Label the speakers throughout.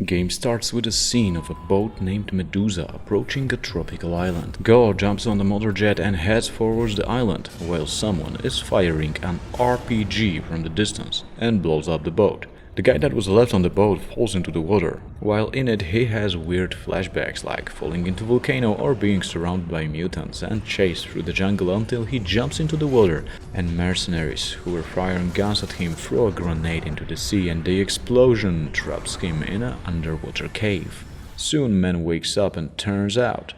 Speaker 1: Game starts with a scene of a boat named Medusa approaching a tropical island. Go jumps on the motorjet and heads towards the island, while someone is firing an RPG from the distance and blows up the boat. The guy that was left on the boat falls into the water. While in it, he has weird flashbacks like falling into a volcano or being surrounded by mutants and chased through the jungle until he jumps into the water and mercenaries who were firing guns at him throw a grenade into the sea and the explosion traps him in an underwater cave. Soon man wakes up and turns out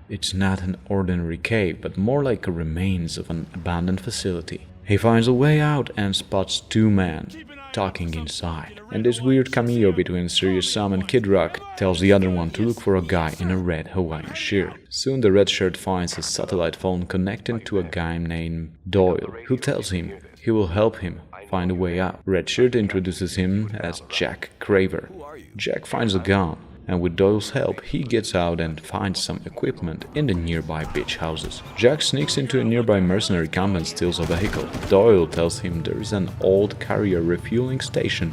Speaker 1: it's not an ordinary cave but more like a remains of an abandoned facility. He finds a way out and spots two men talking inside, and this weird cameo between Serious Sam and Kid Rock tells the other one to look for a guy in a red Hawaiian shirt. Soon the red shirt finds a satellite phone connecting to a guy named Doyle, who tells him he will help him find a way out. Red shirt introduces him as Jack Craver. Jack finds a gun, and with Doyle's help, he gets out and finds some equipment in the nearby beach houses. Jack sneaks into a nearby mercenary camp and steals a vehicle. Doyle tells him there is an old carrier refueling station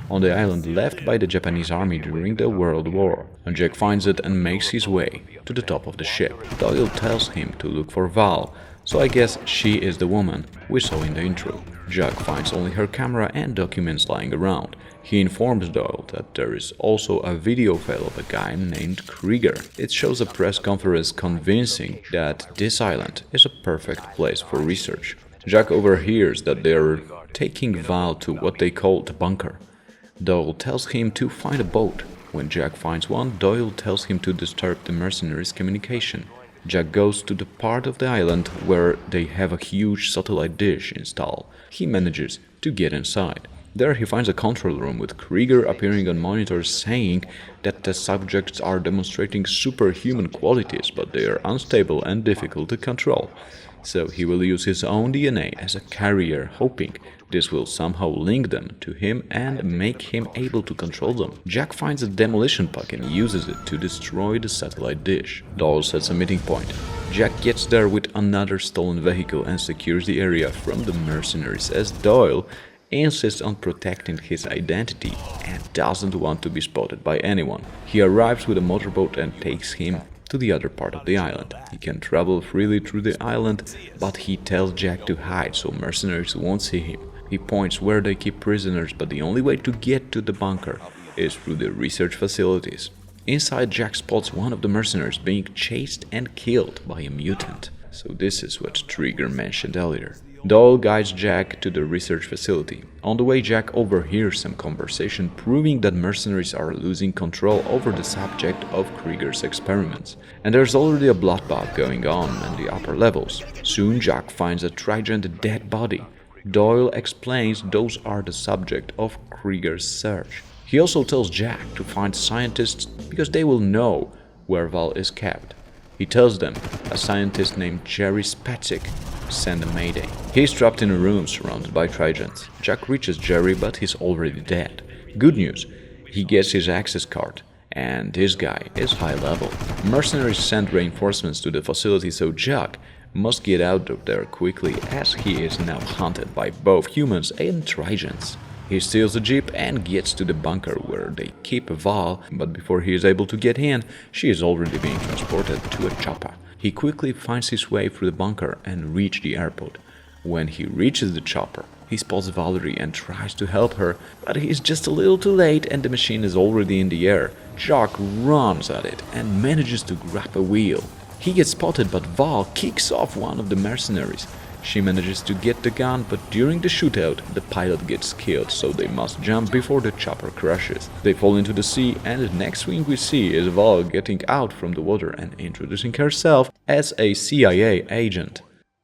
Speaker 1: on the island left by the Japanese army during the World War, and Jack finds it and makes his way to the top of the ship. Doyle tells him to look for Val, so I guess she is the woman we saw in the intro. Jack finds only her camera and documents lying around. He informs Doyle that there is also a video file of a guy named Krieger. It shows a press conference convincing that this island is a perfect place for research. Jack overhears that they are taking Val to what they call the bunker. Doyle tells him to find a boat. When Jack finds one, Doyle tells him to disturb the mercenaries' communication. Jack goes to the part of the island where they have a huge satellite dish installed. He manages to get inside. There he finds a control room with Krieger appearing on monitors saying that the subjects are demonstrating superhuman qualities, but they are unstable and difficult to control. So he will use his own DNA as a carrier, hoping this will somehow link them to him and make him able to control them. Jack finds a demolition puck and uses it to destroy the satellite dish. Doyle sets a meeting point. Jack gets there with another stolen vehicle and secures the area from the mercenaries as Doyle insists on protecting his identity and doesn't want to be spotted by anyone. He arrives with a motorboat and takes him to the other part of the island. He can travel freely through the island, but he tells Jack to hide so mercenaries won't see him. He points where they keep prisoners, but the only way to get to the bunker is through the research facilities. Inside, Jack spots one of the mercenaries being chased and killed by a mutant. So this is what Trigger mentioned earlier. Doyle guides Jack to the research facility. On the way, Jack overhears some conversation proving that mercenaries are losing control over the subject of Krieger's experiments. And there's already a bloodbath going on in the upper levels. Soon Jack finds a Trident dead body. Doyle explains those are the subject of Krieger's search. He also tells Jack to find scientists because they will know where Val is kept. He tells them a scientist named Jerry Spatzig send a mayday. He's trapped in a room surrounded by Tridents. Jack reaches Jerry, but he's already dead. Good news, he gets his access card, and this guy is high level. Mercenaries send reinforcements to the facility, so Jack must get out of there quickly as he is now hunted by both humans and Tridents. He steals a jeep and gets to the bunker where they keep Val, but before he is able to get in, she is already being transported to a chopper. He quickly finds his way through the bunker and reaches the airport. When he reaches the chopper, he spots Valerie and tries to help her, but he is just a little too late and the machine is already in the air. Jack runs at it and manages to grab a wheel. He gets spotted, but Val kicks off one of the mercenaries. She manages to get the gun, but during the shootout, the pilot gets killed, so they must jump before the chopper crashes. They fall into the sea, and the next thing we see is Val getting out from the water and introducing herself as a CIA agent.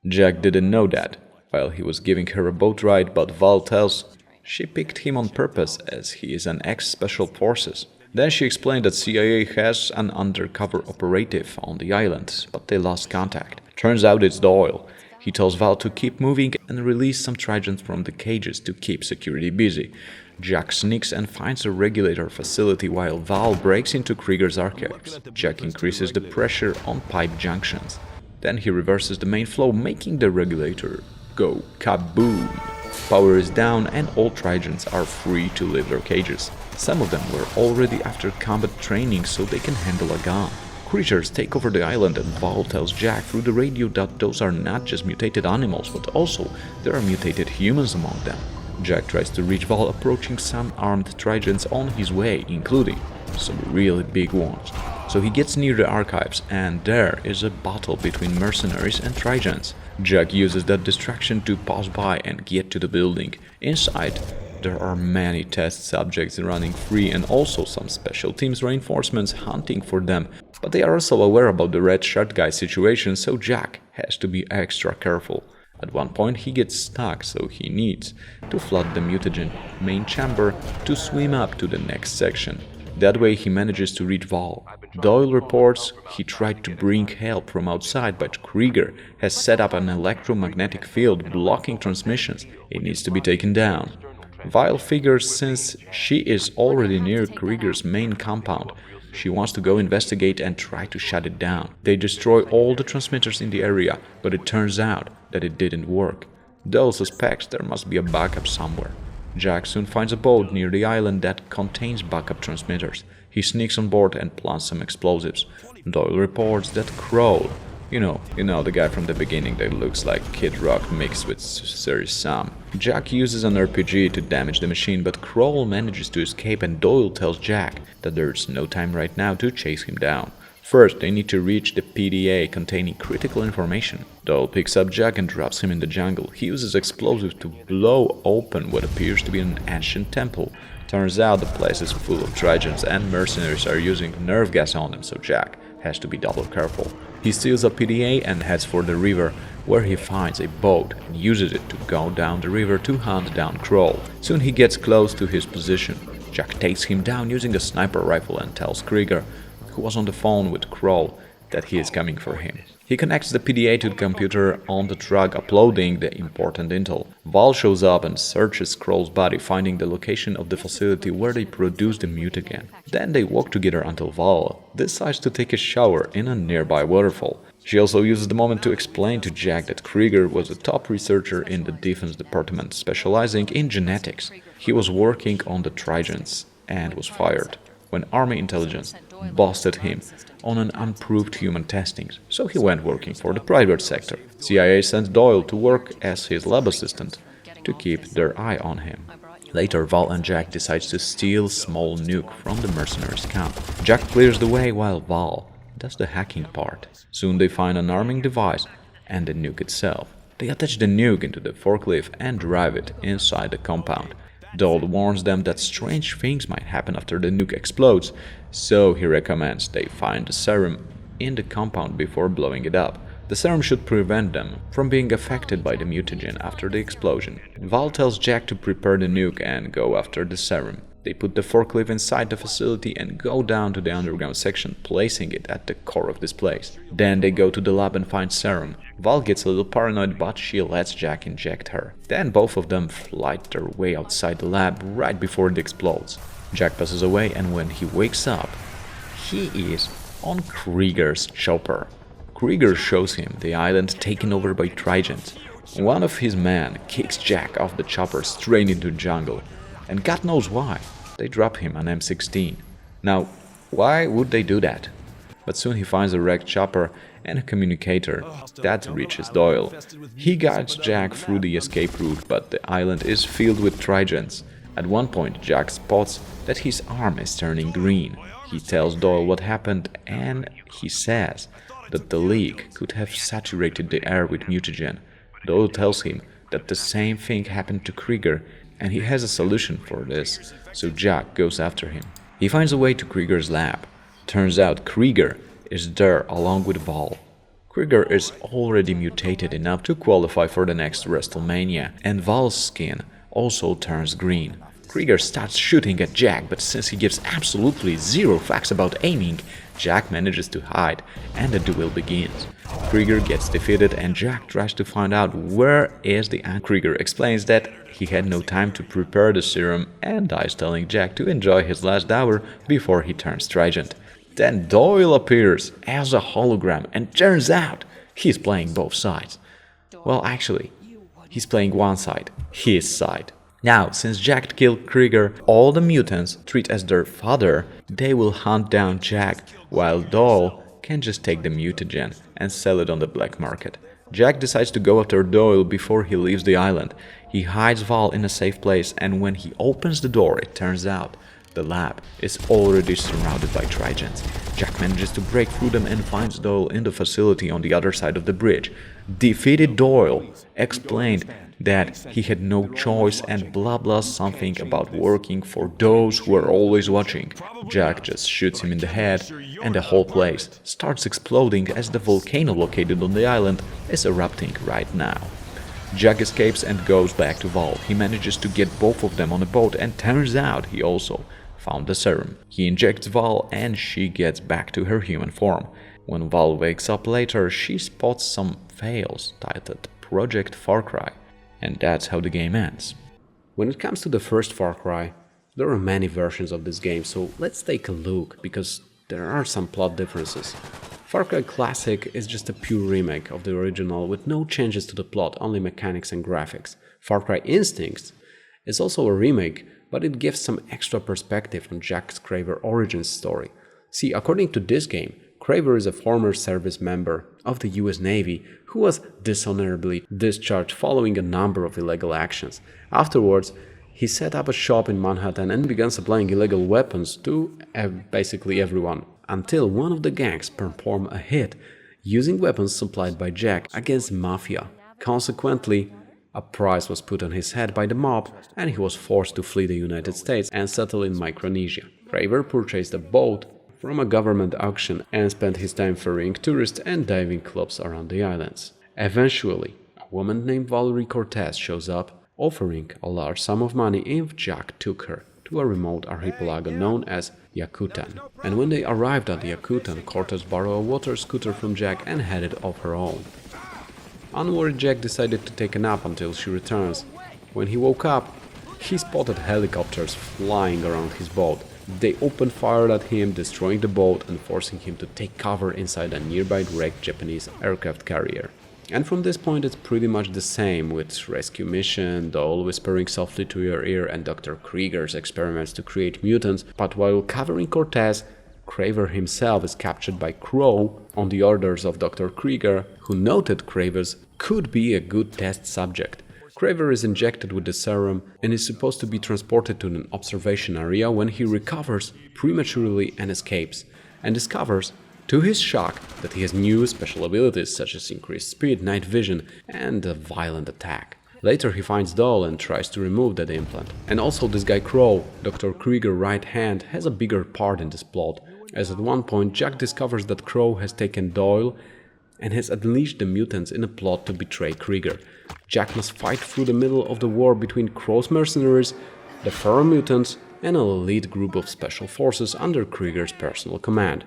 Speaker 1: Jack didn't know that while he was giving her a boat ride, but Val tells she picked him on purpose as he is an ex-Special Forces. Then she explained that CIA has an undercover operative on the island, but they lost contact. Turns out it's Doyle. He tells Val to keep moving and release some Tridents from the cages to keep security busy. Jack sneaks and finds a regulator facility while Val breaks into Krieger's archives. Jack increases the pressure on pipe junctions. Then he reverses the main flow, making the regulator go kaboom. Power is down and all Tridents are free to leave their cages. Some of them were already after combat training so they can handle a gun. Creatures take over the island and Vaal tells Jack through the radio that those are not just mutated animals, but also there are mutated humans among them. Jack tries to reach Vaal, approaching some armed Trigens on his way, including some really big ones. So he gets near the archives, and there is a battle between mercenaries and Trigens. Jack uses that distraction to pass by and get to the building. Inside, there are many test subjects running free and also some special teams reinforcements hunting for them, but they are also aware about the red shirt guy situation, so Jack has to be extra careful. At one point he gets stuck, so he needs to flood the mutagen main chamber to swim up to the next section. That way he manages to reach Vaal. Doyle reports he tried to bring help from outside, but Krieger has set up an electromagnetic field blocking transmissions. It needs to be taken down. Vaal figures since she is already near Krieger's main compound, she wants to go investigate and try to shut it down. They destroy all the transmitters in the area, but it turns out that it didn't work. Doyle suspects there must be a backup somewhere. Jack soon finds a boat near the island that contains backup transmitters. He sneaks on board and plants some explosives. Doyle reports that Kroll, you know the guy from the beginning that looks like Kid Rock mixed with Serious Sam. Jack uses an RPG to damage the machine, but Kroll manages to escape and Doyle tells Jack that there's no time right now to chase him down. First, they need to reach the PDA containing critical information. Doyle picks up Jack and drops him in the jungle. He uses explosives to blow open what appears to be an ancient temple. Turns out the place is full of Trigens and mercenaries are using nerve gas on them, so Jack has to be double careful. He steals a PDA and heads for the river, where he finds a boat and uses it to go down the river to hunt down Kroll. Soon he gets close to his position. Jack takes him down using a sniper rifle and tells Krieger, who was on the phone with Kroll, that he is coming for him. He connects the PDA to the computer on the truck, uploading the important intel. Vaal shows up and searches Kroll's body, finding the location of the facility where they produce the mutagen. Then they walk together until Vaal decides to take a shower in a nearby waterfall. She also uses the moment to explain to Jack that Krieger was a top researcher in the defense department, specializing in genetics. He was working on the Trigens and was fired when Army intelligence busted him on an unproved human testing, so he went working for the private sector. CIA sent Doyle to work as his lab assistant to keep their eye on him. Later, Vaal and Jack decides to steal a small nuke from the mercenaries' camp. Jack clears the way while Vaal does the hacking part. Soon they find an arming device and the nuke itself. They attach the nuke into the forklift and drive it inside the compound. Doyle warns them that strange things might happen after the nuke explodes, so he recommends they find the serum in the compound before blowing it up. The serum should prevent them from being affected by the mutagen after the explosion. Vaal tells Jack to prepare the nuke and go after the serum. They put the forklift inside the facility and go down to the underground section, placing it at the core of this place. Then they go to the lab and find serum. Vaal gets a little paranoid, but she lets Jack inject her. Then both of them fight their way outside the lab right before it explodes. Jack passes away, and when he wakes up, he is on Krieger's chopper. Krieger shows him the island taken over by Trigens. One of his men kicks Jack off the chopper straight into the jungle. And God knows why, they drop him an M16. Now, why would they do that? But soon he finds a wrecked chopper and a communicator that reaches Doyle. He guides Jack through the escape route, but the island is filled with Trigens. At one point, Jack spots that his arm is turning green. He tells Doyle what happened, and he says that the leak could have saturated the air with mutagen. Doyle tells him that the same thing happened to Krieger, and he has a solution for this, so Jack goes after him. He finds a way to Krieger's lab. Turns out Krieger is there along with Vaal. Krieger is already mutated enough to qualify for the next WrestleMania, and Vaal's skin also turns green. Krieger starts shooting at Jack, but since he gives absolutely zero fucks about aiming, Jack manages to hide, and the duel begins. Krieger gets defeated and Jack tries to find out where is the Krieger explains that he had no time to prepare the serum and dies, telling Jack to enjoy his last hour before he turns Trigent. Then Doyle appears as a hologram and turns out he's playing both sides. Well, actually, he's playing one side, his side. Now, since Jack killed Krieger, all the mutants treat as their father, they will hunt down Jack, while Doyle can just take the mutagen and sell it on the black market. Jack decides to go after Doyle before he leaves the island. He hides Val in a safe place, and when he opens the door, it turns out the lab is already surrounded by Trigens. Jack manages to break through them and finds Doyle in the facility on the other side of the bridge. Defeated Doyle explained that he had no choice and blah blah something about working for those who are always watching. Jack just shoots him in the head and the whole place starts exploding as the volcano located on the island is erupting right now. Jack escapes and goes back to Val. He manages to get both of them on a boat and turns out he also found the serum. He injects Val and she gets back to her human form. When Val wakes up later, she spots some fails titled Project Far Cry. And that's how the game ends. When it comes to the first Far Cry, there are many versions of this game, so let's take a look, because there are some plot differences. Far Cry Classic is just a pure remake of the original with no changes to the plot, only mechanics and graphics. Far Cry Instincts is also a remake, but it gives some extra perspective on Jack Craver origin story. See, according to this game, Craver is a former service member of the US Navy who was dishonorably discharged following a number of illegal actions. Afterwards, he set up a shop in Manhattan and began supplying illegal weapons to basically everyone, until one of the gangs performed a hit using weapons supplied by Jack against Mafia. Consequently, a price was put on his head by the mob and he was forced to flee the United States and settle in Micronesia. Craver purchased a boat from a government auction and spent his time ferrying tourists and diving clubs around the islands. Eventually, a woman named Valerie Cortez shows up, offering a large sum of money if Jack took her to a remote archipelago known as Yakutan. And when they arrived at Yakutan, Cortez borrowed a water scooter from Jack and headed off her own. Unworried, Jack decided to take a nap until she returns. When he woke up, he spotted helicopters flying around his boat. They opened fire at him, destroying the boat and forcing him to take cover inside a nearby wrecked Japanese aircraft carrier. And from this point it's pretty much the same, with rescue mission, Doyle whispering softly to your ear and Dr. Krieger's experiments to create mutants, but while covering Cortez, Craver himself is captured by Crow on the orders of Dr. Krieger, who noted Craver's could be a good test subject. Craver is injected with the serum and is supposed to be transported to an observation area when he recovers prematurely and escapes, and discovers, to his shock, that he has new special abilities such as increased speed, night vision, and a violent attack. Later he finds Doyle and tries to remove that implant. And also this guy Crow, Dr. Krieger's right hand, has a bigger part in this plot, as at one point Jack discovers that Crow has taken Doyle and has unleashed the mutants in a plot to betray Krieger. Jack must fight through the middle of the war between Crow's mercenaries, the Pharaoh mutants, and an elite group of special forces under Krieger's personal command.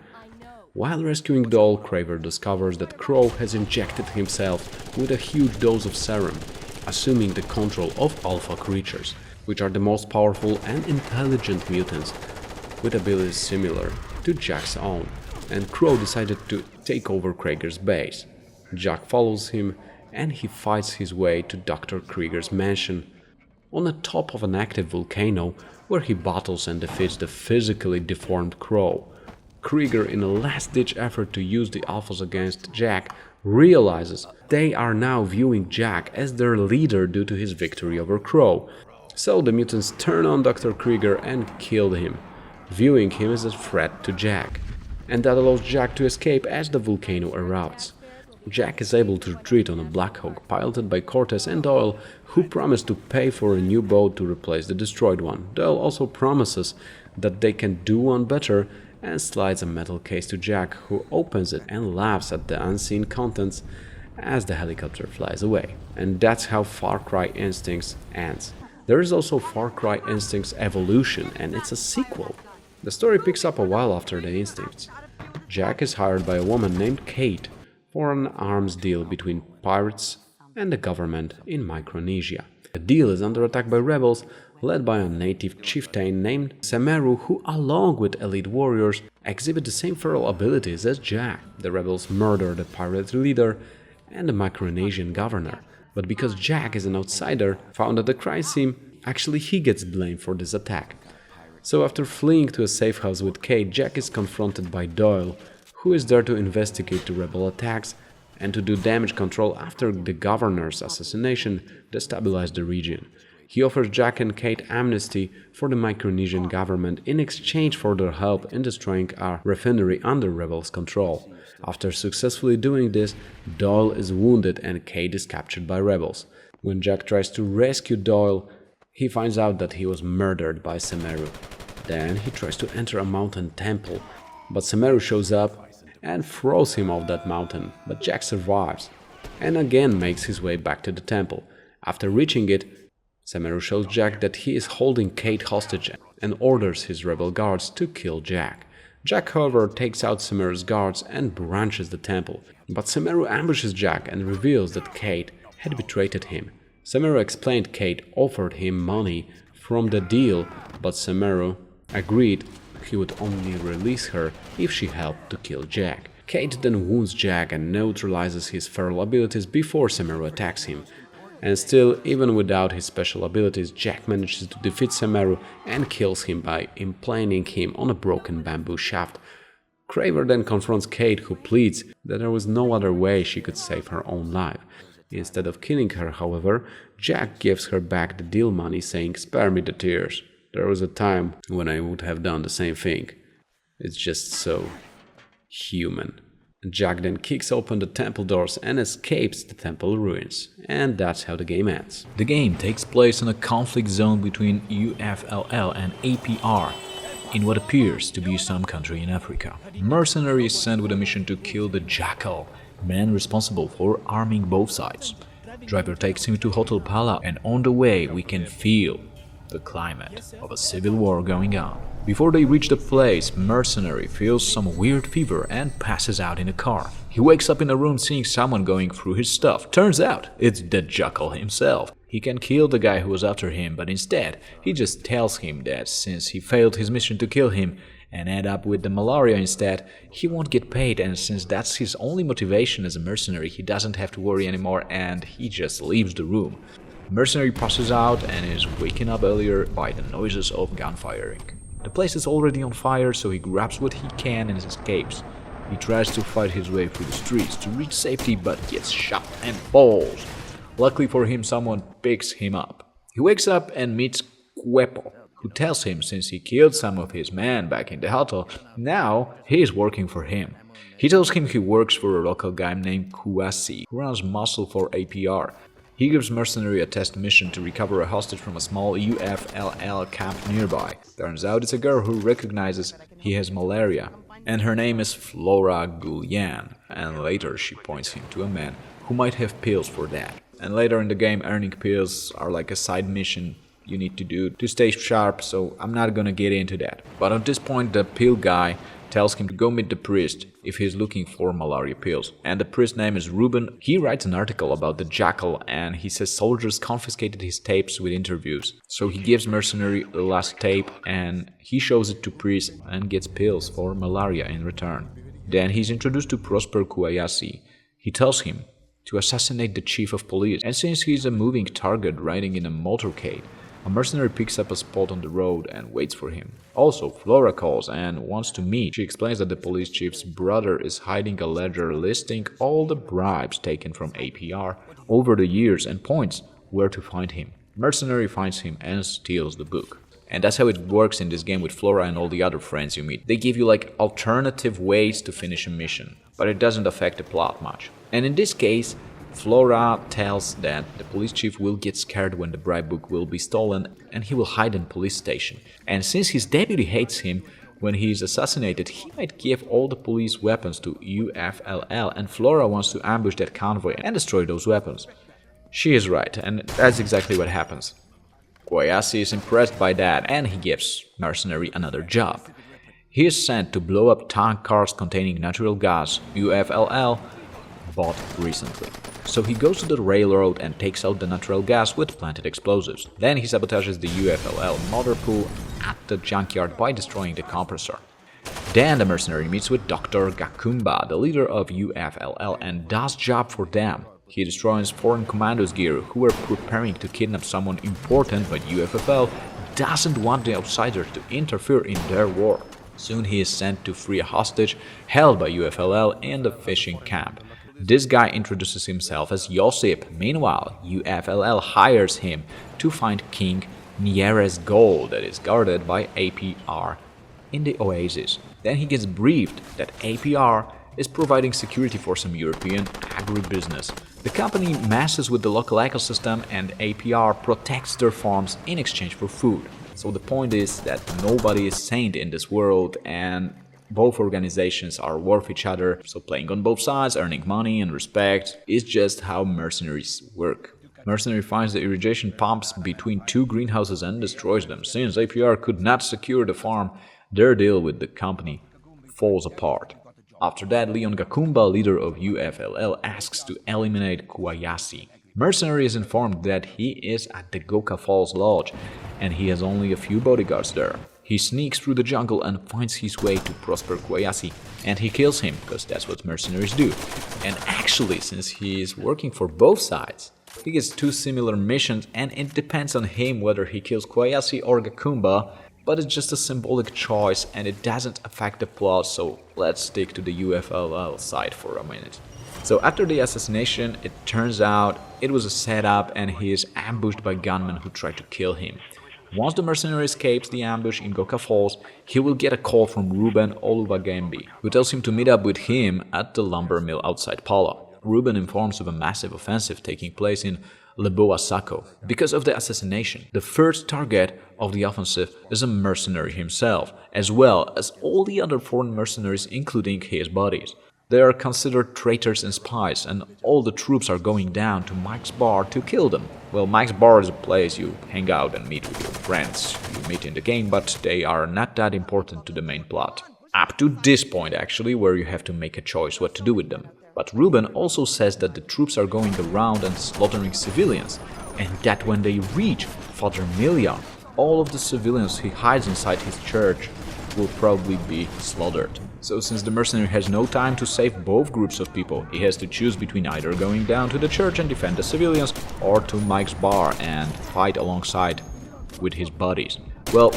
Speaker 1: While rescuing Doyle, Craver discovers that Crow has injected himself with a huge dose of serum, assuming the control of alpha creatures, which are the most powerful and intelligent mutants, with abilities similar to Jack's own, and Crow decided to take over Krieger's base. Jack follows him and he fights his way to Dr. Krieger's mansion on the top of an active volcano, where he battles and defeats the physically deformed Crow. Krieger, in a last-ditch effort to use the alphas against Jack, realizes they are now viewing Jack as their leader due to his victory over Crow. So the mutants turn on Dr. Krieger and kill him, viewing him as a threat to Jack. And that allows Jack to escape as the volcano erupts. Jack is able to retreat on a Black Hawk piloted by Cortez and Doyle, who promise to pay for a new boat to replace the destroyed one. Doyle also promises that they can do one better and slides a metal case to Jack, who opens it and laughs at the unseen contents as the helicopter flies away. And that's how Far Cry Instincts ends. There is also Far Cry Instincts Evolution, and it's a sequel. The story picks up a while after the Instincts. Jack is hired by a woman named Kate for an arms deal between pirates and the government in Micronesia. The deal is under attack by rebels led by a native chieftain named Semeru, who, along with elite warriors, exhibit the same feral abilities as Jack. The rebels murder the pirate leader and the Micronesian governor, but because Jack is an outsider found at the crime scene,
Speaker 2: Actually, he gets blamed for this attack. So after fleeing to a safe house with Kate, Jack is confronted by Doyle, who is there to investigate the rebel attacks and to do damage control after the governor's assassination destabilized the region. He offers Jack and Kate amnesty for the Micronesian government in exchange for their help in destroying a refinery under rebels' control. After successfully doing this, Doyle is wounded and Kate is captured by rebels. When Jack tries to rescue Doyle, he finds out that he was murdered by Semeru. Then he tries to enter a mountain temple, but Semeru shows up and throws him off that mountain, but Jack survives and again makes his way back to the temple. After reaching it, Semeru shows Jack that he is holding Kate hostage and orders his rebel guards to kill Jack. Jack, however, takes out Semeru's guards and branches the temple, but Semeru ambushes Jack and reveals that Kate had betrayed him. Semeru explained Kate offered him money from the deal, but Semeru agreed he would only release her if she helped to kill Jack. Kate then wounds Jack and neutralizes his feral abilities before Semeru attacks him. And still, even without his special abilities, Jack manages to defeat Semeru and kills him by impaling him on a broken bamboo shaft. Craver then confronts Kate, who pleads that there was no other way she could save her own life. Instead of killing her, however, Jack gives her back the deal money, saying, "Spare me the tears. There was a time when I would have done the same thing." It's just so human. Jack then kicks open the temple doors and escapes the temple ruins. And that's how the game ends.
Speaker 1: The game takes place in a conflict zone between UFLL and APR, in what appears to be some country in Africa. Mercenary is sent with a mission to kill the Jackal, man responsible for arming both sides. Driver takes him to Hotel Pala, and on the way we can feel the climate of a civil war going on. Before they reach the place, Mercenary feels some weird fever and passes out in a car. He wakes up in a room seeing someone going through his stuff. Turns out, it's the Jackal himself. He can kill the guy who was after him, but instead, he just tells him that since he failed his mission to kill him and end up with the malaria instead, he won't get paid, and since that's his only motivation as a mercenary, he doesn't have to worry anymore and he just leaves the room. Mercenary passes out and is waken up earlier by the noises of gunfiring. The place is already on fire, so he grabs what he can and escapes. He tries to fight his way through the streets to reach safety, but gets shot and falls. Luckily for him, someone picks him up. He wakes up and meets Quepo, who tells him since he killed some of his men back in the hotel, now he is working for him. He tells him he works for a local guy named Kuasi, who runs muscle for APR. He gives Mercenary a test mission to recover a hostage from a small UFLL camp nearby. Turns out it's a girl who recognizes he has malaria, and her name is Flora Gulyan, and later she points him to a man who might have pills for that. And later in the game, earning pills are like a side mission you need to do to stay sharp, so I'm not gonna get into that. But at this point, the pill guy tells him to go meet the priest if he's looking for malaria pills. And the priest's name is Ruben. He writes an article about the Jackal and he says soldiers confiscated his tapes with interviews. So he gives Mercenary the last tape and he shows it to priest and gets pills for malaria in return. Then he's introduced to Prosper Kuayasi. He tells him to assassinate the chief of police, and since he's a moving target riding in a motorcade, a mercenary picks up a spot on the road and waits for him. Also, Flora calls and wants to meet. She explains that the police chief's brother is hiding a ledger listing all the bribes taken from APR over the years and points where to find him. Mercenary finds him and steals the book. And that's how it works in this game with Flora and all the other friends you meet. They give you like alternative ways to finish a mission, but it doesn't affect the plot much. And in this case, Flora tells that the police chief will get scared when the bribe book will be stolen and he will hide in police station. And since his deputy hates him, when he is assassinated, he might give all the police weapons to UFLL, and Flora wants to ambush that convoy and destroy those weapons. She is right, and that's exactly what happens. Koyashi is impressed by that and he gives Mercenary another job. He is sent to blow up tank cars containing natural gas UFLL bought recently. So he goes to the railroad and takes out the natural gas with planted explosives. Then he sabotages the UFLL motor pool at the junkyard by destroying the compressor. Then the mercenary meets with Dr. Gakumba, the leader of UFLL, and does job for them.
Speaker 3: He destroys foreign commandos gear who were preparing to kidnap someone important, but UFFL doesn't want the outsiders to interfere in their war. Soon he is sent to free a hostage held by UFLL in the fishing camp. This guy introduces himself as Josip. Meanwhile, UFLL hires him to find King Yara's gold that is guarded by APR in the Oasis. Then he gets briefed that APR is providing security for some European agribusiness. The company messes with the local ecosystem and APR protects their farms in exchange for food. So the point is that nobody is saint in this world and both organizations are worth each other, so playing on both sides, earning money and respect is just how mercenaries work. Mercenary finds the irrigation pumps between two greenhouses and destroys them. Since APR could not secure the farm, their deal with the company falls apart. After that, Leon Gakumba, leader of UFLL, asks to eliminate Kuwayasi. Mercenary is informed that he is at the Goka Falls Lodge and he has only a few bodyguards there. He sneaks through the jungle and finds his way to Prosper Kuwayasi, and he kills him, because that's what mercenaries do. And actually, since he is working for both sides, he gets two similar missions and it depends on him whether he kills Kuwayasi or Gakumba, but it's just a symbolic choice and it doesn't affect the plot, so let's stick to the UFLL side for a minute. So after the assassination, it turns out it was a setup and he is ambushed by gunmen who try to kill him. Once the mercenary escapes the ambush in Goka Falls, he will get a call from Ruben Oluwagembi, who tells him to meet up with him at the lumber mill outside Pala. Ruben informs of a massive offensive taking place in Leboa Sako. Because of the assassination, the first target of the offensive is a mercenary himself, as well as all the other foreign mercenaries, including his buddies. They are considered traitors and spies, and all the troops are going down to Mike's bar to kill them. Well, Mike's bar is a place you hang out and meet with your friends. You meet in the game, but they are not that important to the main plot. Up to this point, actually, where you have to make a choice what to do with them. But Ruben also says that the troops are going around and slaughtering civilians, and that when they reach Father Milia, all of the civilians he hides inside his church will probably be slaughtered. So since the mercenary has no time to save both groups of people, he has to choose between either going down to the church and defend the civilians or to Mike's bar and fight alongside with his buddies. Well,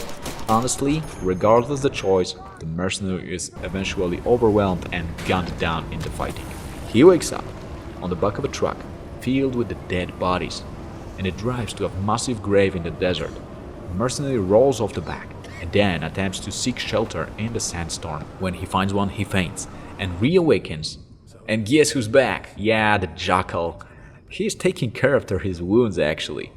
Speaker 3: honestly, regardless the choice, the mercenary is eventually overwhelmed and gunned down in the fighting. He wakes up on the back of a truck filled with the dead bodies, and it drives to a massive grave in the desert. The mercenary rolls off the back and then attempts to seek shelter in the sandstorm. When he finds one, he faints and reawakens. And guess who's back? Yeah, the Jackal. He's taking care after his wounds, actually.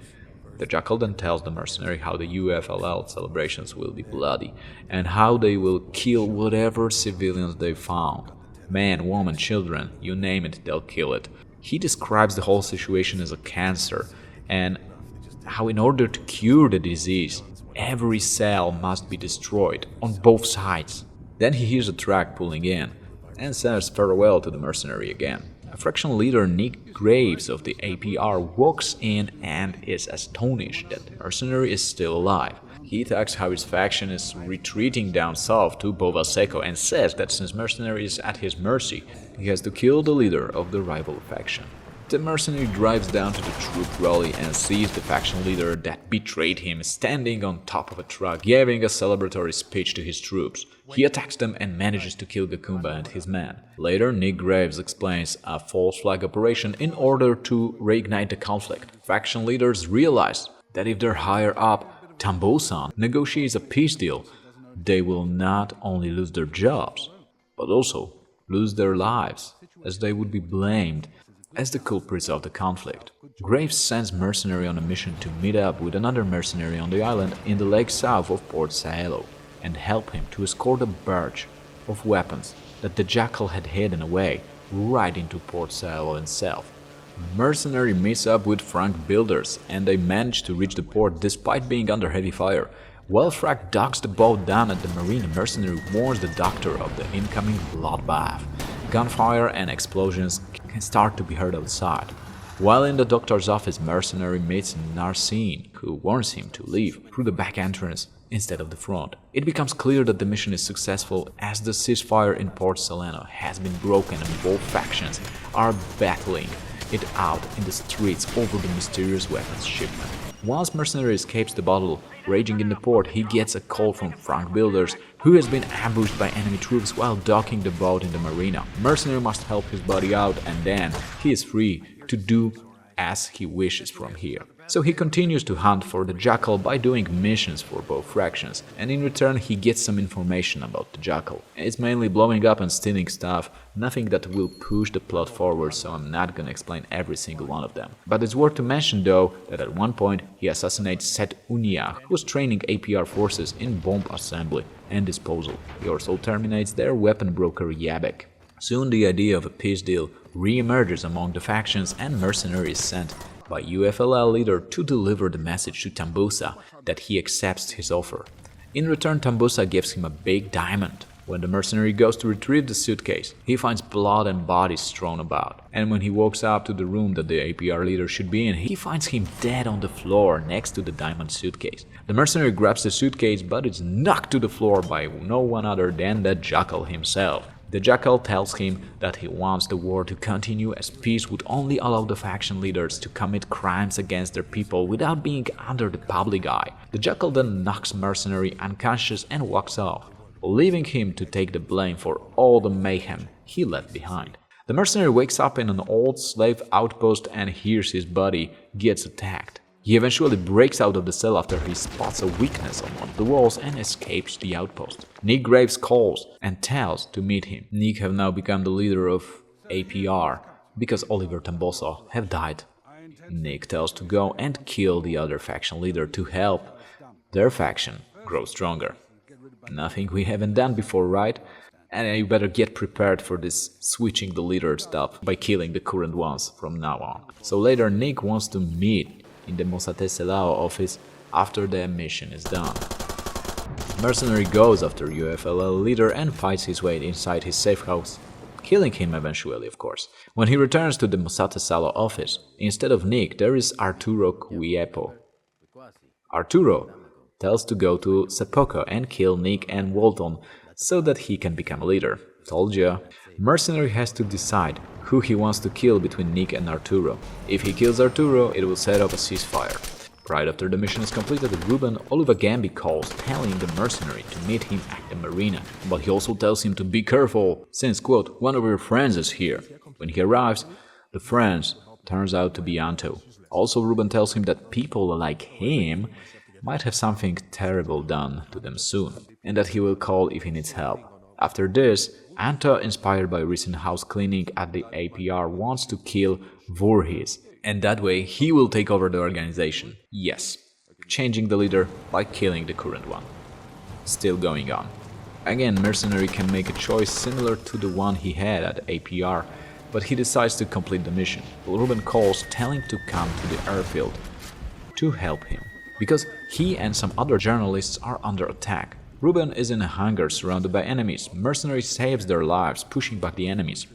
Speaker 3: The Jackal then tells the mercenary how the UFLL celebrations will be bloody and how they will kill whatever civilians they found. Man, woman, children, you name it, they'll kill it. He describes the whole situation as a cancer and how in order to cure the disease, every cell must be destroyed on both sides. Then he hears a truck pulling in and says farewell to the mercenary again. A faction leader, Nick Graves of the APR, walks in and is astonished that the mercenary is still alive. He talks how his faction is retreating down south to Bova Seco and says that since mercenary is at his mercy, he has to kill the leader of the rival faction. The mercenary drives down to the troop rally and sees the faction leader that betrayed him standing on top of a truck, giving a celebratory speech to his troops. He attacks them and manages to kill Gakumba and his men. Later, Nick Graves explains a false flag operation in order to reignite the conflict. Faction leaders realize that if they're higher up, Tambo-san negotiates a peace deal, they will not only lose their jobs, but also lose their lives, as they would be blamed as the culprits of the conflict. Graves sends mercenary on a mission to meet up with another mercenary on the island in the lake south of Port Saelo and help him to escort a barge of weapons that the Jackal had hidden away right into Port Saelo itself. Mercenary meets up with Frank Builders and they manage to reach the port despite being under heavy fire. While Frank docks the boat down at the marine, mercenary warns the doctor of the incoming bloodbath. Gunfire and explosions can start to be heard outside. While in the doctor's office, mercenary meets Narcine, who warns him to leave through the back entrance instead of the front. It becomes clear that the mission is successful as the ceasefire in Port Saleno has been broken and both factions are battling it out in the streets over the mysterious weapons shipment. Once Mercenary escapes the battle raging in the port, he gets a call from Frank Builders, who has been ambushed by enemy troops while docking the boat in the marina. Mercenary must help his buddy out, and then he is free to do as he wishes from here. So he continues to hunt for the Jackal by doing missions for both factions, and in return he gets some information about the Jackal. It's mainly blowing up and stealing stuff, nothing that will push the plot forward, so I'm not gonna explain every single one of them. But it's worth to mention though that at one point he assassinates Set Unia, who was training APR forces in bomb assembly and disposal. He also terminates their weapon broker Yabek. Soon the idea of a peace deal re-emerges among the factions, and Mercenary is sent by UFLL leader to deliver the message to Tambusa that he accepts his offer. In return, Tambusa gives him a big diamond. When the mercenary goes to retrieve the suitcase, he finds blood and bodies strewn about. And when he walks up to the room that the APR leader should be in, he finds him dead on the floor next to the diamond suitcase. The mercenary grabs the suitcase, but it's knocked to the floor by no one other than the Jackal himself. The Jackal tells him that he wants the war to continue, as peace would only allow the faction leaders to commit crimes against their people without being under the public eye. The Jackal then knocks Mercenary unconscious and walks off, leaving him to take the blame for all the mayhem he left behind. The Mercenary wakes up in an old slave outpost and hears his body gets attacked. He eventually breaks out of the cell after he spots a weakness on one of the walls and escapes the outpost. Nick Graves calls and tells to meet him. Nick have now become the leader of APR because Oliver Tambosa have died. Nick tells to go and kill the other faction leader to help their faction grow stronger. Nothing we haven't done before, right? And you better get prepared for this switching the leader stuff by killing the current ones from now on. So later Nick wants to meet in the Mosate Selao office after the mission is done. Mercenary goes after UFLL leader and fights his way inside his safe house, killing him eventually, of course. When he returns to the Mosate Selao office, instead of Nick, there is Arturo Cuiepo. Arturo tells to go to Sepoko and kill Nick and Walton so that he can become a leader. Told ya. Mercenary has to decide who he wants to kill between Nick and Arturo. If he kills Arturo, it will set off a ceasefire. Right after the mission is completed, Ruben Oluwagambi calls, telling the mercenary to meet him at the marina. But he also tells him to be careful, since, quote, one of your friends is here. When he arrives, the friend turns out to be Anto. Also, Ruben tells him that people like him might have something terrible done to them soon, and that he will call if he needs help. After this, Anto, inspired by recent house cleaning at the APR, wants to kill Voorhees, and that way he will take over the organization. Yes, changing the leader by killing the current one. Still going on. Again, Mercenary can make a choice similar to the one he had at APR, but he decides to complete the mission. Ruben calls, telling to come to the airfield to help him, because he and some other journalists are under attack. Ruben is in a hangar surrounded by enemies. Mercenary saves their lives, pushing back the enemies.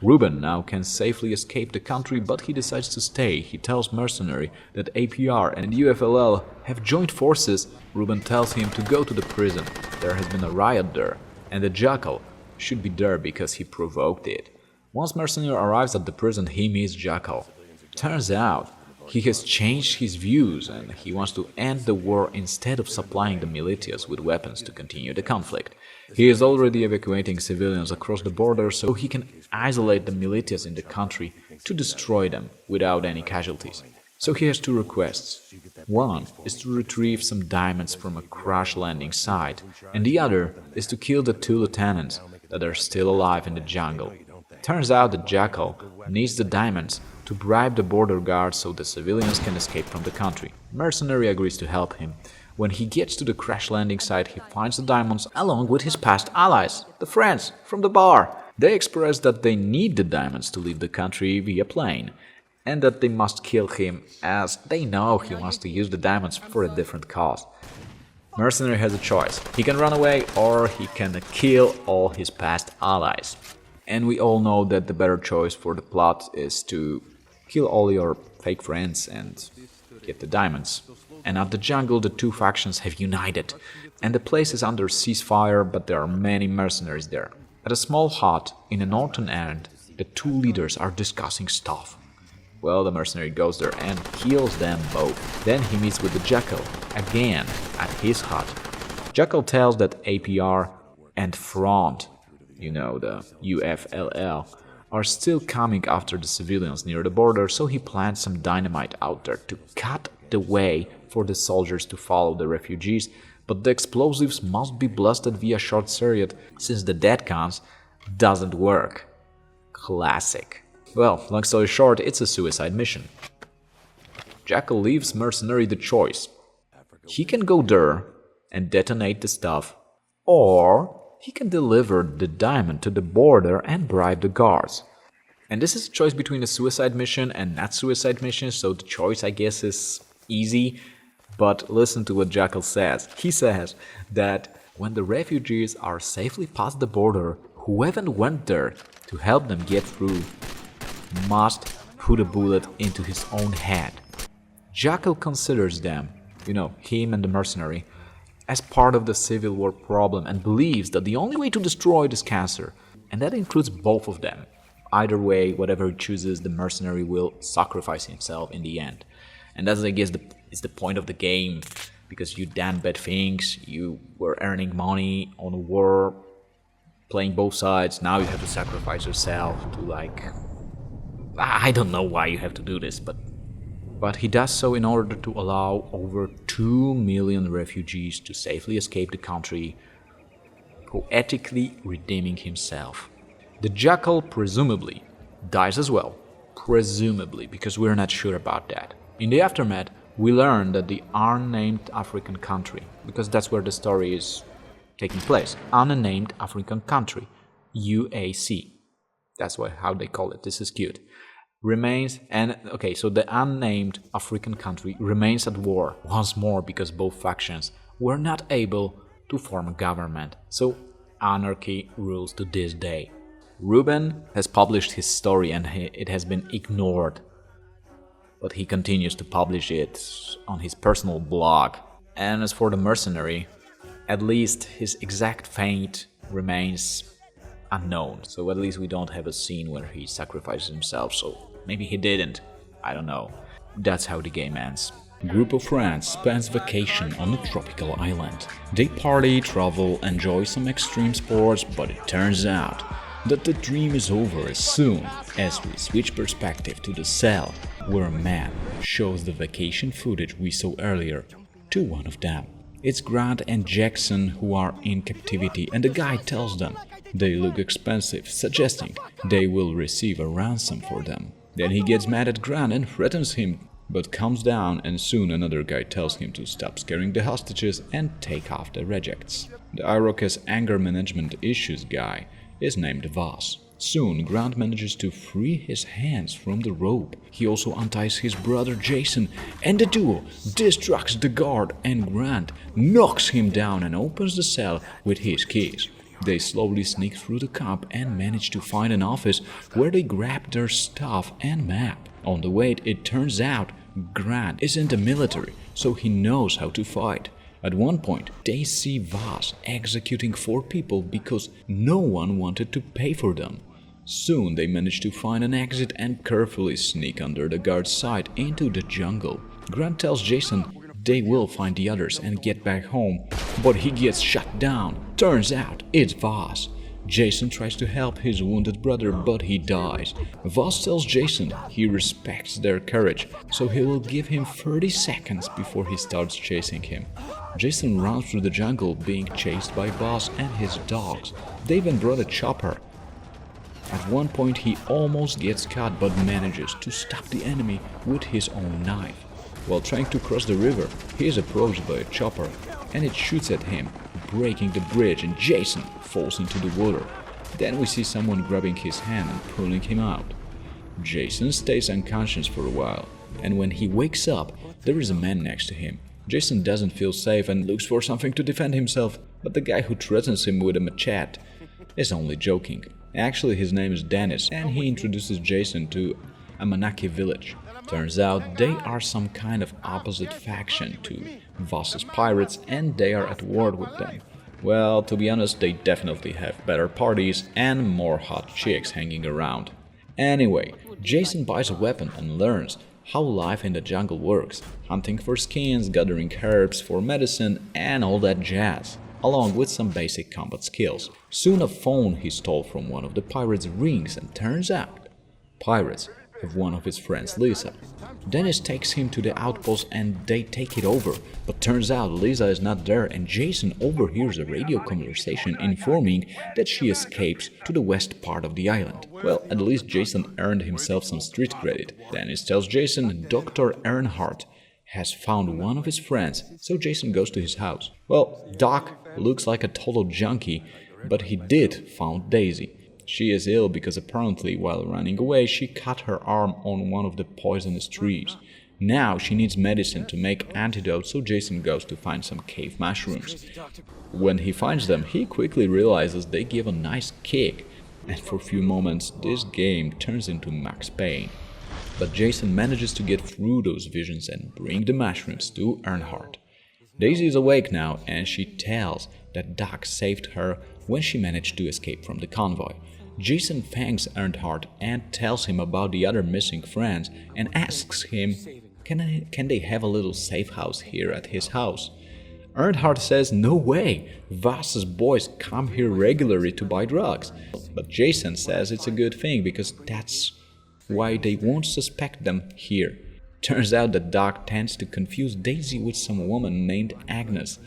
Speaker 3: Ruben now can safely escape the country, but he decides to stay. He tells Mercenary that APR and UFLL have joined forces. Ruben tells him to go to the prison. There has been a riot there, and the Jackal should be there because he provoked it. Once Mercenary arrives at the prison, he meets Jackal. Turns out he has changed his views and he wants to end the war instead of supplying the militias with weapons to continue the conflict. He is already evacuating civilians across the border so he can isolate the militias in the country to destroy them without any casualties. So he has two requests. One is to retrieve some diamonds from a crash landing site, and the other is to kill the two lieutenants that are still alive in the jungle. Turns out that Jackal needs the diamonds to bribe the border guards so the civilians can escape from the country. Mercenary agrees to help him. When he gets to the crash landing site, he finds the diamonds along with his past allies, the friends from the bar. They express that they need the diamonds to leave the country via plane, and that they must kill him as they know he wants to use the diamonds for a different cause. Mercenary has a choice. He can run away or he can kill all his past allies. And we all know that the better choice for the plot is to kill all your fake friends and get the diamonds. And at the jungle, the two factions have united, and the place is under ceasefire, but there are many mercenaries there. At a small hut in the northern end, the two leaders are discussing stuff. Well, the mercenary goes there and kills them both. Then he meets with the Jackal, again at his hut. Jackal tells that APR and Front, you know, the UFLL, are still coming after the civilians near the border, so he plants some dynamite out there to cut the way for the soldiers to follow the refugees, but the explosives must be blasted via short circuit since the dead guns doesn't work. Classic. Well, long story short, it's a suicide mission. Jackal leaves Mercenary the choice. He can go there and detonate the stuff, or he can deliver the diamond to the border and bribe the guards. And this is a choice between a suicide mission and not suicide mission, so the choice, I guess, is easy. But listen to what Jackal says. He says that when the refugees are safely past the border, whoever went there to help them get through must put a bullet into his own head. Jackal considers them, you know, him and the mercenary, as part of the civil war problem and believes that the only way to destroy it is cancer, and that includes both of them. Either way, whatever he chooses, the mercenary will sacrifice himself in the end. And that's, I guess, is the point of the game, because you done bad things, you were earning money on a war, playing both sides, now you have to sacrifice yourself to, like, I don't know why you have to do this, but he does so in order to allow over 2 million refugees to safely escape the country, poetically redeeming himself. The Jackal presumably dies as well. Presumably, because we're not sure about that. In the aftermath, we learn that the unnamed African country, because that's where the story is taking place, unnamed African country, UAC. That's how they call it. This is cute. Remains, and okay, so the unnamed African country remains at war once more because both factions were not able to form a government. So anarchy rules to this day. Ruben has published his story and it has been ignored, but he continues to publish it on his personal blog. And as for the mercenary, at least his exact fate remains unknown. So at least we don't have a scene where he sacrifices himself, so maybe he didn't. I don't know. That's how the game ends.
Speaker 1: Group of friends spends vacation on a tropical island. They party, travel, enjoy some extreme sports, but it turns out that the dream is over as soon as we switch perspective to the cell, where a man shows the vacation footage we saw earlier to one of them. It's Grant and Jackson who are in captivity, and the guy tells them they look expensive, suggesting they will receive a ransom for them. Then he gets mad at Grant and threatens him, but calms down, and soon another guy tells him to stop scaring the hostages and take off the rejects. The Iroquois anger management issues guy is named Vaas. Soon, Grant manages to free his hands from the rope. He also unties his brother Jason, and the duo distracts the guard, and Grant knocks him down and opens the cell with his keys. They slowly sneak through the camp and manage to find an office where they grab their stuff and map. On the way, it turns out Grant is in the military, so he knows how to fight. At one point, they see Vaas executing 4 people because no one wanted to pay for them. Soon they manage to find an exit and carefully sneak under the guard's side into the jungle. Grant tells Jason they will find the others and get back home, but he gets shot down. Turns out it's Vaas. Jason tries to help his wounded brother, but he dies. Vaas tells Jason he respects their courage, so he will give him 30 seconds before he starts chasing him. Jason runs through the jungle, being chased by Vaas and his dogs. They even brought a chopper. At one point he almost gets caught, but manages to stop the enemy with his own knife. While trying to cross the river, he is approached by a chopper, and it shoots at him, breaking the bridge, and Jason falls into the water. Then we see someone grabbing his hand and pulling him out. Jason stays unconscious for a while, and when he wakes up, there is a man next to him. Jason doesn't feel safe and looks for something to defend himself, but the guy who threatens him with a machete is only joking. Actually, his name is Dennis, and he introduces Jason to a Manaki village. Turns out they are some kind of opposite faction to Vaas's pirates, and they are at war with them. Well, to be honest, they definitely have better parties and more hot chicks hanging around.
Speaker 3: Anyway, Jason buys a weapon and learns how life in the jungle works, hunting for skins, gathering herbs for medicine, and all that jazz, along with some basic combat skills. Soon a phone he stole from one of the pirates rings, and turns out pirates have one of his friends, Lisa. Dennis takes him to the outpost and they take it over, but turns out Lisa is not there and Jason overhears a radio conversation informing that she escapes to the west part of the island. Well, at least Jason earned himself some street credit. Dennis tells Jason Dr. Earnhardt has found one of his friends, so Jason goes to his house. Well, Doc looks like a total junkie, but he did found Daisy. She is ill because apparently while running away she cut her arm on one of the poisonous trees. Now she needs medicine to make antidote, so Jason goes to find some cave mushrooms. When he finds them, he quickly realizes they give a nice kick, and for a few moments this game turns into Max Payne. But Jason manages to get through those visions and bring the mushrooms to Earnhardt. Daisy is awake now and she tells that Doc saved her when she managed to escape from the convoy. Jason thanks Earnhardt and tells him about the other missing friends and asks him, can they have a little safe house here at his house? Earnhardt says no way, Vaas's boys come here regularly to buy drugs. But Jason says it's a good thing because that's why they won't suspect them here. Turns out that Doc tends to confuse Daisy with some woman named Agnes,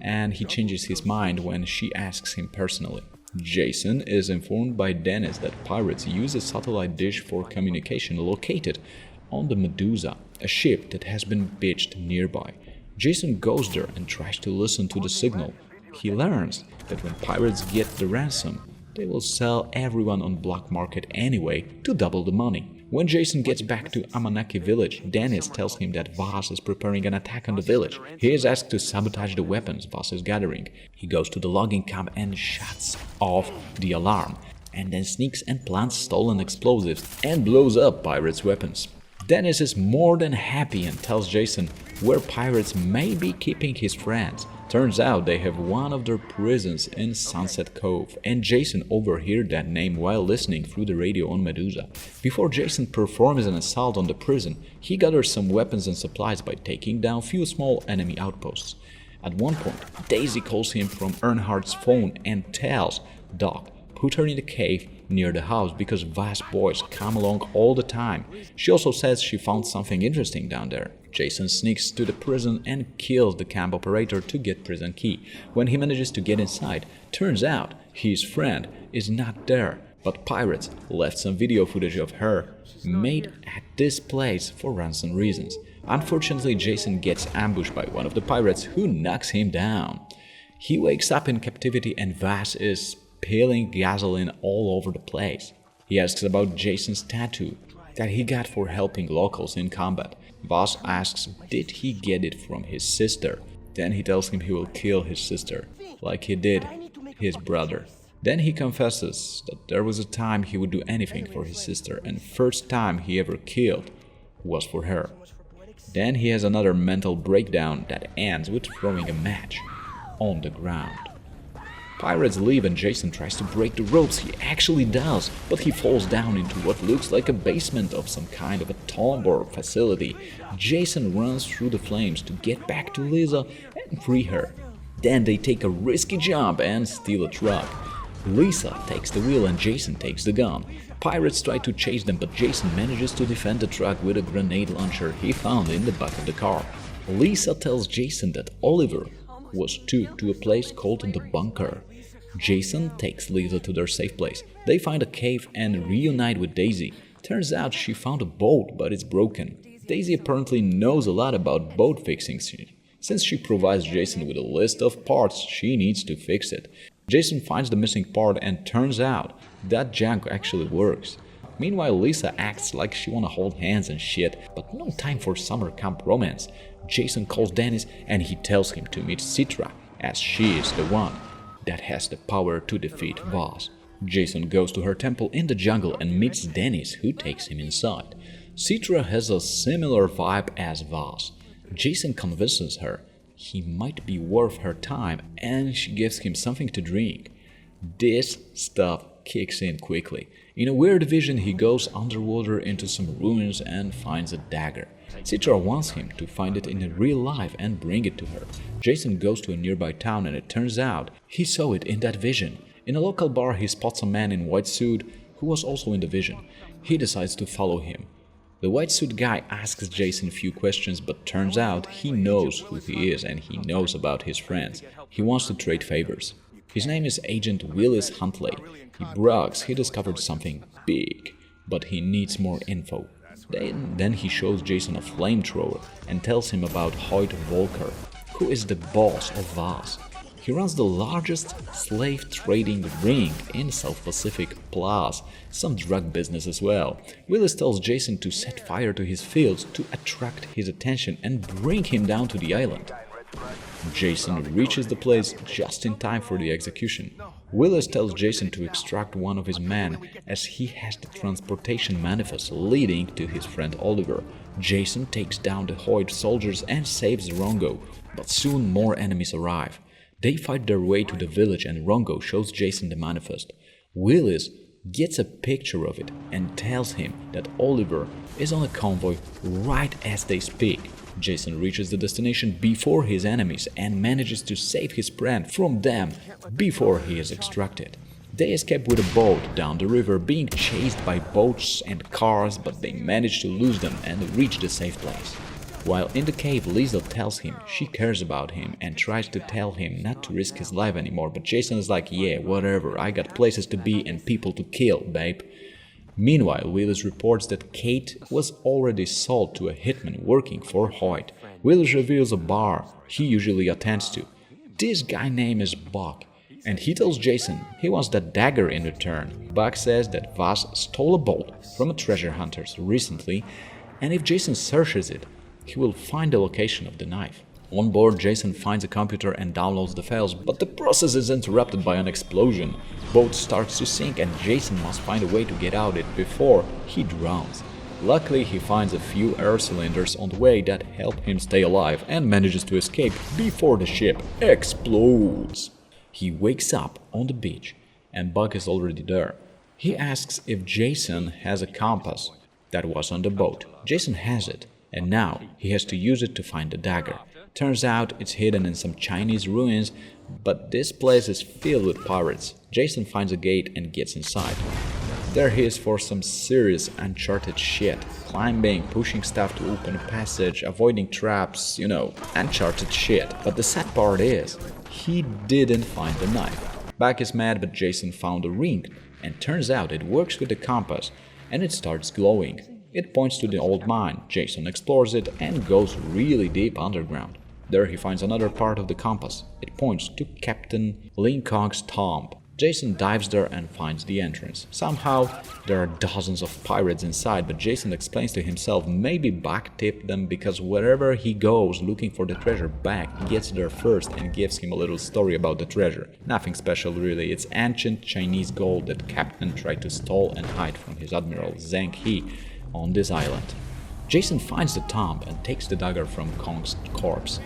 Speaker 3: and he changes his mind when she asks him personally. Jason is informed by Dennis that pirates use a satellite dish for communication located on the Medusa, a ship that has been beached nearby. Jason goes there and tries to listen to the signal. He learns that when pirates get the ransom, they will sell everyone on black market anyway to double the money. When Jason gets back to Amanaki village, Dennis tells him that Vaas is preparing an attack on the village. He is asked to sabotage the weapons Vaas is gathering. He goes to the logging camp and shuts off the alarm, and then sneaks and plants stolen explosives and blows up pirates' weapons. Dennis is more than happy and tells Jason where pirates may be keeping his friends. Turns out they have one of their prisons in Sunset Cove, and Jason overheard that name while listening through the radio on Medusa. Before Jason performs an assault on the prison, he gathers some weapons and supplies by taking down few small enemy outposts. At one point, Daisy calls him from Earnhardt's phone and tells Doc put her in the cave near the house because Vaas boys come along all the time. She also says she found something interesting down there. Jason sneaks to the prison and kills the camp operator to get prison key. When he manages to get inside, turns out his friend is not there, but pirates left some video footage of her made at this place for ransom reasons. Unfortunately, Jason gets ambushed by one of the pirates who knocks him down. He wakes up in captivity and Vaas is spilling gasoline all over the place. He asks about Jason's tattoo that he got for helping locals in combat. Vaas asks did he get it from his sister. Then he tells him he will kill his sister, like he did his brother. Then he confesses that there was a time he would do anything for his sister, and first time he ever killed was for her. Then he has another mental breakdown that ends with throwing a match on the ground. Pirates leave and Jason tries to break the ropes. He actually does, but he falls down into what looks like a basement of some kind of a tomb or facility. Jason runs through the flames to get back to Lisa and free her. Then they take a risky jump and steal a truck. Lisa takes the wheel and Jason takes the gun. Pirates try to chase them, but Jason manages to defend the truck with a grenade launcher he found in the back of the car. Lisa tells Jason that Oliver was took to a place called the Bunker. Jason takes Lisa to their safe place. They find a cave and reunite with Daisy. Turns out she found a boat, but it's broken. Daisy apparently knows a lot about boat fixing, since she provides Jason with a list of parts she needs to fix it. Jason finds the missing part and turns out that junk actually works. Meanwhile, Lisa acts like she wanna hold hands and shit, but no time for summer camp romance. Jason calls Dennis and he tells him to meet Citra, as she is the one that has the power to defeat Vaas. Jason goes to her temple in the jungle and meets Dennis, who takes him inside. Citra has a similar vibe as Vaas. Jason convinces her he might be worth her time and she gives him something to drink. This stuff kicks in quickly. In a weird vision, he goes underwater into some ruins and finds a dagger. Citra wants him to find it in real life and bring it to her. Jason goes to a nearby town and it turns out he saw it in that vision. In a local bar, he spots a man in white suit who was also in the vision. He decides to follow him. The white suit guy asks Jason a few questions, but turns out he knows who he is and he knows about his friends. He wants to trade favors. His name is Agent Willis Huntley. He brags he discovered something big, but he needs more info. Then he shows Jason a flamethrower and tells him about Hoyt Volker, who is the boss of Vaas. He runs the largest slave trading ring in South Pacific, plus some drug business as well. Willis tells Jason to set fire to his fields to attract his attention and bring him down to the island. Jason reaches the place just in time for the execution. Willis tells Jason to extract one of his men as he has the transportation manifest leading to his friend Oliver. Jason takes down the Hoyt soldiers and saves Rongo, but soon more enemies arrive. They fight their way to the village and Rongo shows Jason the manifest. Willis gets a picture of it and tells him that Oliver is on a convoy right as they speak. Jason reaches the destination before his enemies and manages to save his friend from them before he is extracted. They escape with a boat down the river, being chased by boats and cars, but they manage to lose them and reach the safe place. While in the cave, Liesl tells him she cares about him and tries to tell him not to risk his life anymore, but Jason is like, yeah, whatever, I got places to be and people to kill, babe. Meanwhile, Willis reports that Kate was already sold to a hitman working for Hoyt. Willis reveals a bar he usually attends to. This guy name is Buck, and he tells Jason he wants that dagger in return. Buck says that Vaas stole a bolt from a treasure hunter recently, and if Jason searches it, he will find the location of the knife. On board, Jason finds a computer and downloads the files, but the process is interrupted by an explosion. Boat starts to sink and Jason must find a way to get out it before he drowns. Luckily, he finds a few air cylinders on the way that help him stay alive and manages to escape before the ship explodes. He wakes up on the beach and Buck is already there. He asks if Jason has a compass that was on the boat. Jason has it, and now he has to use it to find the dagger. Turns out it's hidden in some Chinese ruins, but this place is filled with pirates. Jason finds a gate and gets inside. There he is for some serious uncharted shit. Climbing, pushing stuff to open a passage, avoiding traps, uncharted shit. But the sad part is, he didn't find the knife. Buck is mad, but Jason found a ring, and turns out it works with the compass, and it starts glowing. It points to the old mine. Jason explores it and goes really deep underground. There he finds another part of the compass. It points to Captain Lincoln's tomb. Jason dives there and finds the entrance. Somehow, there are dozens of pirates inside, but Jason explains to himself maybe Buck tipped them because wherever he goes looking for the treasure, Buck gets there first and gives him a little story about the treasure. Nothing special really, it's ancient Chinese gold that Captain tried to steal and hide from his admiral Zheng He on this island. Jason finds the tomb and takes the dagger from Kong's corpse.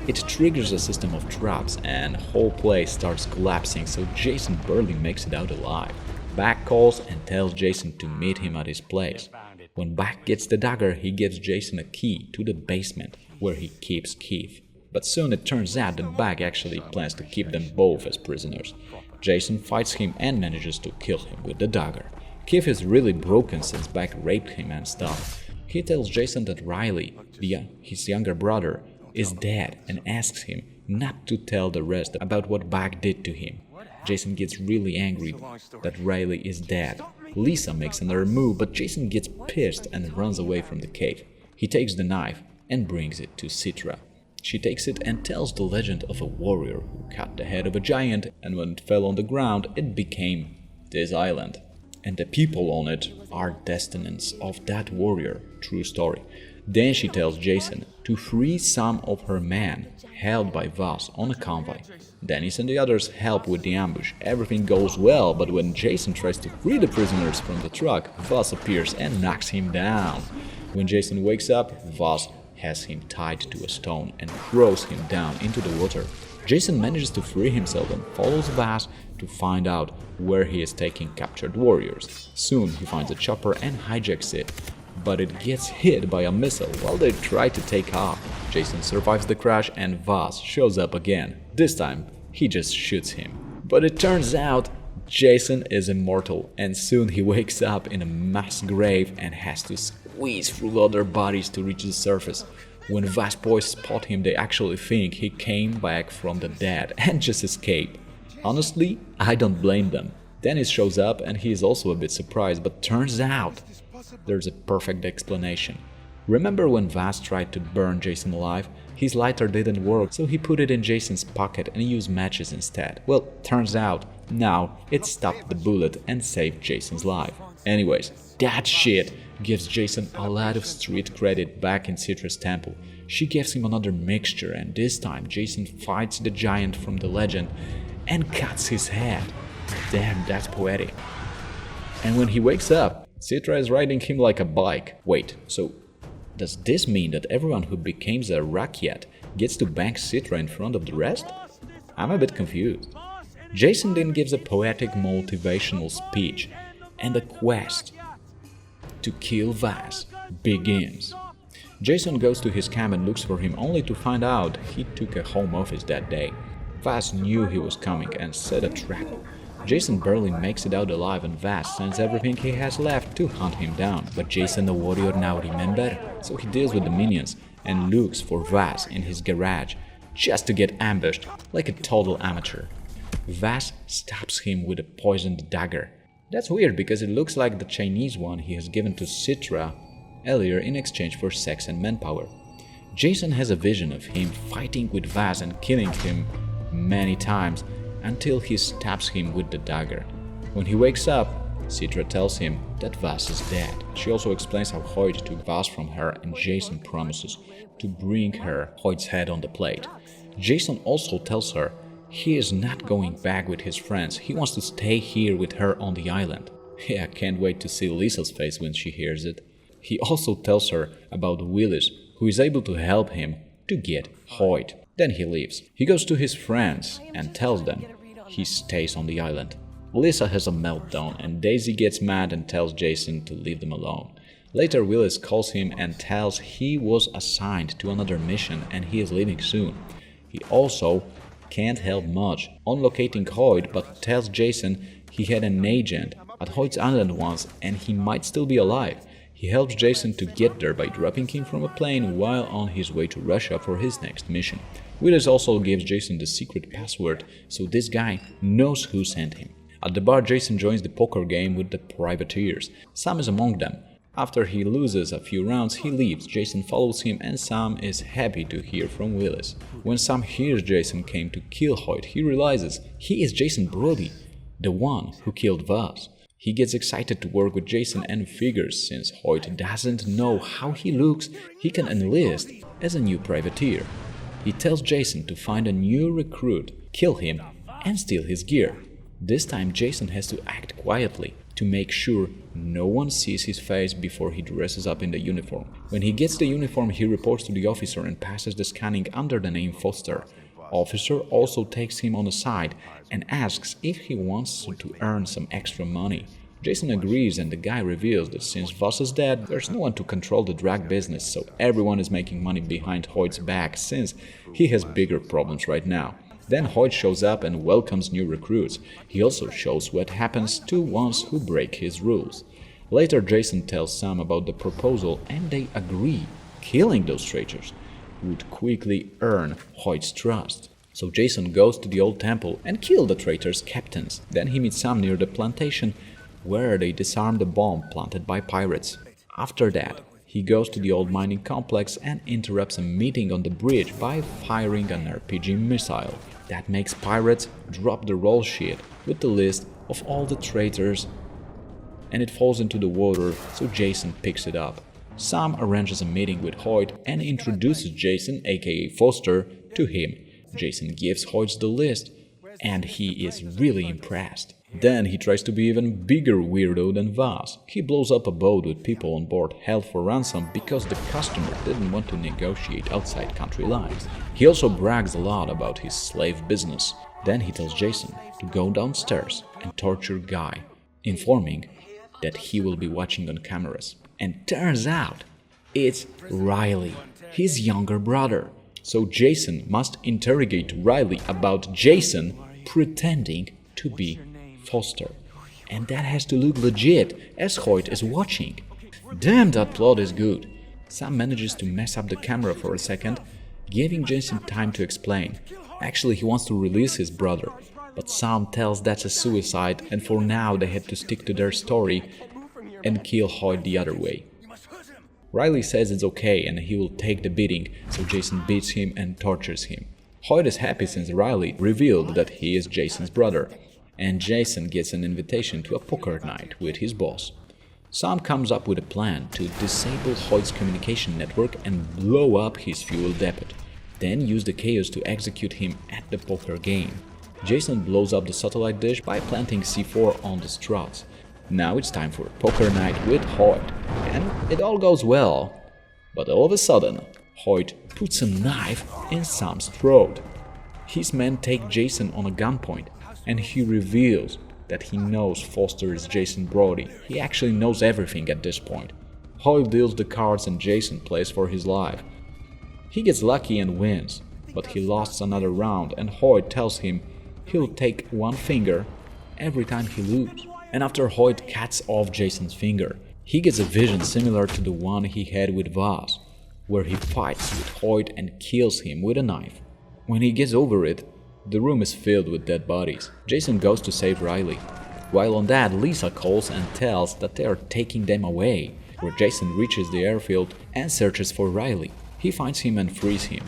Speaker 3: It triggers a system of traps and whole place starts collapsing, so Jason barely makes it out alive. Buck calls and tells Jason to meet him at his place. When Buck gets the dagger, he gives Jason a key to the basement where he keeps Keith. But soon it turns out that Buck actually plans to keep them both as prisoners. Jason fights him and manages to kill him with the dagger. Keith is really broken since Buck raped him and stuff. He tells Jason that Riley, his younger brother, is dead and asks him not to tell the rest about what Buck did to him. Jason gets really angry that Riley is dead. Lisa makes another move, but Jason gets pissed and runs away from the cave. He takes the knife and brings it to Citra. She takes it and tells the legend of a warrior who cut the head of a giant, and when it fell on the ground, it became this island. And the people on it are descendants of that warrior. True story. Then she tells Jason to free some of her men held by Vaas on a convoy. Dennis and the others help with the ambush. Everything goes well, but when Jason tries to free the prisoners from the truck, Vaas appears and knocks him down. When Jason wakes up, Vaas has him tied to a stone and throws him down into the water. Jason manages to free himself and follows Vaas to find out where he is taking captured warriors. Soon he finds a chopper and hijacks it, but it gets hit by a missile while they try to take off. Jason survives the crash and Vaas shows up again. This time, he just shoots him. But it turns out Jason is immortal, and soon he wakes up in a mass grave and has to squeeze through other bodies to reach the surface. When Vaas boys spot him, they actually think he came back from the dead and just escaped. Honestly, I don't blame them. Dennis shows up and he is also a bit surprised, but turns out there's a perfect explanation. Remember when Vaas tried to burn Jason alive? His lighter didn't work, so he put it in Jason's pocket and used matches instead. Well, turns out now it stopped the bullet and saved Jason's life. Anyways, that shit gives Jason a lot of street credit back in Citra's temple. She gives him another mixture, and this time Jason fights the giant from the legend and cuts his head. Damn, that's poetic. And when he wakes up, Citra is riding him like a bike. Wait, so does this mean that everyone who becomes a Rakyat gets to bank Citra in front of the rest? I'm a bit confused. Jason then gives a poetic motivational speech, and the quest to kill Vaas begins. Jason goes to his camp and looks for him, only to find out he took a home office that day. Vaas knew he was coming and set a trap. Jason barely makes it out alive, and Vaas sends everything he has left to hunt him down. But Jason the warrior now remembered, so he deals with the minions and looks for Vaas in his garage, just to get ambushed like a total amateur. Vaas stabs him with a poisoned dagger. That's weird because it looks like the Chinese one he has given to Citra earlier in exchange for sex and manpower. Jason has a vision of him fighting with Vaas and killing him many times until he stabs him with the dagger. When he wakes up, Citra tells him that Vaas is dead. She also explains how Hoyt took Vaas from her, and Jason promises to bring her Hoyt's head on the plate. Jason also tells her he is not going back with his friends, he wants to stay here with her on the island. Yeah, can't wait to see Lisa's face when she hears it. He also tells her about Willis, who is able to help him to get Hoyt. Then he leaves. He goes to his friends and tells them he stays on the island. Lisa has a meltdown and Daisy gets mad and tells Jason to leave them alone. Later, Willis calls him and tells he was assigned to another mission and he is leaving soon. He also can't help much on locating Hoyt, but tells Jason he had an agent at Hoyt's island once and he might still be alive. He helps Jason to get there by dropping him from a plane while on his way to Russia for his next mission. Willis also gives Jason the secret password, so this guy knows who sent him. At the bar, Jason joins the poker game with the privateers. Sam is among them. After he loses a few rounds, he leaves. Jason follows him and Sam is happy to hear from Willis. When Sam hears Jason came to kill Hoyt, he realizes he is Jason Brody, the one who killed Vaas. He gets excited to work with Jason and figures since Hoyt doesn't know how he looks, he can enlist as a new privateer. He tells Jason to find a new recruit, kill him, and steal his gear. This time Jason has to act quietly to make sure no one sees his face before he dresses up in the uniform. When he gets the uniform, he reports to the officer and passes the scanning under the name Foster. Officer also takes him on the side and asks if he wants to earn some extra money. Jason agrees and the guy reveals that since Vaas is dead, there's no one to control the drug business, so everyone is making money behind Hoyt's back since he has bigger problems right now. Then Hoyt shows up and welcomes new recruits. He also shows what happens to ones who break his rules. Later, Jason tells Sam about the proposal and they agree. Killing those traitors would quickly earn Hoyt's trust. So Jason goes to the old temple and kills the traitors' captains. Then he meets Sam near the plantation where they disarm the bomb planted by pirates. After that, he goes to the old mining complex and interrupts a meeting on the bridge by firing an RPG missile. That makes pirates drop the roll sheet with the list of all the traitors and it falls into the water, so Jason picks it up. Sam arranges a meeting with Hoyt and introduces Jason, aka Foster, to him. Jason gives Hoyt the list and he is really impressed.
Speaker 1: Then he tries to be even bigger weirdo than Vaas. He blows up a boat with people on board held for ransom because the customer didn't want to negotiate outside country lines. He also brags a lot about his slave business. Then he tells Jason to go downstairs and torture Guy, informing that he will be watching on cameras. And turns out it's Riley, his younger brother. So Jason must interrogate Riley about Jason pretending to be Foster. And that has to look legit as Hoyt is watching. Damn, that plot is good. Sam manages to mess up the camera for a second, giving Jason time to explain. Actually, he wants to release his brother, but Sam tells that's a suicide, and for now they had to stick to their story and kill Hoyt the other way. Riley says it's okay and he will take the beating, so Jason beats him and tortures him. Hoyt is happy since Riley revealed that he is Jason's brother, and Jason gets an invitation to a poker night with his boss. Sam comes up with a plan to disable Hoyt's communication network and blow up his fuel depot, then use the chaos to execute him at the poker game. Jason blows up the satellite dish by planting C4 on the struts. Now it's time for a poker night with Hoyt, and it all goes well. But all of a sudden, Hoyt puts a knife in Sam's throat. His men take Jason on a gunpoint, and he reveals that he knows Foster is Jason Brody. He actually knows everything at this point. Hoyt deals the cards and Jason plays for his life. He gets lucky and wins, but he lost another round, and Hoyt tells him he'll take one finger every time he loses. And after Hoyt cuts off Jason's finger, he gets a vision similar to the one he had with Vaas, where he fights with Hoyt and kills him with a knife. When he gets over it, the room is filled with dead bodies. Jason goes to save Riley. While on that, Lisa calls and tells that they are taking them away, where Jason reaches the airfield and searches for Riley. He finds him and frees him.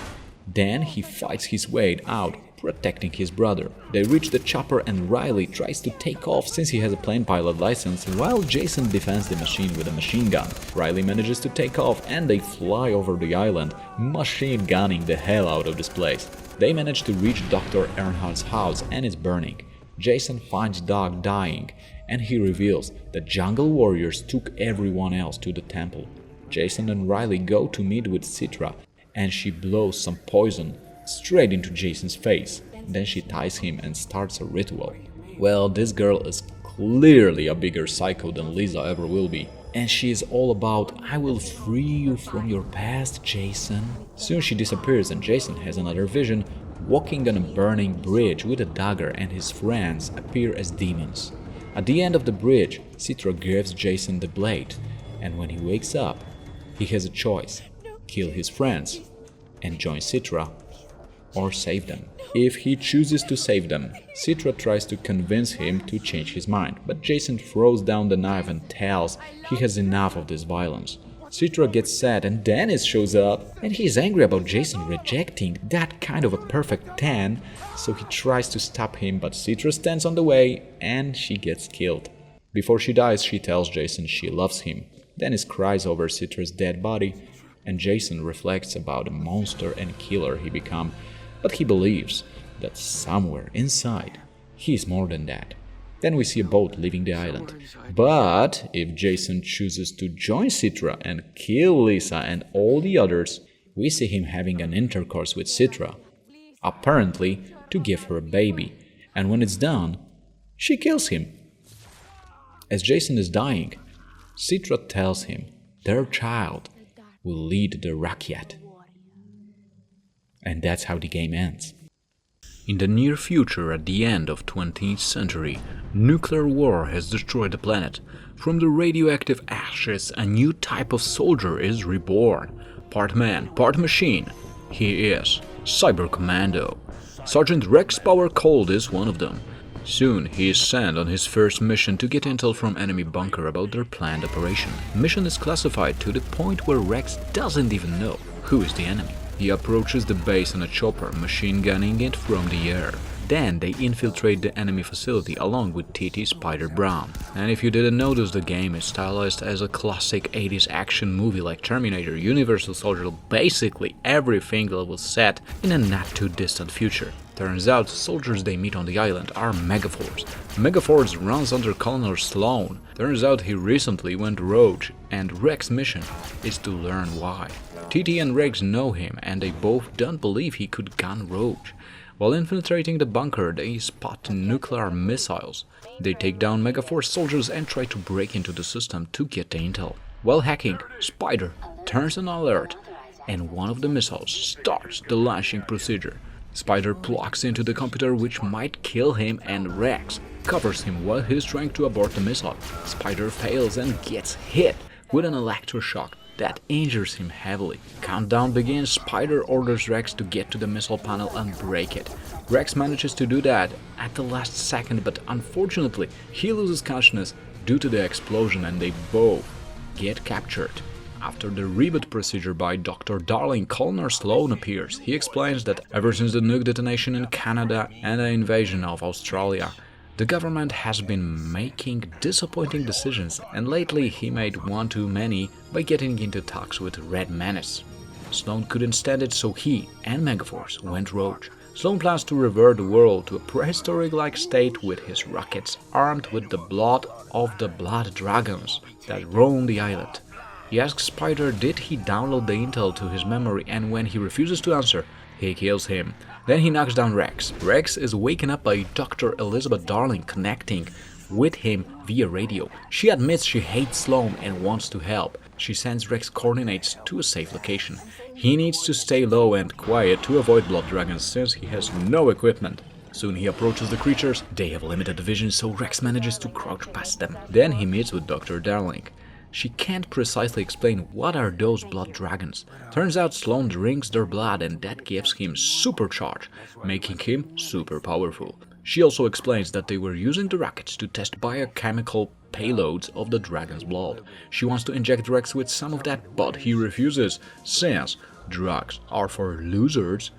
Speaker 1: Then he fights his way out, protecting his brother. They reach the chopper and Riley tries to take off since he has a plane pilot license, while Jason defends the machine with a machine gun. Riley manages to take off and they fly over the island, machine gunning the hell out of this place. They manage to reach Dr. Earnhardt's house and it's burning. Jason finds Doc dying and he reveals that jungle warriors took everyone else to the temple. Jason and Riley go to meet with Citra and she blows some poison straight into Jason's face. Then she ties him and starts a ritual. Well, this girl is clearly a bigger psycho than Lisa ever will be. And she is all about, I will free you from your past, Jason. Soon she disappears and Jason has another vision, walking on a burning bridge with a dagger, and his friends appear as demons. At the end of the bridge, Citra gives Jason the blade, and when he wakes up, he has a choice: kill his friends and join Citra, or save them. If he chooses to save them, Citra tries to convince him to change his mind, but Jason throws down the knife and tells he has enough of this violence. Citra gets sad and Dennis shows up, and he's angry about Jason rejecting that kind of a perfect 10, so he tries to stop him, but Citra stands on the way and she gets killed. Before she dies, she tells Jason she loves him. Dennis cries over Citra's dead body, and Jason reflects about the monster and killer he became, but he believes that somewhere inside he is more than that. Then we see a boat leaving the island. But if Jason chooses to join Citra and kill Lisa and all the others, we see him having an intercourse with Citra, apparently to give her a baby, and when it's done, she kills him. As Jason is dying, Citra tells him their child will lead the Rakyat. And that's how the game ends. In the near future, at the end of 20th century, nuclear war has destroyed the planet. From the radioactive ashes, a new type of soldier is reborn. Part man, part machine. He is Cyber Commando. Sergeant Rex Power Cold is one of them. Soon, he is sent on his first mission to get intel from enemy bunker about their planned operation. Mission is classified to the point where Rex doesn't even know who is the enemy. He approaches the base on a chopper, machine gunning it from the air. Then they infiltrate the enemy facility along with TT Spider Brown. And if you didn't notice, the game is stylized as a classic 80s action movie like Terminator, Universal Soldier. Basically everything was set in a not too distant future.
Speaker 3: Turns out, soldiers they meet on the island are Megaforce. Megaforce runs under Colonel Sloan. Turns out he recently went rogue, and Rex's mission is to learn why. TT and Rex know him, and they both don't believe he could gun rogue. While infiltrating the bunker, they spot nuclear missiles. They take down Megaforce soldiers and try to break into the system to get the intel. While hacking, Spider turns an alert, and one of the missiles starts the launching procedure. Spider plugs into the computer, which might kill him, and Rex covers him while he's trying to abort the missile. Spider fails and gets hit with an electroshock that injures him heavily. Countdown begins. Spider orders Rex to get to the missile panel and break it. Rex manages to do that at the last second, but unfortunately he loses consciousness due to the explosion, and they both get captured. After the reboot procedure by Dr. Darling, Colonel Sloan appears. He explains that ever since the nuke detonation in Canada and the invasion of Australia, the government has been making disappointing decisions, and lately he made one too many by getting into talks with Red Menace. Sloan couldn't stand it, so he and Megaforce went rogue. Sloan plans to revert the world to a prehistoric-like state with his rockets armed with the blood of the blood dragons that roam the island. He asks Spider did he download the intel to his memory, and when he refuses to answer, he kills him. Then he knocks down Rex. Rex is waken up by Dr. Elizabeth Darling connecting with him via radio. She admits she hates Sloan and wants to help. She sends Rex coordinates to a safe location. He needs to stay low and quiet to avoid blood dragons since he has no equipment. Soon he approaches the creatures. They have limited vision, so Rex manages to crouch past them. Then he meets with Dr. Darling. She can't precisely explain what are those blood dragons. Turns out Sloan drinks their blood, and that gives him supercharge, making him super powerful. She also explains that they were using the rockets to test biochemical payloads of the dragon's blood. She wants to inject Rex with some of that, but he refuses, since drugs are for losers.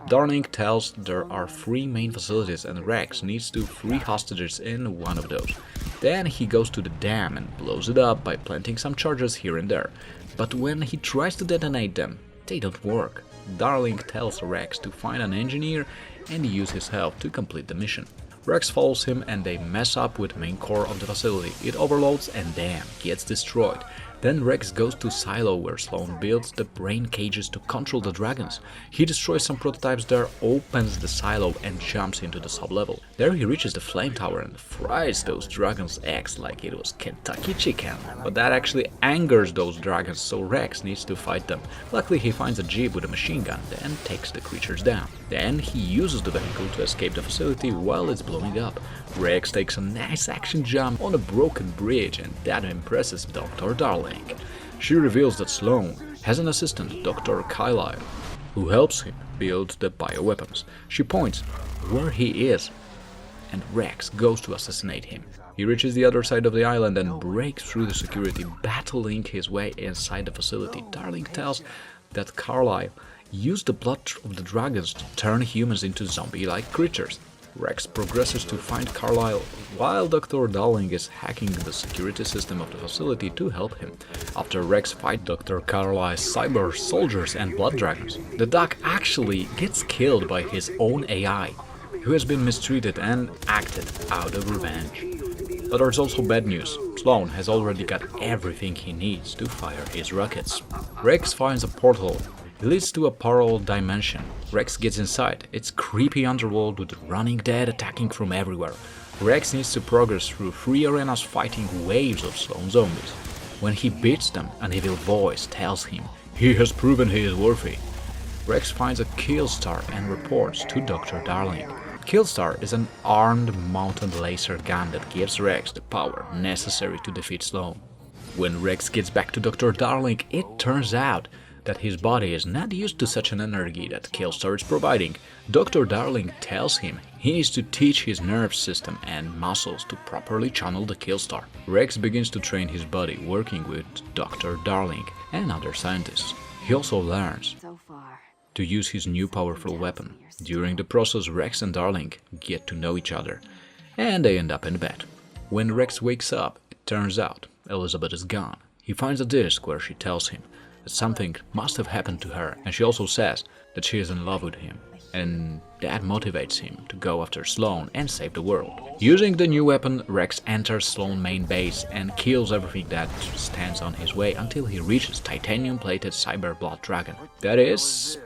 Speaker 3: Darling tells there are 3 main facilities, and Rex needs to free hostages in one of those. Then he goes to the dam and blows it up by planting some charges here and there. But when he tries to detonate them, they don't work. Darling tells Rex to find an engineer and use his help to complete the mission. Rex follows him, and they mess up with main core of the facility. It overloads and dam gets destroyed. Then Rex goes to Silo, where Sloan builds the brain cages to control the dragons. He destroys some prototypes there, opens the silo and jumps into the sub-level. There he reaches the flame tower and fries those dragons' eggs like it was Kentucky chicken. But that actually angers those dragons, so Rex needs to fight them. Luckily he finds a jeep with a machine gun, then takes the creatures down. Then he uses the vehicle to escape the facility while it's blowing up. Rex takes a nice action jump on a broken bridge, and that impresses Dr. Darling. She reveals that Sloan has an assistant, Dr. Kyrat, who helps him build the bioweapons. She points where he is, and Rex goes to assassinate him. He reaches the other side of the island and breaks through the security, battling his way inside the facility. Darling tells that Carlyle used the blood of the dragons to turn humans into zombie-like creatures. Rex progresses to find Carlyle while Dr. Darling is hacking the security system of the facility to help him. After Rex fights Dr. Carlyle's cyber soldiers and blood dragons, the doc actually gets killed by his own AI, who has been mistreated and acted out of revenge. But there's also bad news. Sloan has already got everything he needs to fire his rockets. Rex finds a portal. It leads to a parallel dimension. Rex gets inside. It's creepy underworld with running dead attacking from everywhere. Rex needs to progress through 3 arenas fighting waves of Sloan zombies. When he beats them, an evil voice tells him he has proven he is worthy. Rex finds a Killstar and reports to Dr. Darling. Killstar is an armed mounted laser gun that gives Rex the power necessary to defeat Sloan. When Rex gets back to Dr. Darling, it turns out that his body is not used to such an energy that Killstar is providing. Dr. Darling tells him he needs to teach his nerve system and muscles to properly channel the Killstar. Rex begins to train his body, working with Dr. Darling and other scientists. He also learns to use his new powerful weapon. During the process, Rex and Darling get to know each other, and they end up in bed. When Rex wakes up, it turns out Elizabeth is gone. He finds a disc where she tells him that something must have happened to her, and she also says that she is in love with him, and that motivates him to go after Sloan and save the world. Using the new weapon, Rex enters Sloan's main base and kills everything that stands on his way until he reaches titanium-plated Cyber Blood Dragon. That is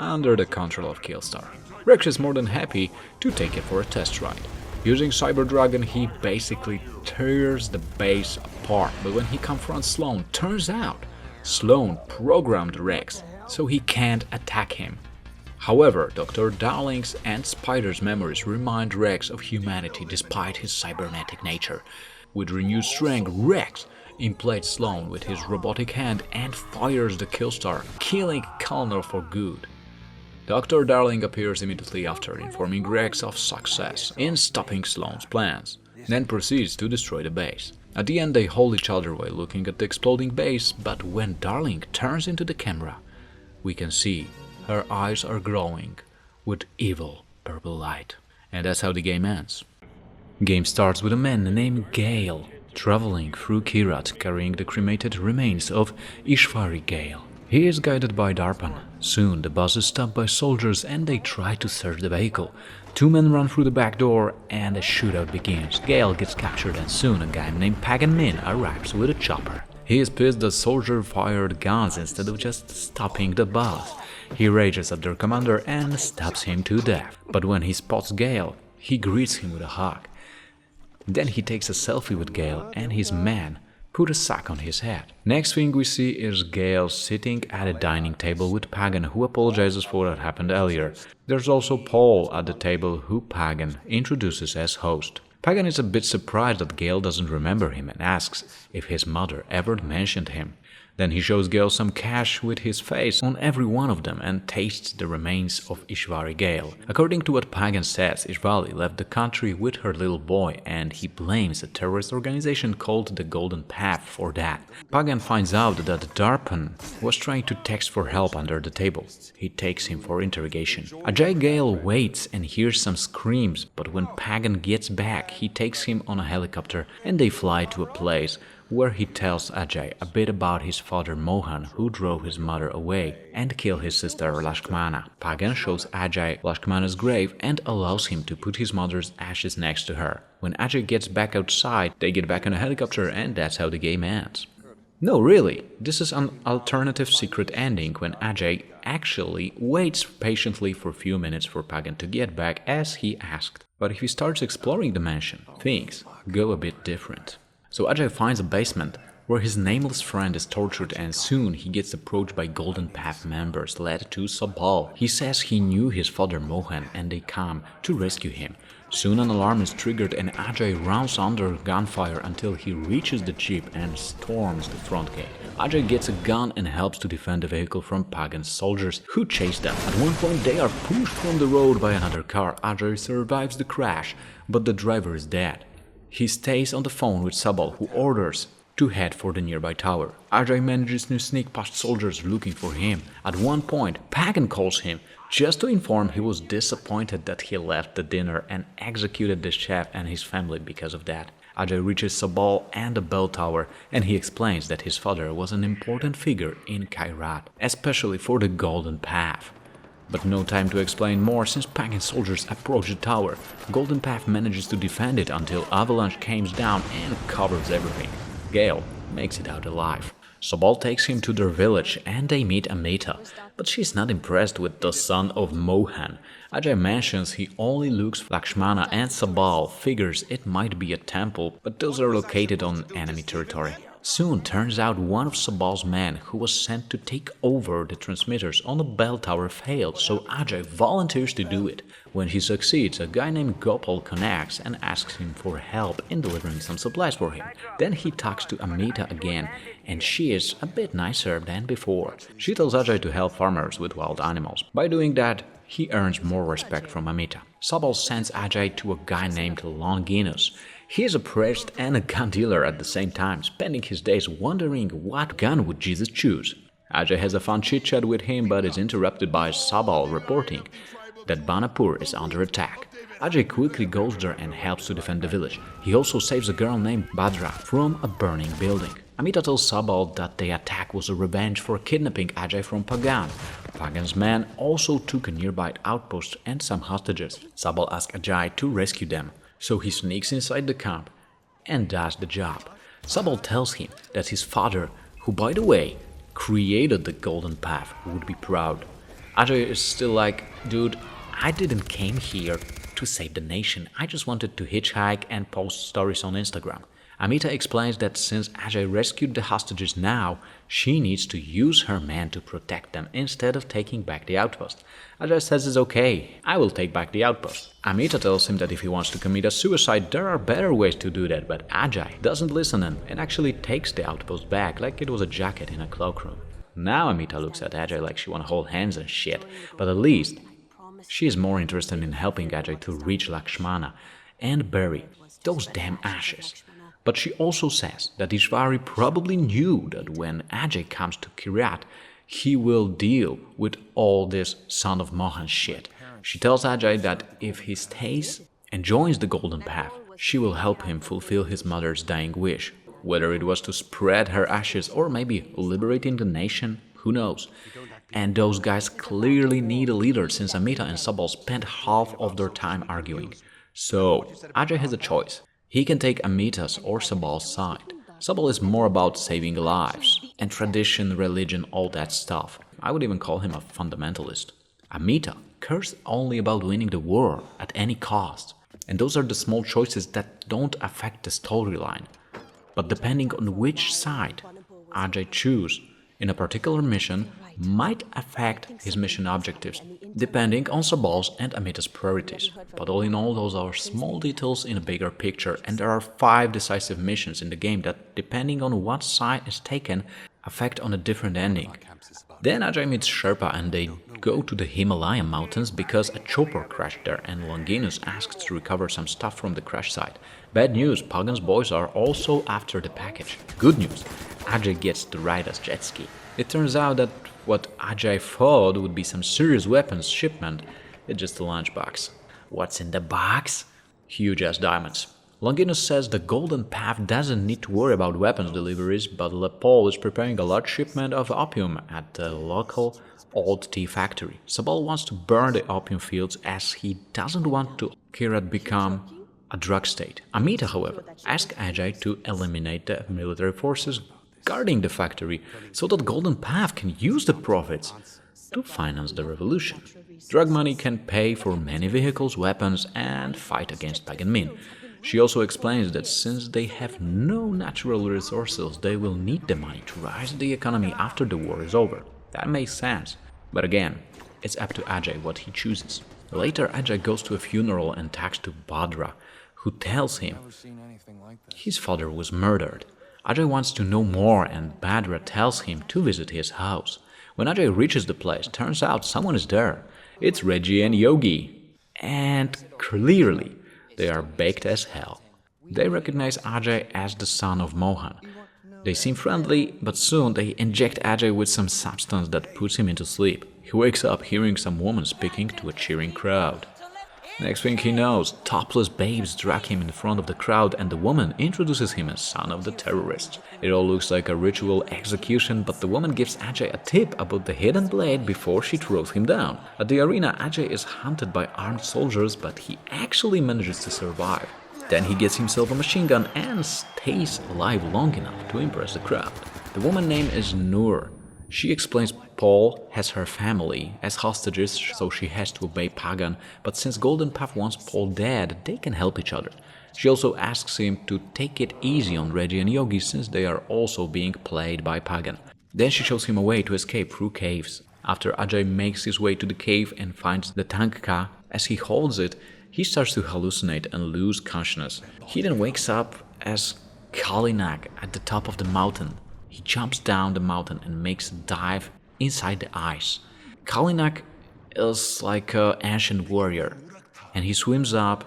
Speaker 3: under the control of Killstar. Rex is more than happy to take it for a test ride. Using Cyber Dragon, he basically tears the base apart, but when he confronts Sloan, turns out Sloan programmed Rex, so he can't attack him. However, Dr. Darling's and Spider's memories remind Rex of humanity despite his cybernetic nature. With renewed strength, Rex implates Sloan with his robotic hand and fires the Killstar, killing Colonel for good. Dr. Darling appears immediately after, informing Rex of success in stopping Sloan's plans, then proceeds to destroy the base. At the end, they hold each other while looking at the exploding base, but when Darling turns into the camera, we can see her eyes are glowing with evil purple light. And that's how the game ends. Game starts with a man named Gale traveling through Kyrat, carrying the cremated remains of Ishvari Gale. He is guided by Darpan. Soon the bus is stopped by soldiers and they try to search the vehicle. Two men run through the back door and a shootout begins. Gale gets captured and soon a guy named Pagan arrives with a chopper. He is pissed that soldiers fired guns instead of just stopping the bus. He rages at their commander and stabs him to death. But when he spots Gale, he greets him with a hug. Then he takes a selfie with Gale and his men put a sack on his head. Next thing we see is Gale sitting at a dining table with Pagan, who apologizes for what happened earlier. There's also Paul at the table, who Pagan introduces as host. Pagan is a bit surprised that Gale doesn't remember him and asks if his mother ever mentioned him. Then he shows Gale some cash with his face on every one of them and tastes the remains of Ishvari Gale. According to what Pagan says, Ishvari left the country with her little boy and he blames a terrorist organization called the Golden Path for that. Pagan finds out that Darpan was trying to text for help under the table. He takes him for interrogation. Ajay Gale waits and hears some screams, but when Pagan gets back, he takes him on a helicopter and they fly to a place where he tells Ajay a bit about his father Mohan, who drove his mother away and killed his sister Lakshmana. Pagan shows Ajay Lakshmana's grave and allows him to put his mother's ashes next to her. When Ajay gets back outside, they get back on a helicopter and that's how the game ends. No, really, this is an alternative secret ending when Ajay actually waits patiently for a few minutes for Pagan to get back as he asked. But if he starts exploring the mansion, things go a bit different. So Ajay finds a basement where his nameless friend is tortured and soon he gets approached by Golden Path members led to Sabal. He says he knew his father Mohan and they come to rescue him. Soon an alarm is triggered and Ajay runs under gunfire until he reaches the jeep and storms the front gate. Ajay gets a gun and helps to defend the vehicle from Pagan's soldiers who chase them. At one point they are pushed from the road by another car. Ajay survives the crash, but the driver is dead. He stays on the phone with Sabal, who orders to head for the nearby tower. Ajay manages to sneak past soldiers looking for him. At one point, Pagan calls him just to inform he was disappointed that he left the dinner and executed the chef and his family because of that. Ajay reaches Sabal and the bell tower and he explains that his father was an important figure in Kyrat, especially for the Golden Path. But no time to explain more since Pagan soldiers approach the tower. Golden Path manages to defend it until Avalanche comes down and covers everything. Gale makes it out alive. Sabal takes him to their village and they meet Amita, but she's not impressed with the son of Mohan. Ajay mentions he only looks Lakshmana and Sabal figures it might be a temple, but those are located on enemy territory. Soon turns out one of Sabal's men who was sent to take over the transmitters on the bell tower failed, so Ajay volunteers to do it. When he succeeds, a guy named Gopal connects and asks him for help in delivering some supplies for him. Then he talks to Amita again, and she is a bit nicer than before. She tells Ajay to help farmers with wild animals. By doing that, he earns more respect from Amita. Sabal sends Ajay to a guy named Longinus. He is a priest and a gun dealer at the same time, spending his days wondering what gun would Jesus choose. Ajay has a fun chit-chat with him but is interrupted by Sabal reporting that Banapur is under attack. Ajay quickly goes there and helps to defend the village. He also saves a girl named Badra from a burning building. Amita tells Sabal that the attack was a revenge for kidnapping Ajay from Pagan. Pagan's men also took a nearby outpost and some hostages. Sabal asks Ajay to rescue them, so he sneaks inside the camp and does the job. Sabal tells him that his father, who by the way created the Golden Path, would be proud. Ajay is still like, dude, I didn't came here to save the nation, I just wanted to hitchhike and post stories on Instagram. Amita explains that since Ajay rescued the hostages now, she needs to use her men to protect them instead of taking back the outpost. Ajay says it's okay, I will take back the outpost. Amita tells him that if he wants to commit a suicide, there are better ways to do that, but Ajay doesn't listen and actually takes the outpost back like it was a jacket in a cloakroom. Now Amita looks at Ajay like she wanna hold hands and shit, but at least she is more interested in helping Ajay to reach Lakshmana and bury those damn ashes. But she also says that Ishvari probably knew that when Ajay comes to Kyrat, he will deal with all this son of Mohan shit. She tells Ajay that if he stays and joins the Golden Path, she will help him fulfill his mother's dying wish. Whether it was to spread her ashes or maybe liberating the nation, who knows? And those guys clearly need a leader since Amita and Sabal spent half of their time arguing. So Ajay has a choice. He can take Amita's or Sabal's side. Sabal is more about saving lives and tradition, religion, all that stuff. I would even call him a fundamentalist. Amita cares only about winning the war at any cost. And those are the small choices that don't affect the storyline. But depending on which side Ajay chooses in a particular mission might affect his mission objectives, depending on Sabal's and Amita's priorities. But all in all, those are small details in a bigger picture, and there are 5 decisive missions in the game that, depending on what side is taken, affect on a different ending. Then Ajay meets Sherpa and they go to the Himalayan mountains because a chopper crashed there and Longinus asks to recover some stuff from the crash site. Bad news, Pagan's boys are also after the package. Good news, Ajay gets to ride a jet ski. It turns out that what Ajay thought would be some serious weapons shipment is just a lunchbox. What's in the box? Huge-ass diamonds. Longinus says the Golden Path doesn't need to worry about weapons deliveries, but Lepol is preparing a large shipment of opium at the local old tea factory. Sabal wants to burn the opium fields as he doesn't want to Kyrat become a drug state. Amita, however, asks Ajay to eliminate the military forces guarding the factory so that Golden Path can use the profits to finance the revolution. Drug money can pay for many vehicles, weapons, and fight against Pagan Min. She also explains that since they have no natural resources, they will need the money to rise the economy after the war is over. That makes sense. But again, it's up to Ajay what he chooses. Later, Ajay goes to a funeral and talks to Bhadra, who tells him his father was murdered. Ajay wants to know more and Bhadra tells him to visit his house. When Ajay reaches the place, turns out someone is there. It's Reggie and Yogi. And clearly, they are baked as hell. They recognize Ajay as the son of Mohan. They seem friendly, but soon they inject Ajay with some substance that puts him into sleep. He wakes up hearing some woman speaking to a cheering crowd. Next thing he knows, topless babes drag him in front of the crowd and the woman introduces him as son of the terrorists. It all looks like a ritual execution, but the woman gives Ajay a tip about the hidden blade before she throws him down. At the arena, Ajay is hunted by armed soldiers, but he actually manages to survive. Then he gets himself a machine gun and stays alive long enough to impress the crowd. The woman's name is Noor. She explains Paul has her family as hostages, so she has to obey Pagan, but since Golden Path wants Paul dead, they can help each other. She also asks him to take it easy on Reggie and Yogi since they are also being played by Pagan. Then she shows him a way to escape through caves. After Ajay makes his way to the cave and finds the Tankka, as he holds it, he starts to hallucinate and lose consciousness. He then wakes up as Kalinak at the top of the mountain. He jumps down the mountain and makes a dive inside the ice. Kalinak is like an ancient warrior, and he swims up,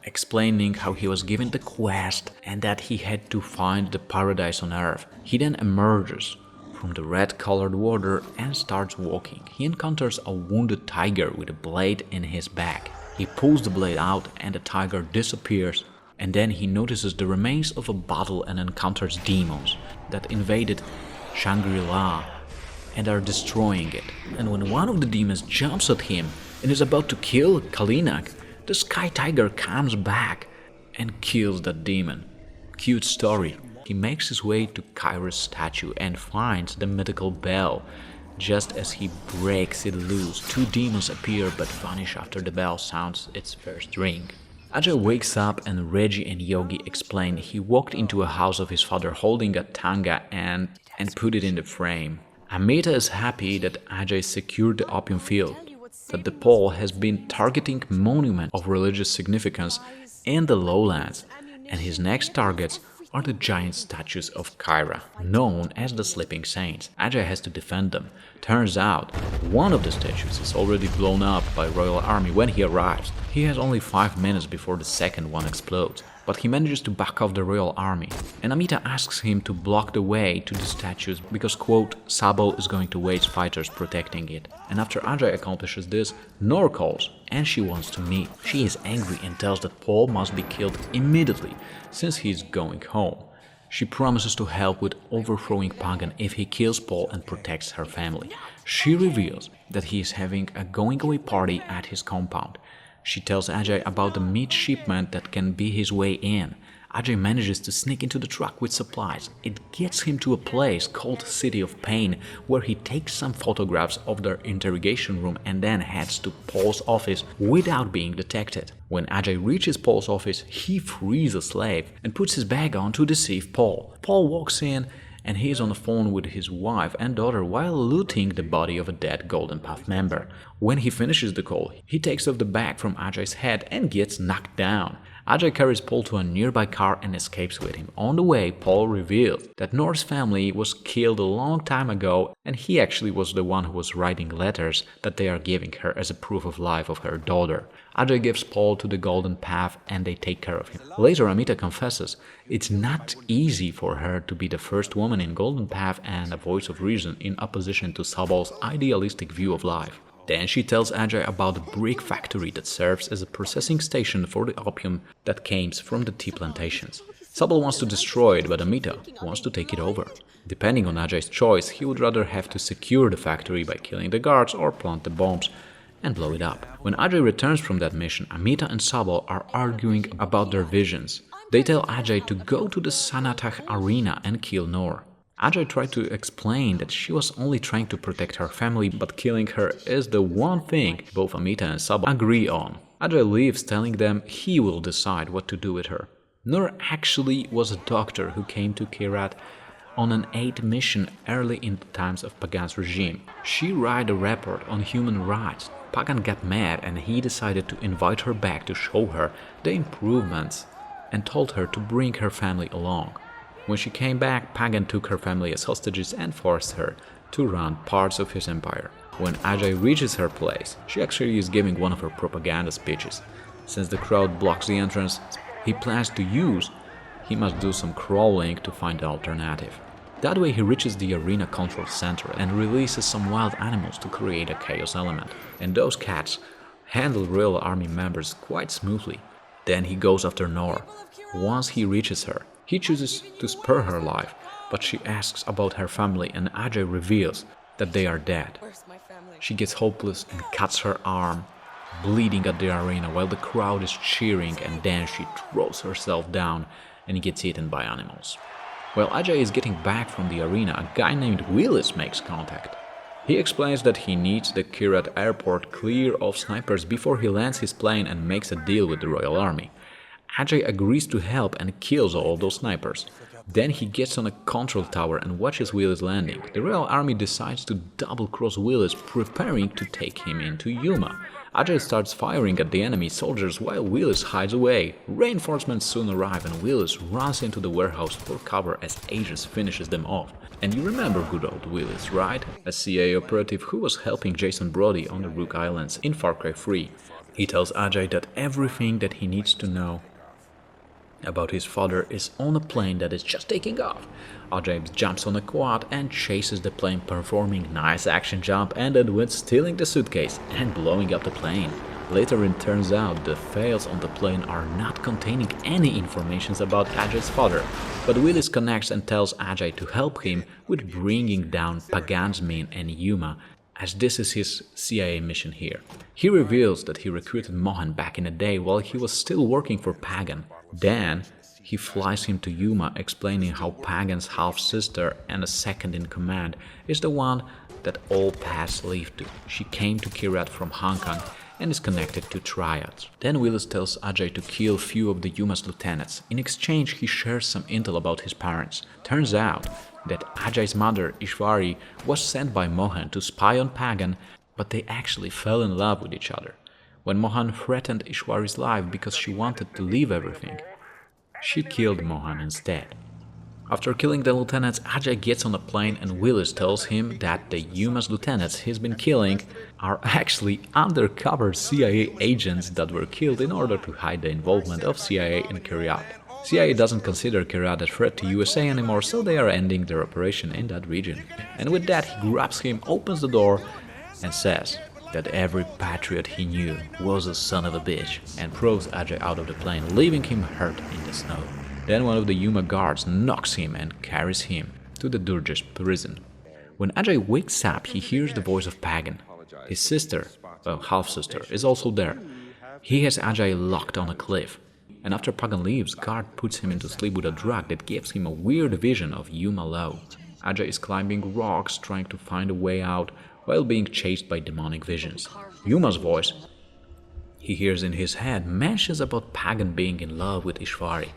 Speaker 3: explaining how he was given the quest and that he had to find the paradise on earth. He then emerges from the red-colored water and starts walking. He encounters a wounded tiger with a blade in his back. He pulls the blade out and the tiger disappears, and then he notices the remains of a bottle and encounters demons. that invaded Shangri-La and are destroying it. And when one of the demons jumps at him and is about to kill Kalinak, the Sky Tiger comes back and kills that demon. Cute story. He makes his way to Kyrat's statue and finds the mythical bell. Just as he breaks it loose, two demons appear but vanish after the bell sounds its first ring. Ajay wakes up and Reggie and Yogi explain he walked into a house of his father holding a tanga and put it in the frame. Amita is happy that Ajay secured the opium field, that the Pole has been targeting monuments of religious significance in the lowlands, and his next targets are the giant statues of Kyrat, known as the Sleeping Saints. Ajay has to defend them. Turns out, one of the statues is already blown up by Royal Army when he arrives. He has only 5 minutes before the second one explodes, but he manages to back off the Royal Army. And Amita asks him to block the way to the statues because, quote, Sabo is going to waste fighters protecting it. And after Ajay accomplishes this, Noor calls and she wants to meet. She is angry and tells that Paul must be killed immediately since he is going home. She promises to help with overthrowing Pagan if he kills Paul and protects her family. She reveals that he is having a going-away party at his compound. She tells Ajay about the meat shipment that can be his way in. Ajay manages to sneak into the truck with supplies. It gets him to a place called City of Pain, where he takes some photographs of their interrogation room and then heads to Paul's office without being detected. When Ajay reaches Paul's office, he frees a slave and puts his bag on to deceive Paul. Paul walks in and he is on the phone with his wife and daughter while looting the body of a dead Golden Path member. When he finishes the call, he takes off the bag from Ajay's head and gets knocked down. Ajay carries Paul to a nearby car and escapes with him. On the way, Paul reveals that Noor's family was killed a long time ago and he actually was the one who was writing letters that they are giving her as a proof of life of her daughter. Ajay gives Paul to the Golden Path and they take care of him. Later, Amita confesses it's not easy for her to be the first woman in Golden Path and a voice of reason in opposition to Sabal's idealistic view of life. Then she tells Ajay about the brick factory that serves as a processing station for the opium that came from the tea plantations. Sabal wants to destroy it, but Amita wants to take it over. Depending on Ajay's choice, he would rather have to secure the factory by killing the guards or plant the bombs and blow it up. When Ajay returns from that mission, Amita and Sabal are arguing about their visions. They tell Ajay to go to the Sanatach arena and kill Noor. Ajay tried to explain that she was only trying to protect her family, but killing her is the one thing both Amita and Sabal agree on. Ajay leaves, telling them he will decide what to do with her. Noor actually was a doctor who came to Kyrat on an aid mission early in the times of Pagan's regime. She wrote a report on human rights. Pagan got mad and he decided to invite her back to show her the improvements and told her to bring her family along. When she came back, Pagan took her family as hostages and forced her to run parts of his empire. When Ajay reaches her place, she actually is giving one of her propaganda speeches. Since the crowd blocks the entrance he plans to use, he must do some crawling to find the alternative. That way he reaches the arena control center and releases some wild animals to create a chaos element. And those cats handle Royal Army members quite smoothly. Then he goes after Noor. Once he reaches her, he chooses to spare her life, but she asks about her family and Ajay reveals that they are dead. She gets hopeless and cuts her arm, bleeding at the arena while the crowd is cheering, and then she throws herself down and gets eaten by animals. While Ajay is getting back from the arena, a guy named Willis makes contact. He explains that he needs the Kyrat airport clear of snipers before he lands his plane and makes a deal with the Royal Army. Ajay agrees to help and kills all those snipers. Then he gets on a control tower and watches Willis landing. The Royal Army decides to double-cross Willis, preparing to take him into Yuma. Ajay starts firing at the enemy soldiers while Willis hides away. Reinforcements soon arrive and Willis runs into the warehouse for cover as Aegis finishes them off. And you remember good old Willis, right? A CIA operative who was helping Jason Brody on the Rook Islands in Far Cry 3. He tells Ajay that everything that he needs to know about his father is on a plane that is just taking off. Ajay jumps on a quad and chases the plane, performing nice action jump and then with stealing the suitcase and blowing up the plane. Later it turns out the files on the plane are not containing any information about Ajay's father, but Willis connects and tells Ajay to help him with bringing down Pagan's men and Yuma, as this is his CIA mission here. He reveals that he recruited Mohan back in the day while he was still working for Pagan. Then he flies him to Yuma, explaining how Pagan's half-sister and a second-in-command is the one that all paths lead to. She came to Kyrat from Hong Kong and is connected to triads. Then Willis tells Ajay to kill few of the Yuma's lieutenants. In exchange, he shares some intel about his parents. Turns out that Ajay's mother, Ishwari, was sent by Mohan to spy on Pagan, but they actually fell in love with each other. When Mohan threatened Ishwari's life because she wanted to leave everything, she killed Mohan instead. After killing the lieutenants, Ajay gets on a plane and Willis tells him that the Yuma's lieutenants he's been killing are actually undercover CIA agents that were killed in order to hide the involvement of CIA in Kyrat. CIA doesn't consider Kyrat a threat to USA anymore, so they are ending their operation in that region. And with that, he grabs him, opens the door, and says that every patriot he knew was a son of a bitch, and throws Ajay out of the plane, leaving him hurt in the snow. Then one of the Yuma guards knocks him and carries him to the Durgesh prison. When Ajay wakes up, he hears the voice of Pagan. His sister, half-sister, is also there. He has Ajay locked on a cliff. And after Pagan leaves, guard puts him into sleep with a drug that gives him a weird vision of Yuma Low. Ajay is climbing rocks trying to find a way out while being chased by demonic visions. Yuma's voice he hears in his head mentions about Pagan being in love with Ishwari.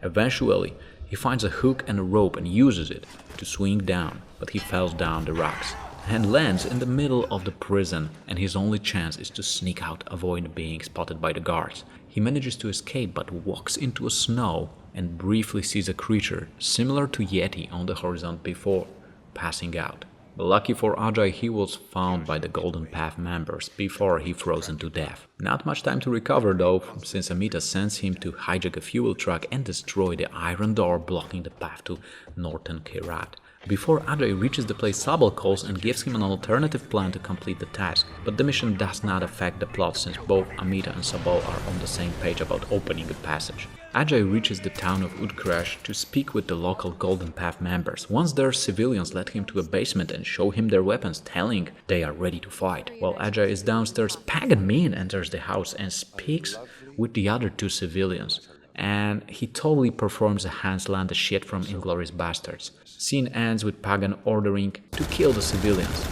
Speaker 3: Eventually, he finds a hook and a rope and uses it to swing down, but he falls down the rocks and lands in the middle of the prison, and his only chance is to sneak out, avoid being spotted by the guards. He manages to escape but walks into a snow and briefly sees a creature similar to Yeti on the horizon before passing out. But lucky for Ajay, he was found by the Golden Path members before he frozen to death. Not much time to recover though, since Amita sends him to hijack a fuel truck and destroy the iron door blocking the path to northern Kyrat. Before Ajay reaches the place, Sabal calls and gives him an alternative plan to complete the task, but the mission does not affect the plot since both Amita and Sabal are on the same page about opening a passage. Ajay reaches the town of Utkarsh to speak with the local Golden Path members. Once there, civilians let him to a basement and show him their weapons, telling they are ready to fight. While Ajay is downstairs, Pagan Min enters the house and speaks with the other two civilians. And he totally performs a Hans Landa shit from Inglourious Bastards. Scene ends with Pagan ordering to kill the civilians.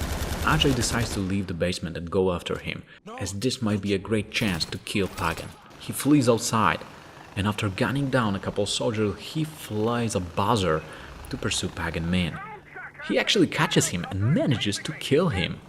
Speaker 3: Ajay decides to leave the basement and go after him, as this might be a great chance to kill Pagan. He flees outside, and after gunning down a couple soldiers, he flies a buzzer to pursue Pagan Min. He actually catches him and manages to kill him.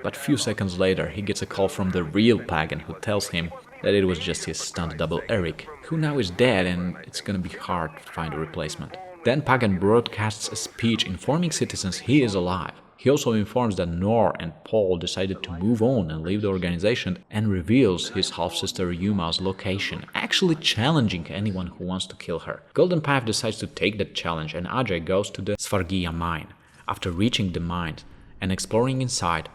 Speaker 3: But few seconds later, he gets a call from the real Pagan, who tells him that it was just his stunt double Eric, who now is dead and it's gonna be hard to find a replacement. Then Pagan broadcasts a speech informing citizens he is alive. He also informs that Noor and Paul decided to move on and leave the organization, and reveals his half-sister Yuma's location, actually challenging anyone who wants to kill her. Golden Path decides to take that challenge, and Ajay goes to the Svargiya mine. After reaching the mine and exploring inside,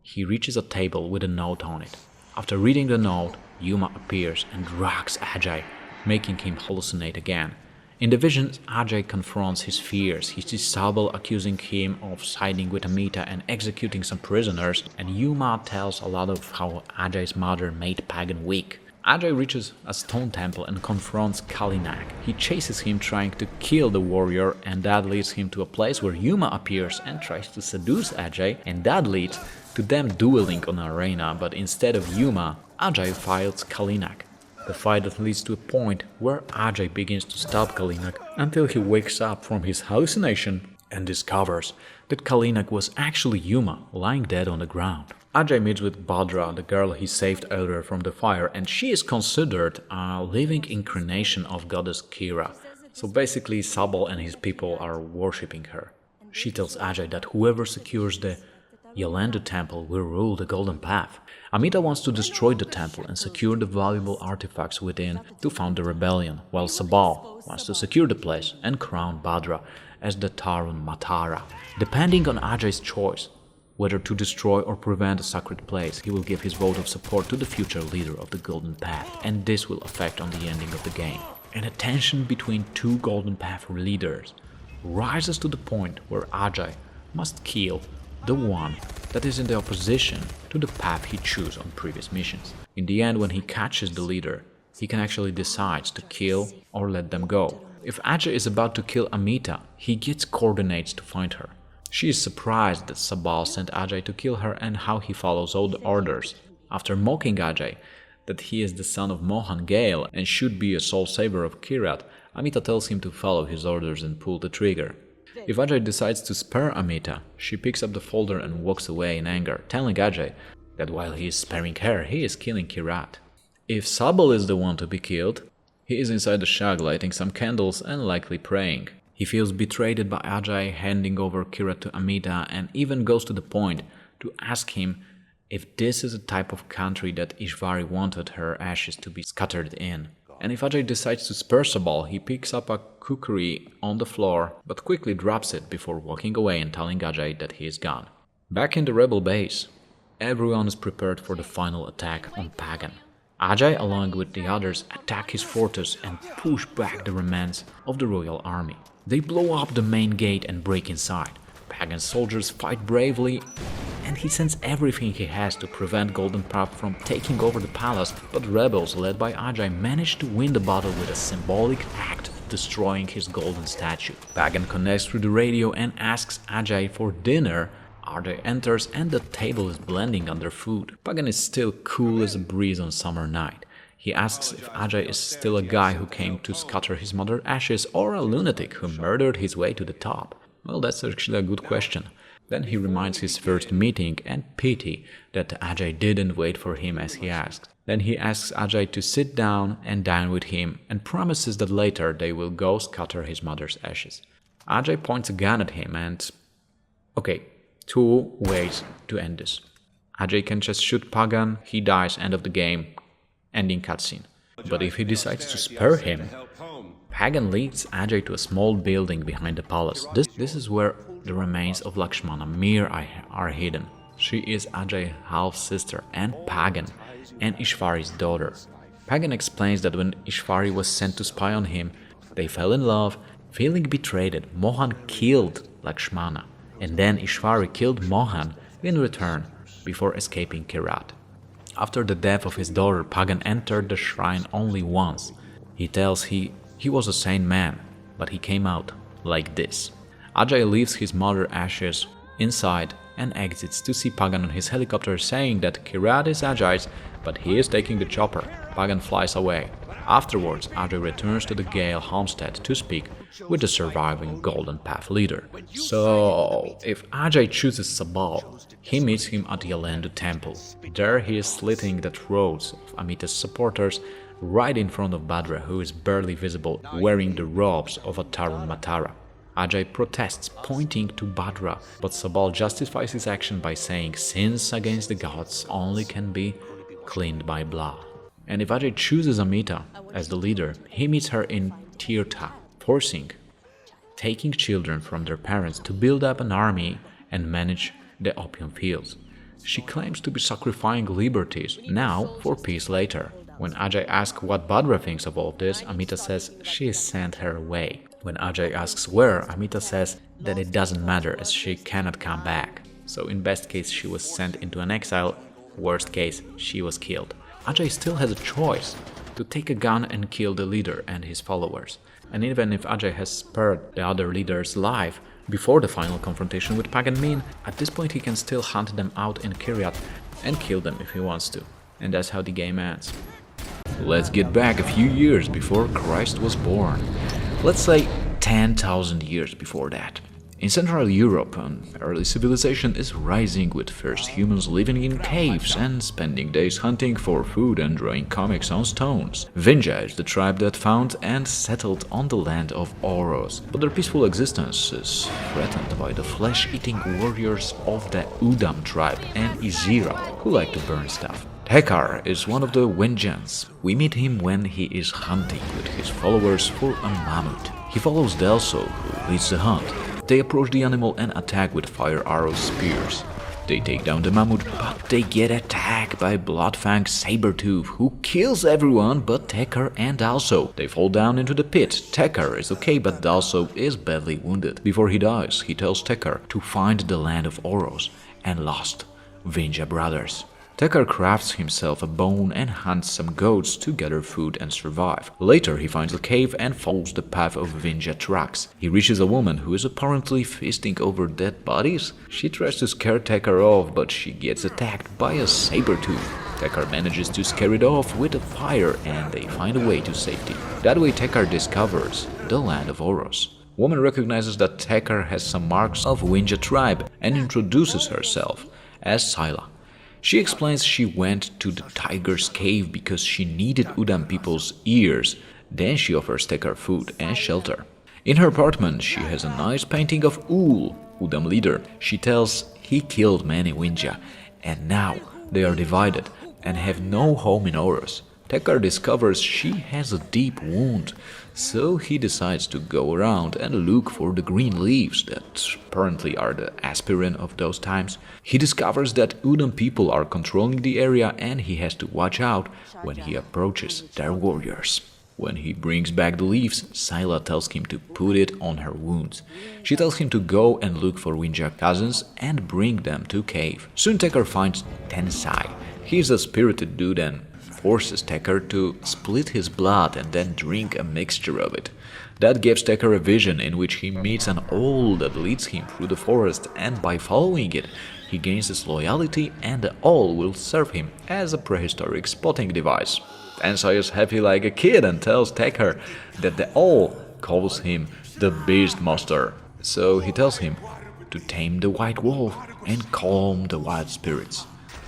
Speaker 3: he reaches a table with a note on it. After reading the note, Yuma appears and drags Ajay, making him hallucinate again. In the visions, Ajay confronts his fears. He sees Sabal accusing him of siding with Amita and executing some prisoners, and Yuma tells a lot of how Ajay's mother made Pagan weak. Ajay reaches a stone temple and confronts Kalinak. He chases him trying to kill the warrior, and that leads him to a place where Yuma appears and tries to seduce Ajay, and that leads to them dueling on an arena, but instead of Yuma, Ajay fights Kalinak. The fight that leads to a point where Ajay begins to stop Kalinak until he wakes up from his hallucination and discovers that Kalinak was actually Yuma, lying dead on the ground. Ajay meets with Bhadra, the girl he saved earlier from the fire, and she is considered a living incarnation of goddess Kyrat. So basically Sabal and his people are worshipping her. She tells Ajay that whoever secures the Yalandu temple will rule the Golden Path. Amita wants to destroy the temple and secure the valuable artifacts within to found the rebellion, while Sabal wants to secure the place and crown Bhadra as the Tarun Matara. Depending on Ajay's choice, whether to destroy or prevent a sacred place. He will give his vote of support to the future leader of the Golden Path, and this will affect on the ending of the game. And a tension between two Golden Path leaders rises to the point where Ajay must kill the one that is in the opposition to the path he chose on previous missions. In the end, when he catches the leader, he can actually decide to kill or let them go. If Ajay is about to kill Amita, he gets coordinates to find her. She is surprised that Sabal sent Ajay to kill her and how he follows all the orders. After mocking Ajay that he is the son of Mohan Gale and should be a soul saver of Kyrat, Amita tells him to follow his orders and pull the trigger. If Ajay decides to spare Amita, she picks up the folder and walks away in anger, telling Ajay that while he is sparing her, he is killing Kyrat. If Sabal is the one to be killed, he is inside the shack lighting some candles and likely praying. He feels betrayed by Ajay handing over Kyrat to Amita and even goes to the point to ask him if this is the type of country that Ishvari wanted her ashes to be scattered in. And if Ajay decides to spare Sabal, he picks up a kukri on the floor but quickly drops it before walking away and telling Ajay that he is gone. Back in the rebel base, everyone is prepared for the final attack on Pagan. Ajay, along with the others, attack his fortress and push back the remnants of the royal army. They blow up the main gate and break inside. Pagan soldiers fight bravely, and he sends everything he has to prevent Golden Path from taking over the palace, but rebels led by Ajay manage to win the battle with a symbolic act, destroying his golden statue. Pagan connects through the radio and asks Ajay for dinner. Ajay enters and the table is blending on their food. Pagan is still cool as a breeze on summer night. He asks if Ajay is still a guy who came to scatter his mother's ashes or a lunatic who murdered his way to the top. Well, that's actually a good question. Then he reminds his first meeting and pity that Ajay didn't wait for him as he asked. Then he asks Ajay to sit down and dine with him and promises that later they will go scatter his mother's ashes. Ajay points a gun at him and... okay, two ways to end this. Ajay can just shoot Pagan, he dies, end of the game, ending cutscene. But if he decides to spare him, Pagan leads Ajay to a small building behind the palace. This is where the remains of Lakshmana Mir are hidden. She is Ajay's half-sister and Pagan and Ishvari's daughter. Pagan explains that when Ishvari was sent to spy on him, they fell in love. Feeling betrayed, Mohan killed Lakshmana, and then Ishvari killed Mohan in return before escaping Kyrat. After the death of his daughter, Pagan entered the shrine only once. He tells he was a sane man, but he came out like this. Ajay leaves his mother's ashes inside and exits to see Pagan on his helicopter, saying that Kyrat is Ajay's, but he is taking the chopper. Pagan flies away. Afterwards, Ajay returns to the Gale homestead to speak with the surviving Golden Path leader. So, if Ajay chooses Sabal, he meets him at the Yalendu temple. There he is slitting the throats of Amita's supporters right in front of Bhadra, who is barely visible, wearing the robes of a Tarun Matara. Ajay protests, pointing to Bhadra, but Sabal justifies his action by saying sins against the gods only can be cleaned by blood. And if Ajay chooses Amita as the leader, he meets her in Tirtha, taking children from their parents to build up an army and manage the opium fields. She claims to be sacrificing liberties now for peace later. When Ajay asks what Bhadra thinks of all this, Amita says she has sent her away. When Ajay asks where, Amita says that it doesn't matter as she cannot come back. So in best case she was sent into an exile, worst case she was killed. Ajay still has a choice to take a gun and kill the leader and his followers. And even if Ajay has spared the other leader's life before the final confrontation with Pagan Min, at this point he can still hunt them out in Kyrat and kill them if he wants to. And that's how the game ends. Let's get back a few years before Christ was born. Let's say 10,000 years before that. In Central Europe, an early civilization is rising with first humans living in caves and spending days hunting for food and drawing comics on stones. Vinja is the tribe that found and settled on the land of Oros, but their peaceful existence is threatened by the flesh-eating warriors of the Udam tribe and Izira, who like to burn stuff. Hekar is one of the Wenjans. We meet him when he is hunting with his followers for a mammoth. He follows Delso, who leads the hunt. They approach the animal and attack with fire arrow spears. They take down the mammoth, but they get attacked by Bloodfang Sabertooth, who kills everyone but Tekar and Dalso. They fall down into the pit. Tekar is okay, but Dalso is badly wounded. Before he dies, he tells Tekar to find the land of Oros and lost Vinja brothers. Tekar crafts himself a bone and hunts some goats to gather food and survive. Later, he finds a cave and follows the path of Vinja tracks. He reaches a woman who is apparently feasting over dead bodies. She tries to scare Tekar off, but she gets attacked by a saber-tooth. Tekar manages to scare it off with a fire, and they find a way to safety. That way, Tekar discovers the land of Oros. Woman recognizes that Tekar has some marks of Vinja tribe and introduces herself as Scylla. She explains she went to the tiger's cave because she needed Udam people's ears. Then she offers Tekar food and shelter. In her apartment, she has a nice painting of Ul, Udam leader. She tells he killed many Vinja, and now they are divided and have no home in Oros. Tekar discovers she has a deep wound, so he decides to go around and look for the green leaves that apparently are the aspirin of those times. He discovers that Udam people are controlling the area and he has to watch out when he approaches their warriors. When he brings back the leaves, Scylla tells him to put it on her wounds. She tells him to go and look for Vinja cousins and bring them to cave. Soon Tekar finds Tensai. He's a spirited dude and forces Tekar to split his blood and then drink a mixture of it. That gives Tekar a vision in which he meets an owl that leads him through the forest, and by following it, he gains his loyalty and the owl will serve him as a prehistoric spotting device. Tensai is happy like a kid and tells Tekar that the owl calls him the Beastmaster. So he tells him to tame the white wolf and calm the wild spirits.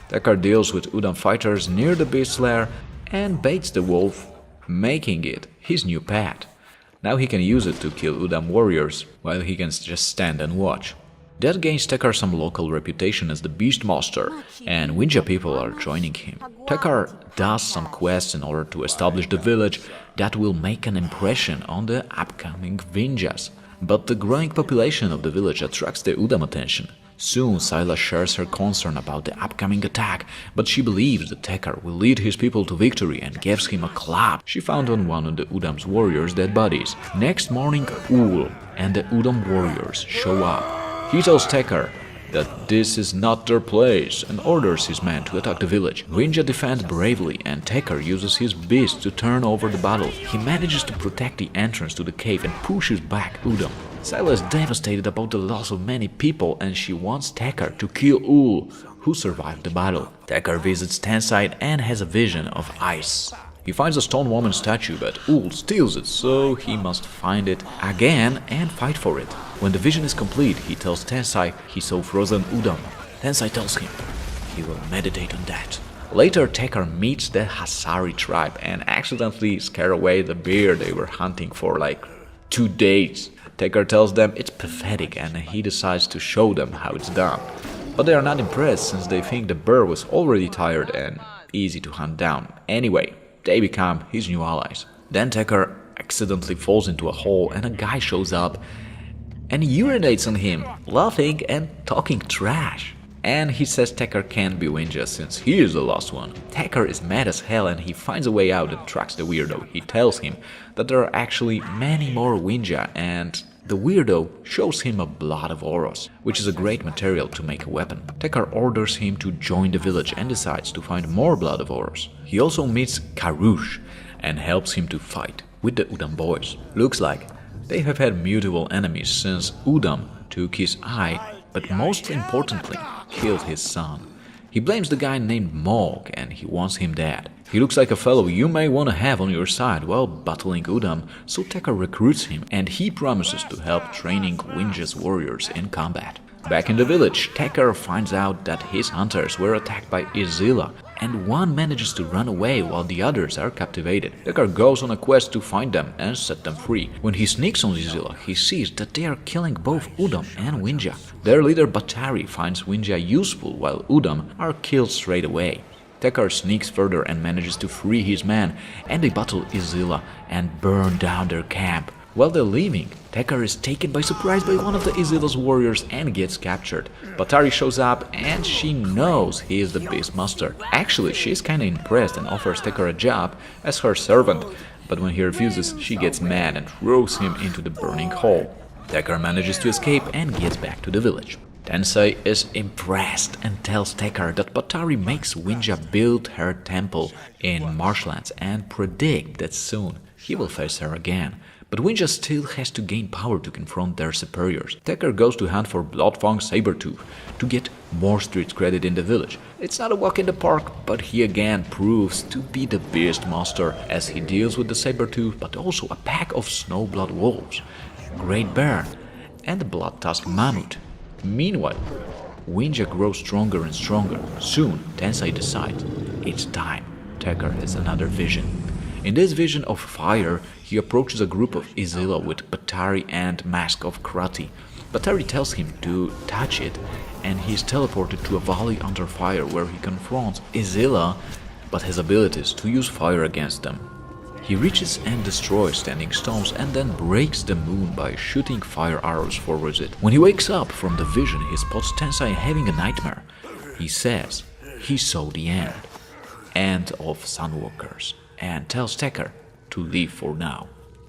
Speaker 3: Tekar deals with Udam fighters near the beast lair and baits the wolf, making it his new pet. Now he can use it to kill Udam warriors, while he can just stand and watch. That gains Tekar some local reputation as the Beastmaster, and Vinja people are joining him. Tekar does some quests in order to establish the village that will make an impression on the upcoming Vinjas. But the growing population of the village attracts the Udam attention. Soon Scylla shares her concern about the upcoming attack, but she believes that Tekar will lead his people to victory and gives him a club she found on one of the Udam's warriors' dead bodies. Next morning, Ul and the Udam warriors show up. He tells Tekar that this is not their place and orders his men to attack the village. Vinja defend bravely and Tekar uses his beast to turn over the battle. He manages to protect the entrance to the cave and pushes back Udam. Scylla is devastated about the loss of many people and she wants Tekar to kill Ul, who survived the battle. Tekar visits Tensai and has a vision of ice. He finds a stone woman statue, but Ul steals it, so he must find it again and fight for it. When the vision is complete, he tells Tensai he saw frozen Udam. Tensai tells him he will meditate on that. Later, Tekar meets the Hasari tribe and accidentally scare away the bear they were hunting for like 2 days. Tekar tells them it's pathetic and he decides to show them how it's done. But they are not impressed since they think the bear was already tired and easy to hunt down. Anyway, they become his new allies. Then Tekar accidentally falls into a hole and a guy shows up and urinates on him, laughing and talking trash. And he says Tekar can't be Vinja since he is the last one. Tekar is mad as hell and he finds a way out and tracks the weirdo. He tells him that there are actually many more Vinja and the weirdo shows him a blood of Oros, which is a great material to make a weapon. Tekar orders him to join the village and decides to find more blood of Oros. He also meets Karush and helps him to fight with the Udam boys. Looks like they have had mutual enemies since Udam took his eye, but most importantly, killed his son. He blames the guy named Mog and he wants him dead. He looks like a fellow you may want to have on your side while battling Udam, so Tekar recruits him and he promises to help training Vinja's warriors in combat. Back in the village, Tekar finds out that his hunters were attacked by Izila, and one manages to run away while the others are captivated. Tekar goes on a quest to find them and set them free. When he sneaks on Izila, he sees that they are killing both Udam and Vinja. Their leader Batari finds Vinja useful while Udam are killed straight away. Tekar sneaks further and manages to free his men, and they battle Izila and burn down their camp. While they're leaving, Tekar is taken by surprise by one of the Izila's warriors and gets captured. Batari shows up and she knows he is the Beastmaster. Actually, she's kinda impressed and offers Tekar a job as her servant, but when he refuses, she gets mad and throws him into the burning hole. Tekar manages to escape and gets back to the village. Tensai is impressed and tells Tekar that Batari makes Winja build her temple in marshlands and predict that soon he will face her again. But Winja still has to gain power to confront their superiors. Tekar goes to hunt for Bloodfang Sabertooth to get more street credit in the village. It's not a walk in the park, but he again proves to be the Beastmaster as he deals with the Sabertooth, but also a pack of Snowblood Wolves, Great Bear, and the Blood-Tusked Mammoth. Meanwhile, Winja grows stronger and stronger. Soon, Tensai decides it's time. Tekar has another vision. In this vision of fire, he approaches a group of Izila with Batari and Mask of Krati. Batari tells him to touch it, and he is teleported to a valley under fire where he confronts Izila, but has abilities to use fire against them. He reaches and destroys standing stones and then breaks the moon by shooting fire arrows towards it. When he wakes up from the vision, he spots Tensai having a nightmare. He says he saw the end of Sunwalkers, and tells Tekar to leave for now.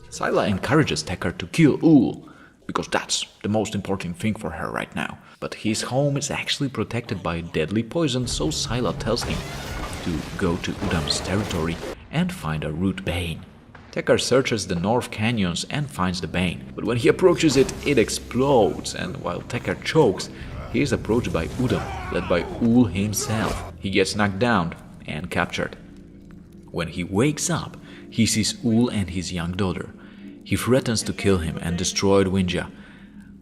Speaker 3: Scylla encourages Tekar to kill Ul, because that's the most important thing for her right now. But his home is actually protected by deadly poison, so Scylla tells him to go to Udam's territory and find a root bane. Tekar searches the North Canyons and finds the bane, but when he approaches it, it explodes, and while Tekar chokes, he is approached by Udam, led by Ul himself. He gets knocked down and captured. When he wakes up, he sees Ul and his young daughter. He threatens to kill him and destroy Winja.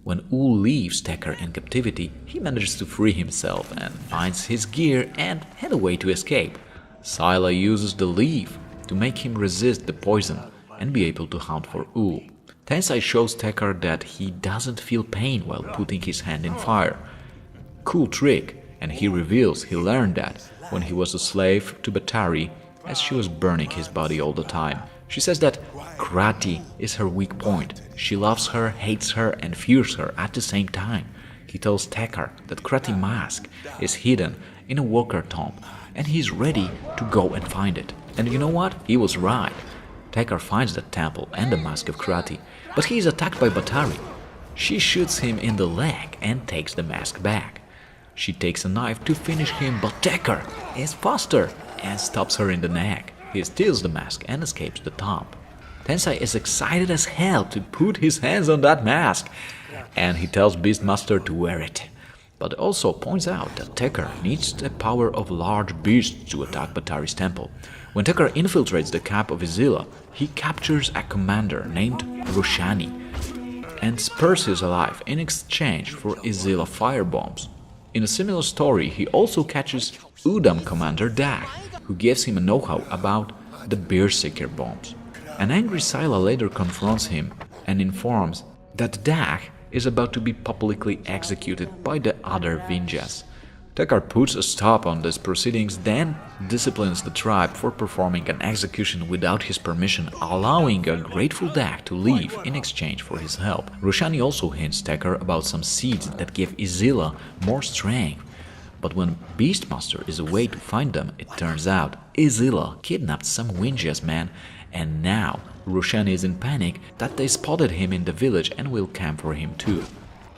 Speaker 3: When Ul leaves Tekar in captivity, he manages to free himself and finds his gear and head away to escape. Scylla uses the leaf to make him resist the poison and be able to hunt for Ul. Tensai shows Tekar that he doesn't feel pain while putting his hand in fire. Cool trick, and he reveals he learned that when he was a slave to Batari, as she was burning his body all the time. She says that Krati is her weak point. She loves her, hates her, and fears her at the same time. He tells Tekar that Krati's mask is hidden in a walker tomb, and he's ready to go and find it. And you know what? He was right. Tekar finds the temple and the mask of Krati, but he is attacked by Batari. She shoots him in the leg and takes the mask back. She takes a knife to finish him, but Tekar is faster and stops her in the neck. He steals the mask and escapes the tomb. Tensai is excited as hell to put his hands on that mask, and he tells Beastmaster to wear it, but also points out that Tekar needs the power of large beasts to attack Batari's temple. When Tekar infiltrates the camp of Izila, he captures a commander named Roshani and spares his life in exchange for Izila firebombs. In a similar story, he also catches Udam commander Dag, who gives him a know-how about the Berserker bombs. An angry Scylla later confronts him and informs that Dag is about to be publicly executed by the other Vinjas. Tekar puts a stop on these proceedings, then disciplines the tribe for performing an execution without his permission, allowing a grateful Dag to leave in exchange for his help. Roshani also hints Tekar about some seeds that give Izila more strength. But when Beastmaster is away to find them, it turns out Izila kidnapped some Winjas men, and now Roshani is in panic that they spotted him in the village and will camp for him too.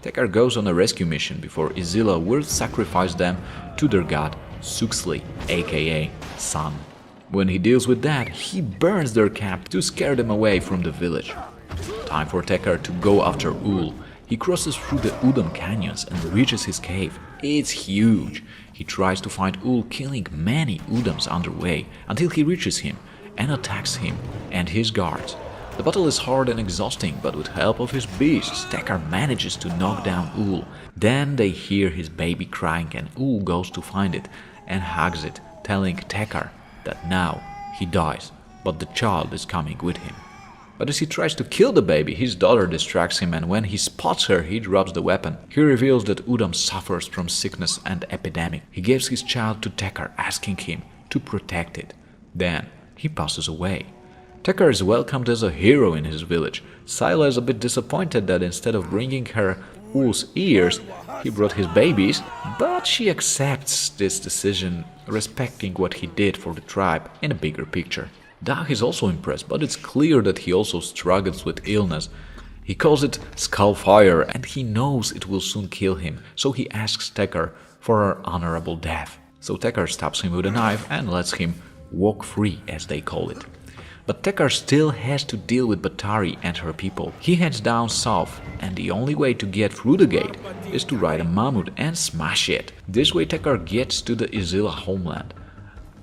Speaker 3: Tekar goes on a rescue mission before Izila will sacrifice them to their god Suxli, aka Sun. When he deals with that, he burns their camp to scare them away from the village. Time for Tekar to go after Ul. He crosses through the Udam canyons and reaches his cave. It's huge. He tries to find Ul, killing many Udams underway until he reaches him and attacks him and his guards. The battle is hard and exhausting, but with help of his beasts, Tekar manages to knock down Ul. Then they hear his baby crying and Ul goes to find it and hugs it, telling Tekar that now he dies, but the child is coming with him. But as he tries to kill the baby, his daughter distracts him, and when he spots her, he drops the weapon. He reveals that Udam suffers from sickness and epidemic. He gives his child to Tekar, asking him to protect it. Then he passes away. Tekar is welcomed as a hero in his village. Sila is a bit disappointed that instead of bringing her wool's ears, he brought his babies, but she accepts this decision, respecting what he did for the tribe in a bigger picture. Dag is also impressed, but it's clear that he also struggles with illness. He calls it skullfire and he knows it will soon kill him, so he asks Tekar for an honorable death. So Tekar stabs him with a knife and lets him walk free, as they call it. But Tekar still has to deal with Batari and her people. He heads down south, and the only way to get through the gate is to ride a mammoth and smash it. This way Tekar gets to the Izila homeland.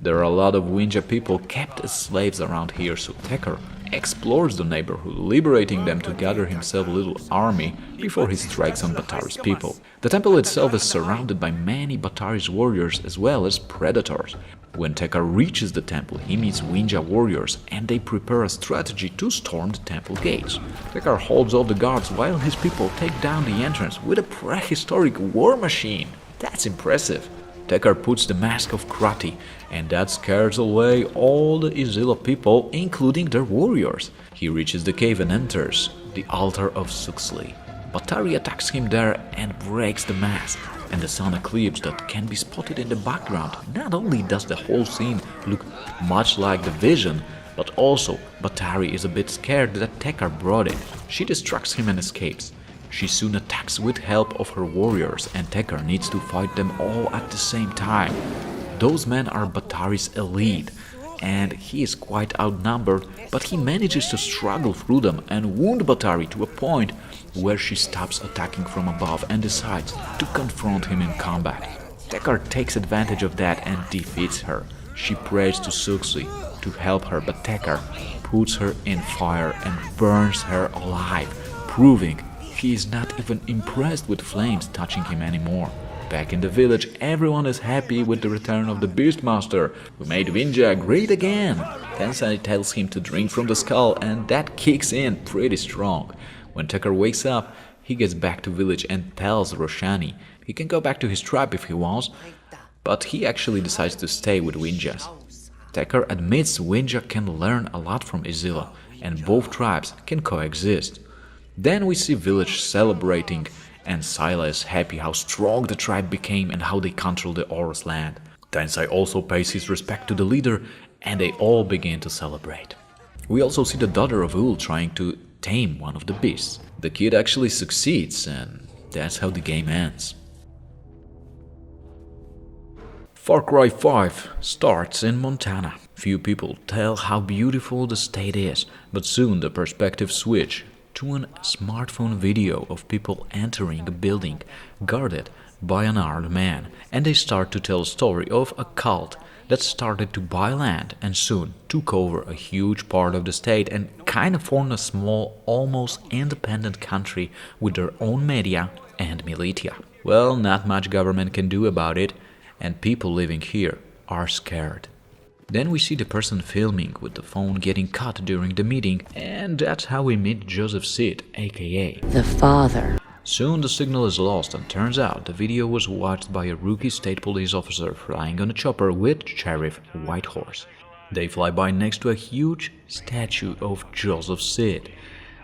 Speaker 3: There are a lot of Winja people kept as slaves around here, so Tekar explores the neighborhood, liberating them to gather himself a little army before he strikes on Batari's people. The temple itself is surrounded by many Batari's warriors as well as predators. When Tekar reaches the temple, he meets Winja warriors and they prepare a strategy to storm the temple gates. Tekar holds all the guards while his people take down the entrance with a prehistoric war machine. That's impressive. Tekar puts the mask of Krati, and that scares away all the Izila people, including their warriors. He reaches the cave and enters the altar of Suxli. Batari attacks him there and breaks the mask, and the sun eclipse that can be spotted in the background. Not only does the whole scene look much like the vision, but also Batari is a bit scared that Tekar brought it. She distracts him and escapes. She soon attacks with help of her warriors, and Tekar needs to fight them all at the same time. Those men are Batari's elite, and he is quite outnumbered, but he manages to struggle through them and wound Batari to a point where she stops attacking from above and decides to confront him in combat. Tekar takes advantage of that and defeats her. She prays to Suxli to help her, but Tekar puts her in fire and burns her alive, proving he is not even impressed with flames touching him anymore. Back in the village, everyone is happy with the return of the Beastmaster, who made Winja great again. Tensai tells him to drink from the skull, and that kicks in pretty strong. When Tekar wakes up, he gets back to village and tells Roshani he can go back to his tribe if he wants, but he actually decides to stay with Winjas. Tekar admits Winja can learn a lot from Izila, and both tribes can coexist. Then we see village celebrating, and Sila is happy how strong the tribe became and how they control the Aurus land. Tensai also pays his respect to the leader, and they all begin to celebrate. We also see the daughter of Ul trying to tame one of the beasts. The kid actually succeeds, and that's how the game ends. Far Cry 5 starts in Montana. Few people tell how beautiful the state is, but soon the perspective switch to a smartphone video of people entering a building guarded by an armed man, and they start to tell a story of a cult that started to buy land and soon took over a huge part of the state and kind of formed a small, almost independent country with their own media and militia. Well, not much government can do about it, and people living here are scared. Then we see the person filming with the phone getting cut during the meeting, and that's how we meet Joseph Sid, aka
Speaker 4: the father.
Speaker 3: Soon the signal is lost, and turns out the video was watched by a rookie state police officer flying on a chopper with Sheriff Whitehorse. They fly by next to a huge statue of Joseph Sid.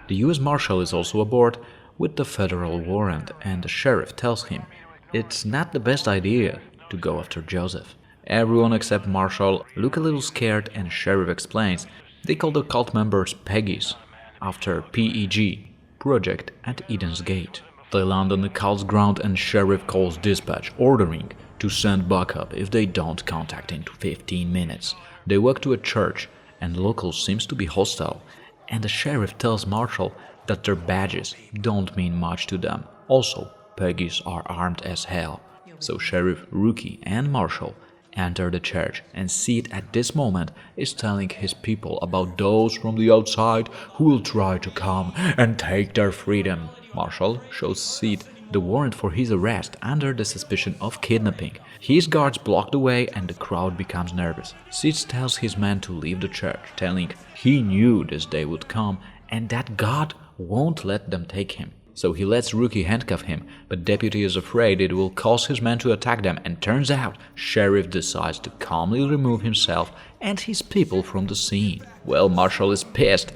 Speaker 3: The US Marshal is also aboard with the federal warrant, and the sheriff tells him it's not the best idea to go after Joseph. Everyone except Marshall look a little scared, and Sheriff explains they call the cult members Peggies, after PEG, Project at Eden's Gate. They land on the cult's ground and Sheriff calls dispatch, ordering to send backup if they don't contact in 15 minutes. They walk to a church, and locals seems to be hostile, and the Sheriff tells Marshall that their badges don't mean much to them. Also, Peggies are armed as hell. So Sheriff Rookie and Marshall enter the church, and Sid at this moment is telling his people about those from the outside who will try to come and take their freedom. Marshall shows Sid the warrant for his arrest under the suspicion of kidnapping. His guards block the way and the crowd becomes nervous. Sid tells his men to leave the church, telling he knew this day would come and that God won't let them take him. So he lets Rookie handcuff him, but Deputy is afraid it will cause his men to attack them, and turns out Sheriff decides to calmly remove himself and his people from the scene. Well, Marshall is pissed,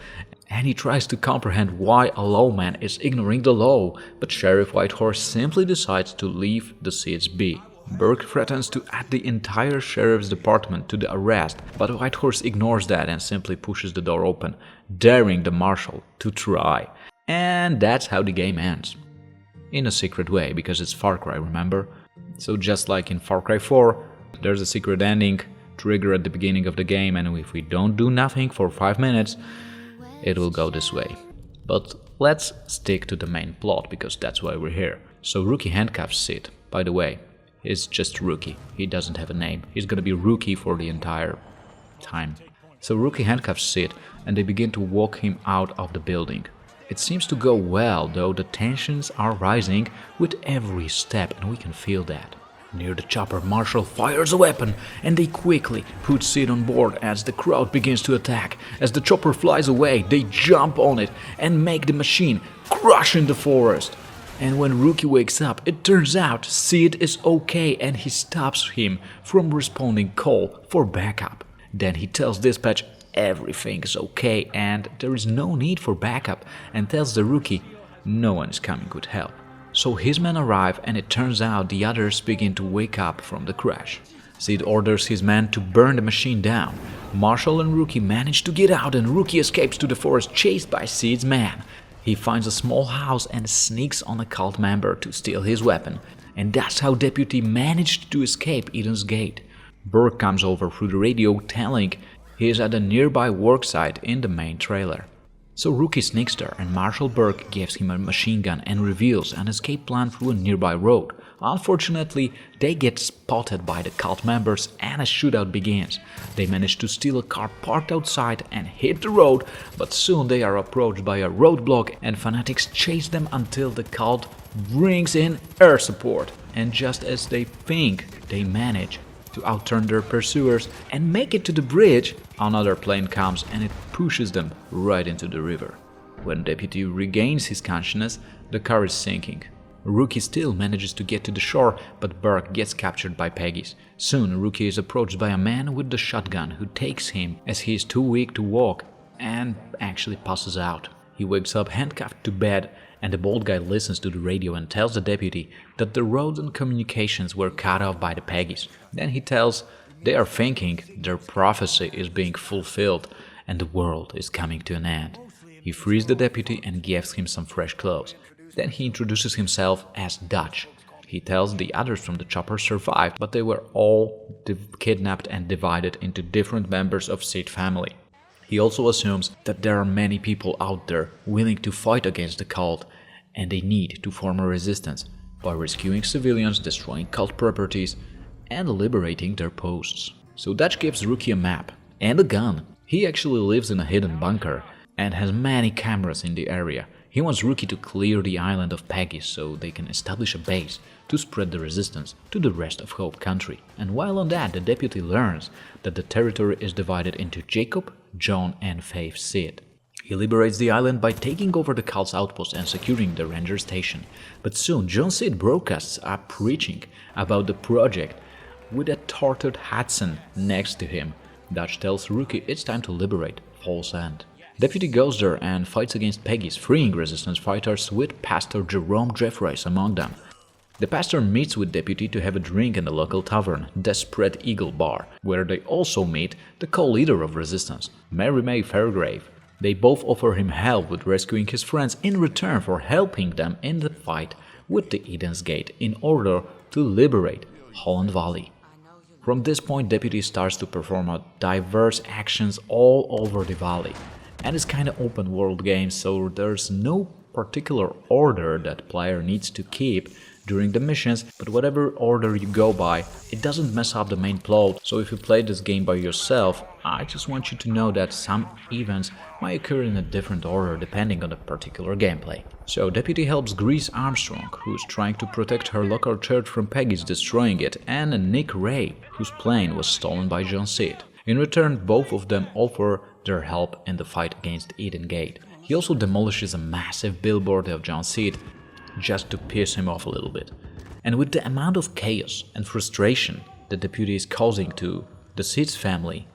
Speaker 3: and he tries to comprehend why a lawman is ignoring the law, but Sheriff Whitehorse simply decides to leave the seeds be. Burke threatens to add the entire sheriff's department to the arrest, but Whitehorse ignores that and simply pushes the door open, daring the marshal to try. And that's how the game ends. In a secret way, because it's Far Cry, remember? So just like in Far Cry 4, there's a secret ending trigger at the beginning of the game, and if we don't do nothing for 5 minutes, it will go this way. But let's stick to the main plot, because that's why we're here. So Rookie handcuffs Sid. By the way, he's just Rookie. He doesn't have a name. He's gonna be Rookie for the entire time. So Rookie handcuffs Sid, and they begin to walk him out of the building. It seems to go well, though the tensions are rising with every step, and we can feel that. Near the chopper, Marshall fires a weapon, and they quickly put Sid on board as the crowd begins to attack. As the chopper flies away, they jump on it and make the machine crush in the forest. And when Rookie wakes up, it turns out Sid is okay, and he stops him from responding call for backup. Then he tells dispatch everything is okay and there is no need for backup, and tells the Rookie no one is coming with help. So his men arrive, and it turns out the others begin to wake up from the crash. Sid orders his men to burn the machine down. Marshall and Rookie manage to get out, and Rookie escapes to the forest chased by Sid's man. He finds a small house and sneaks on a cult member to steal his weapon. And that's how Deputy managed to escape Eden's Gate. Burke comes over through the radio telling he is at a nearby worksite in the main trailer. So Rookie sneaks there, and Marshal Burke gives him a machine gun and reveals an escape plan through a nearby road. Unfortunately, they get spotted by the cult members and a shootout begins. They manage to steal a car parked outside and hit the road, but soon they are approached by a roadblock, and fanatics chase them until the cult brings in air support. And just as they think they manage to outturn their pursuers and make it to the bridge, another plane comes and it pushes them right into the river. When Deputy regains his consciousness, the car is sinking. Rookie still manages to get to the shore, but Burke gets captured by Peggy's. Soon, Rookie is approached by a man with the shotgun who takes him as he is too weak to walk and actually passes out. He wakes up handcuffed to bed, and the bald guy listens to the radio and tells the deputy that the roads and communications were cut off by the Peggies. Then he tells they are thinking their prophecy is being fulfilled and the world is coming to an end. He frees the deputy and gives him some fresh clothes. Then he introduces himself as Dutch. He tells the others from the chopper survived, but they were all kidnapped and divided into different members of Sid family. He also assumes that there are many people out there willing to fight against the cult, and they need to form a resistance by rescuing civilians, destroying cult properties, and liberating their posts. So Dutch gives Rookie a map and a gun. He actually lives in a hidden bunker and has many cameras in the area. He wants Rookie to clear the island of Peggy so they can establish a base to spread the resistance to the rest of Hope Country. And while on that, the deputy learns that the territory is divided into Jacob, John, and Faith Sid. He liberates the island by taking over the cult's outpost and securing the ranger station. But soon, John Sid broadcasts are preaching about the project with a tortured Hudson next to him. Dutch tells Rookie it's time to liberate False End. Deputy goes there and fights against Peggy's, freeing resistance fighters with Pastor Jerome Jeffreys among them. The pastor meets with Deputy to have a drink in the local tavern, the Spread Eagle Bar, where they also meet the co-leader of resistance, Mary May Fairgrave. They both offer him help with rescuing his friends in return for helping them in the fight with the Eden's Gate in order to liberate Holland Valley. From this point, Deputy starts to perform diverse actions all over the valley. And it's kinda open world game, so there's no particular order that player needs to keep during the missions, but whatever order you go by, it doesn't mess up the main plot. So if you play this game by yourself, I just want you to know that some events might occur in a different order depending on the particular gameplay. So Deputy helps Grease Armstrong, who's trying to protect her local church from Peggy's destroying it, and Nick Ray, whose plane was stolen by John Sid. In return, both of them offer their help in the fight against Eden Gate. He also demolishes a massive billboard of John Sid just to piss him off a little bit. And with the amount of chaos and frustration the deputy is causing to the Sid's family,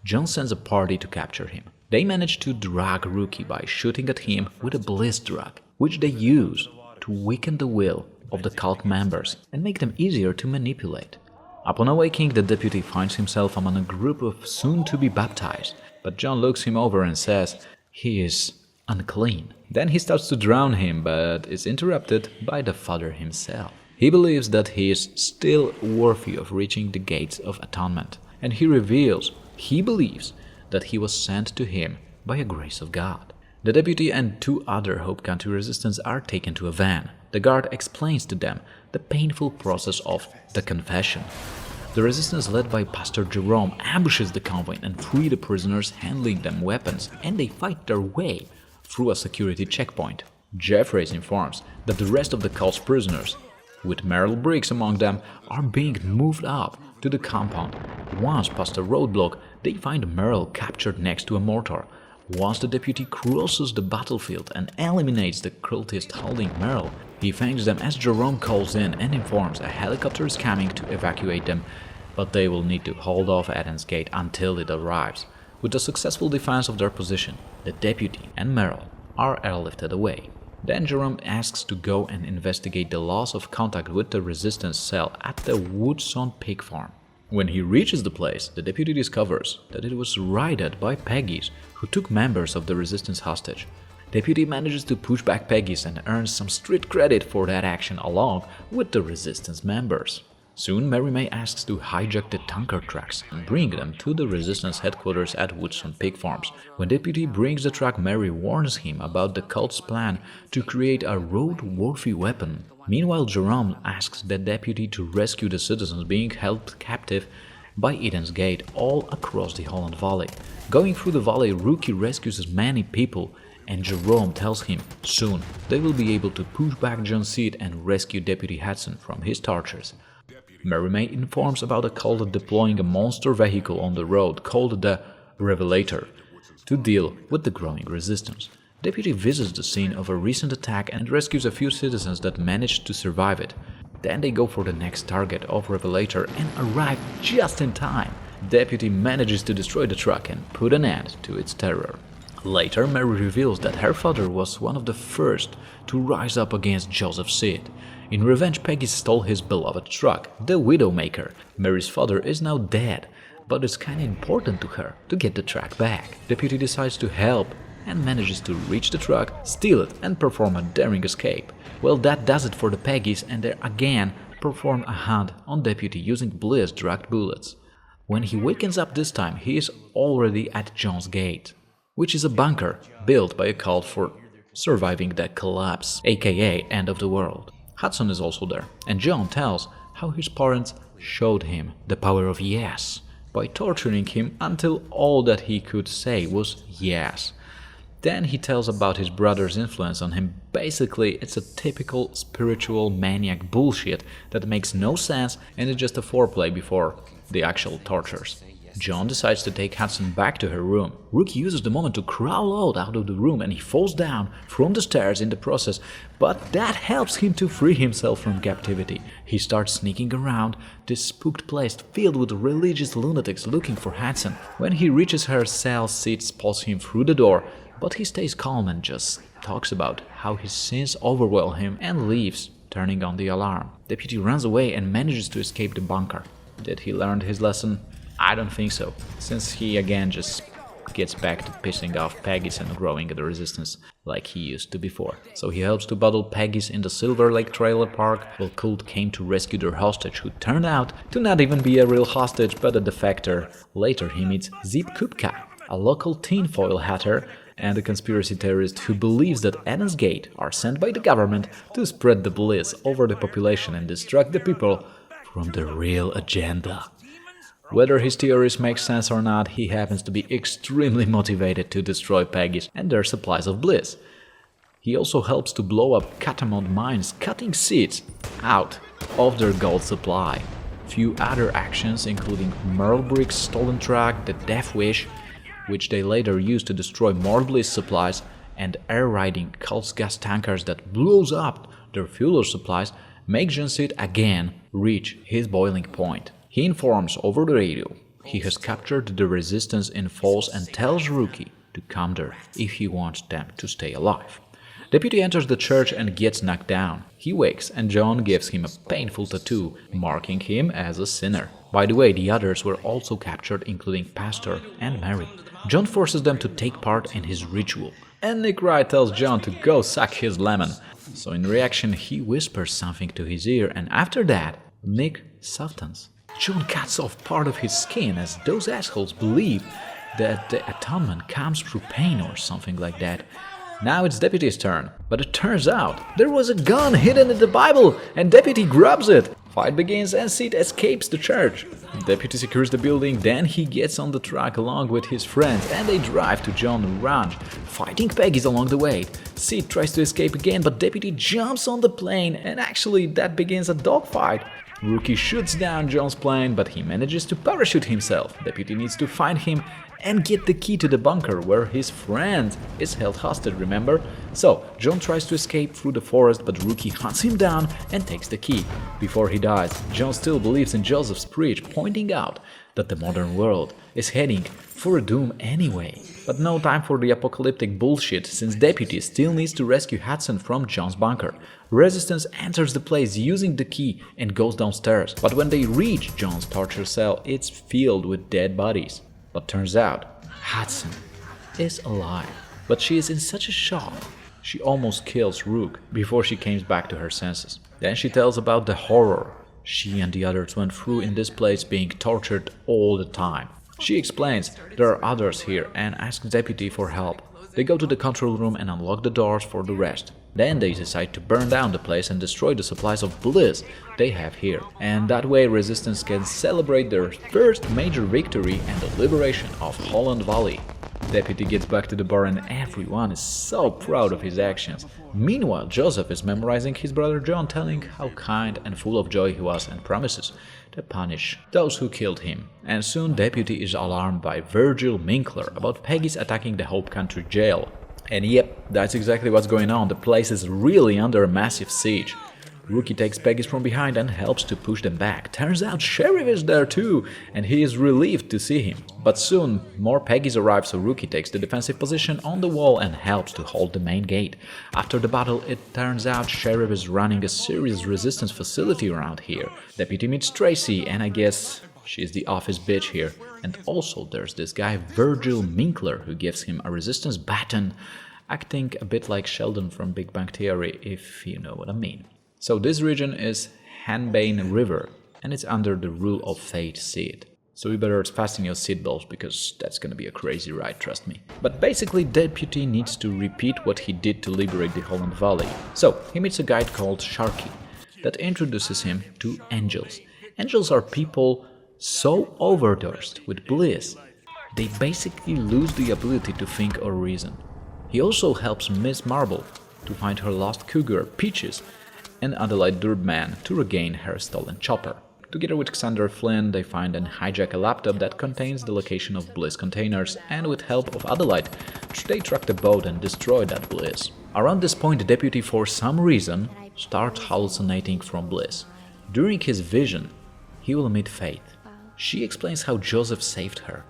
Speaker 3: John sends a party to capture him. They manage to drag Rookie by shooting at him with a bliss drug, which they use to weaken the will of the cult members and make them easier to manipulate. Upon awaking, the deputy finds himself among a group of soon-to-be baptized, but John looks him over and says he is unclean. Then he starts to drown him, but is interrupted by the Father himself. He believes that he is still worthy of reaching the gates of atonement, and he reveals he believes that he was sent to him by a grace of God. The deputy and 2 other Hope Country resistants are taken to a van. The guard explains to them the painful process of the confession. The resistance led by Pastor Jerome ambushes the convoy and free the prisoners, handing them weapons, and they fight their way through a security checkpoint. Jeffreys informs that the rest of the cult's prisoners, with Merrill Briggs among them, are being moved up to the compound. Once past a roadblock, they find Merrill captured next to a mortar. Once the deputy crosses the battlefield and eliminates the cultist holding Merrill, he thanks them as Jerome calls in and informs a helicopter is coming to evacuate them, but they will need to hold off Eden's Gate until it arrives. With the successful defense of their position, the deputy and Merrill are airlifted away. Then Jerome asks to go and investigate the loss of contact with the resistance cell at the Woodson pig farm. When he reaches the place, the deputy discovers that it was raided by Peggies, who took members of the resistance hostage. Deputy manages to push back Peggies and earns some street credit for that action along with the resistance members. Soon Mary May asks to hijack the tanker trucks and bring them to the resistance headquarters at Woodson Pig Farms. When Deputy brings the truck, Mary warns him about the cult's plan to create a road-worthy weapon. Meanwhile, Jerome asks the deputy to rescue the citizens being held captive by Eden's Gate all across the Holland Valley. Going through the valley, Rookie rescues as many people, and Jerome tells him soon they will be able to push back John Seed and rescue Deputy Hudson from his tortures. Mary May informs about a cult deploying a monster vehicle on the road called the Revelator to deal with the growing resistance. Deputy visits the scene of a recent attack and rescues a few citizens that managed to survive it. Then they go for the next target of Revelator and arrive just in time. Deputy manages to destroy the truck and put an end to its terror. Later, Mary reveals that her father was one of the first to rise up against Joseph Seed. In revenge, Peggy stole his beloved truck, the Widowmaker. Mary's father is now dead, but it's kinda important to her to get the truck back. Deputy decides to help and manages to reach the truck, steal it, and perform a daring escape. Well, that does it for the Peggies, and they again perform a hunt on Deputy using bliss-drugged bullets. When he wakens up this time, he is already at John's Gate, which is a bunker built by a cult for surviving the collapse, aka end of the world. Hudson is also there, and John tells how his parents showed him the power of yes by torturing him until all that he could say was yes. Then he tells about his brother's influence on him. Basically, it's a typical spiritual maniac bullshit that makes no sense and is just a foreplay before the actual tortures. John decides to take Hudson back to her room. Rookie uses the moment to crawl out of the room and he falls down from the stairs in the process, but that helps him to free himself from captivity. He starts sneaking around this spooked place filled with religious lunatics looking for Hudson. When he reaches her cell, Sid spots him through the door, but he stays calm and just talks about how his sins overwhelm him and leaves, turning on the alarm. Deputy runs away and manages to escape the bunker. Did he learn his lesson? I don't think so, since he again just gets back to pissing off Peggies and growing the resistance like he used to before. So he helps to battle Peggies in the Silver Lake trailer park while Cult came to rescue their hostage, who turned out to not even be a real hostage but a defector. Later he meets Zip Kupka, a local tinfoil hatter and a conspiracy theorist who believes that Eden's Gate are sent by the government to spread the bliss over the population and distract the people from the real agenda. Whether his theories make sense or not, he happens to be extremely motivated to destroy Peggies and their supplies of bliss. He also helps to blow up Catamount mines, cutting seeds out of their gold supply. Few other actions, including Merle Brick's stolen truck, the Death Wish, which they later used to destroy more bliss supplies, and air-riding Cult's gas tankers that blows up their fuel supplies, make John Seed again reach his boiling point. He informs over the radio He has captured the resistance in Vaas and tells Rookie to come there if he wants them to stay alive. Deputy enters the church and gets knocked down. He wakes and John gives him a painful tattoo, marking him as a sinner. By the way, the others were also captured, including Pastor and Mary. John forces them to take part in his ritual, and Nick Wright tells John to go suck his lemon. So in reaction, he whispers something to his ear, and after that, Nick softens. John cuts off part of his skin, as those assholes believe that the atonement comes through pain or something like that. Now it's Deputy's turn, but it turns out there was a gun hidden in the Bible, and Deputy grabs it. Fight begins and Sid escapes the church. Deputy secures the building, then he gets on the truck along with his friends and they drive to John's ranch, fighting Peggy's along the way. Sid tries to escape again, but Deputy jumps on the plane and actually that begins a dogfight. Rookie shoots down John's plane, but he manages to parachute himself. Deputy needs to find him and get the key to the bunker where his friend is held hostage, remember? So, John tries to escape through the forest, but Rookie hunts him down and takes the key. Before he dies, John still believes in Joseph's preach, pointing out that the modern world is heading for a doom anyway. But no time for the apocalyptic bullshit, since Deputy still needs to rescue Hudson from John's bunker. Resistance enters the place using the key and goes downstairs, but when they reach John's torture cell, it's filled with dead bodies. But turns out, Hudson is alive. But she is in such a shock, she almost kills Rook before she comes back to her senses. Then she tells about the horror she and the others went through in this place, being tortured all the time. She explains there are others here and asks Deputy for help. They go to the control room and unlock the doors for the rest. Then they decide to burn down the place and destroy the supplies of bliss they have here. And that way Resistance can celebrate their first major victory and the liberation of Holland Valley. Deputy gets back to the bar and everyone is so proud of his actions. Meanwhile, Joseph is memorizing his brother John, telling how kind and full of joy he was and promises to punish those who killed him. And soon Deputy is alarmed by Virgil Minkler about Peggy's attacking the Hope Country jail. And yep, that's exactly what's going on. The place is really under a massive siege. Rookie takes Peggy's from behind and helps to push them back. Turns out Sheriff is there too, and he is relieved to see him. But soon more Peggy's arrive, so Rookie takes the defensive position on the wall and helps to hold the main gate. After the battle, it turns out Sheriff is running a serious resistance facility around here. Deputy meets Tracy, and I guess she's the office bitch here. And also there's this guy Virgil Minkler who gives him a resistance baton, acting a bit like Sheldon from Big Bang Theory, if you know what I mean. So this region is Hanbane River, and it's under the rule of Fate Sid. So you better fasten your seatbelts, because that's gonna be a crazy ride, trust me. But basically Deputy needs to repeat what he did to liberate the Holland Valley. So he meets a guide called Sharky that introduces him to angels. Angels are people so overdosed with bliss, they basically lose the ability to think or reason. He also helps Miss Marble to find her lost cougar, Peaches, and Adelaide Durbman to regain her stolen chopper. Together with Xander Flynn, they find and hijack a laptop that contains the location of Bliss containers, and with help of Adelaide, they truck the boat and destroy that Bliss. Around this point, the Deputy, for some reason, starts hallucinating from Bliss. During his vision, he will meet Faith. She explains how Joseph saved her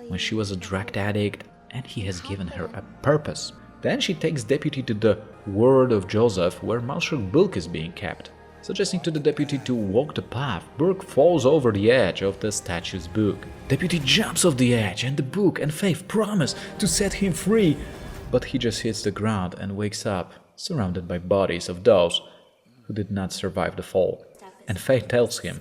Speaker 3: when she was a drug addict, and he has given her a purpose. Then she takes Deputy to the Word of Joseph, where Malchuk Book is being kept. Suggesting to the Deputy to walk the path, Burke falls over the edge of the statue's book. Deputy jumps off the edge, and the book and Faith promise to set him free, but he just hits the ground and wakes up, surrounded by bodies of those who did not survive the fall. And Faith tells him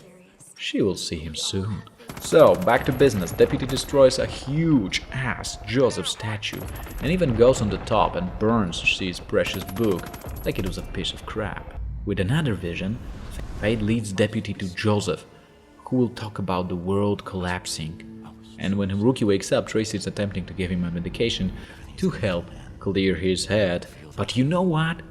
Speaker 3: she will see him soon. So, back to business. Deputy destroys a huge-ass Joseph statue and even goes on the top and burns his precious book like it was a piece of crap. With another vision, Faith leads Deputy to Joseph, who will talk about the world collapsing. And when Rookie wakes up, Tracy is attempting to give him a medication to help clear his head. But you know what?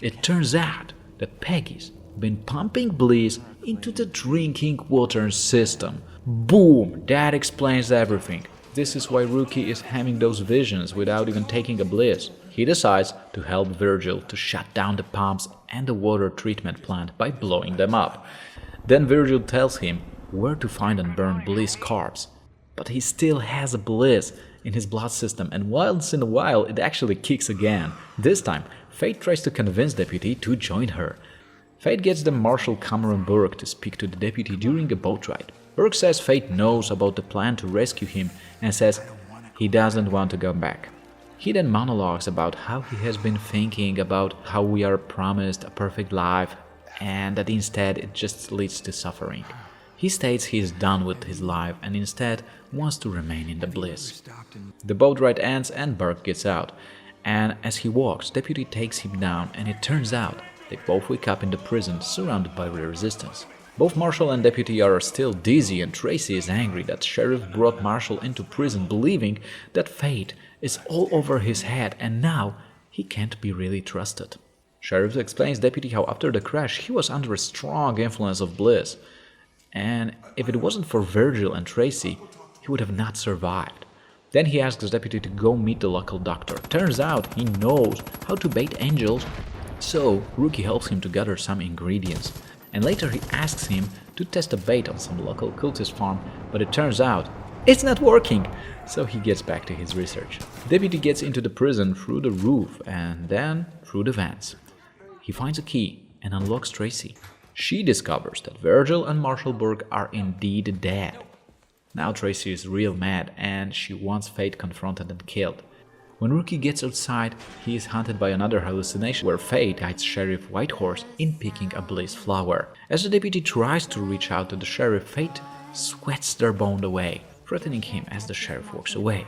Speaker 3: It turns out that Peggy's been pumping bliss into the drinking water system. Boom! That explains everything. This is why Rookie is having those visions without even taking a bliss. He decides to help Virgil to shut down the pumps and the water treatment plant by blowing them up. Then Virgil tells him where to find and burn Bliss corpse, but he still has a bliss in his blood system, and once in a while it actually kicks again. This time, Fate tries to convince Deputy to join her. Fate gets the Marshal Cameron Burke to speak to the Deputy during a boat ride. Burke says Fate knows about the plan to rescue him and says he doesn't want to go back. He then monologues about how he has been thinking about how we are promised a perfect life and that instead it just leads to suffering. He states he is done with his life and instead wants to remain in the bliss. The boat ride ends and Burke gets out, and as he walks, Deputy takes him down, and it turns out they both wake up in the prison surrounded by the resistance. Both Marshall and Deputy are still dizzy, and Tracy is angry that Sheriff brought Marshall into prison believing that fate is all over his head and now he can't be really trusted. Sheriff explains Deputy how after the crash he was under a strong influence of bliss, and if it wasn't for Virgil and Tracy, he would have not survived. Then he asks Deputy to go meet the local doctor. Turns out he knows how to bait angels, so Rookie helps him to gather some ingredients. And later he asks him to test a bait on some local cultist farm, but it turns out it's not working, so he gets back to his research. Deputy gets into the prison through the roof and then through the vents. He finds a key and unlocks Tracy. She discovers that Virgil and Marshall Burke are indeed dead. Now Tracy is real mad and she wants Fate confronted and killed. When Rookie gets outside, he is haunted by another hallucination where Fate guides Sheriff Whitehorse in picking a bliss flower. As the deputy tries to reach out to the sheriff, Fate sweats their bond away, threatening him as the sheriff walks away.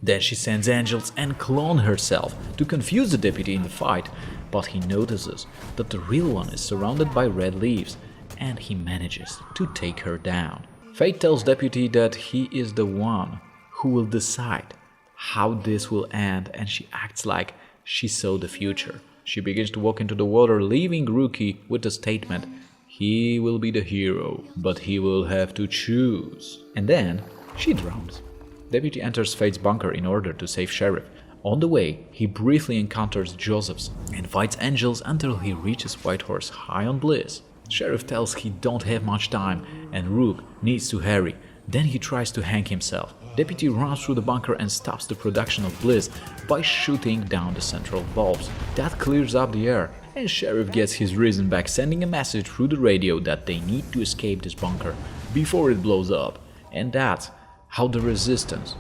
Speaker 3: Then she sends angels and clone herself to confuse the deputy in the fight, but he notices that the real one is surrounded by red leaves and he manages to take her down. Fate tells Deputy that he is the one who will decide how this will end, and she acts like she saw the future. She begins to walk into the water, leaving Rookie with the statement, "He will be the hero, but he will have to choose." And then she drowns. Deputy enters Fate's bunker in order to save Sheriff. On the way, he briefly encounters Joseph's and fights angels until he reaches Whitehorse high on bliss. Sheriff tells he don't have much time and Rook needs to hurry. Then he tries to hang himself. Deputy runs through the bunker and stops the production of bliss by shooting down the central valves. That clears up the air, and Sheriff gets his reason back, sending a message through the radio that they need to escape this bunker before it blows up. And that's how the resistance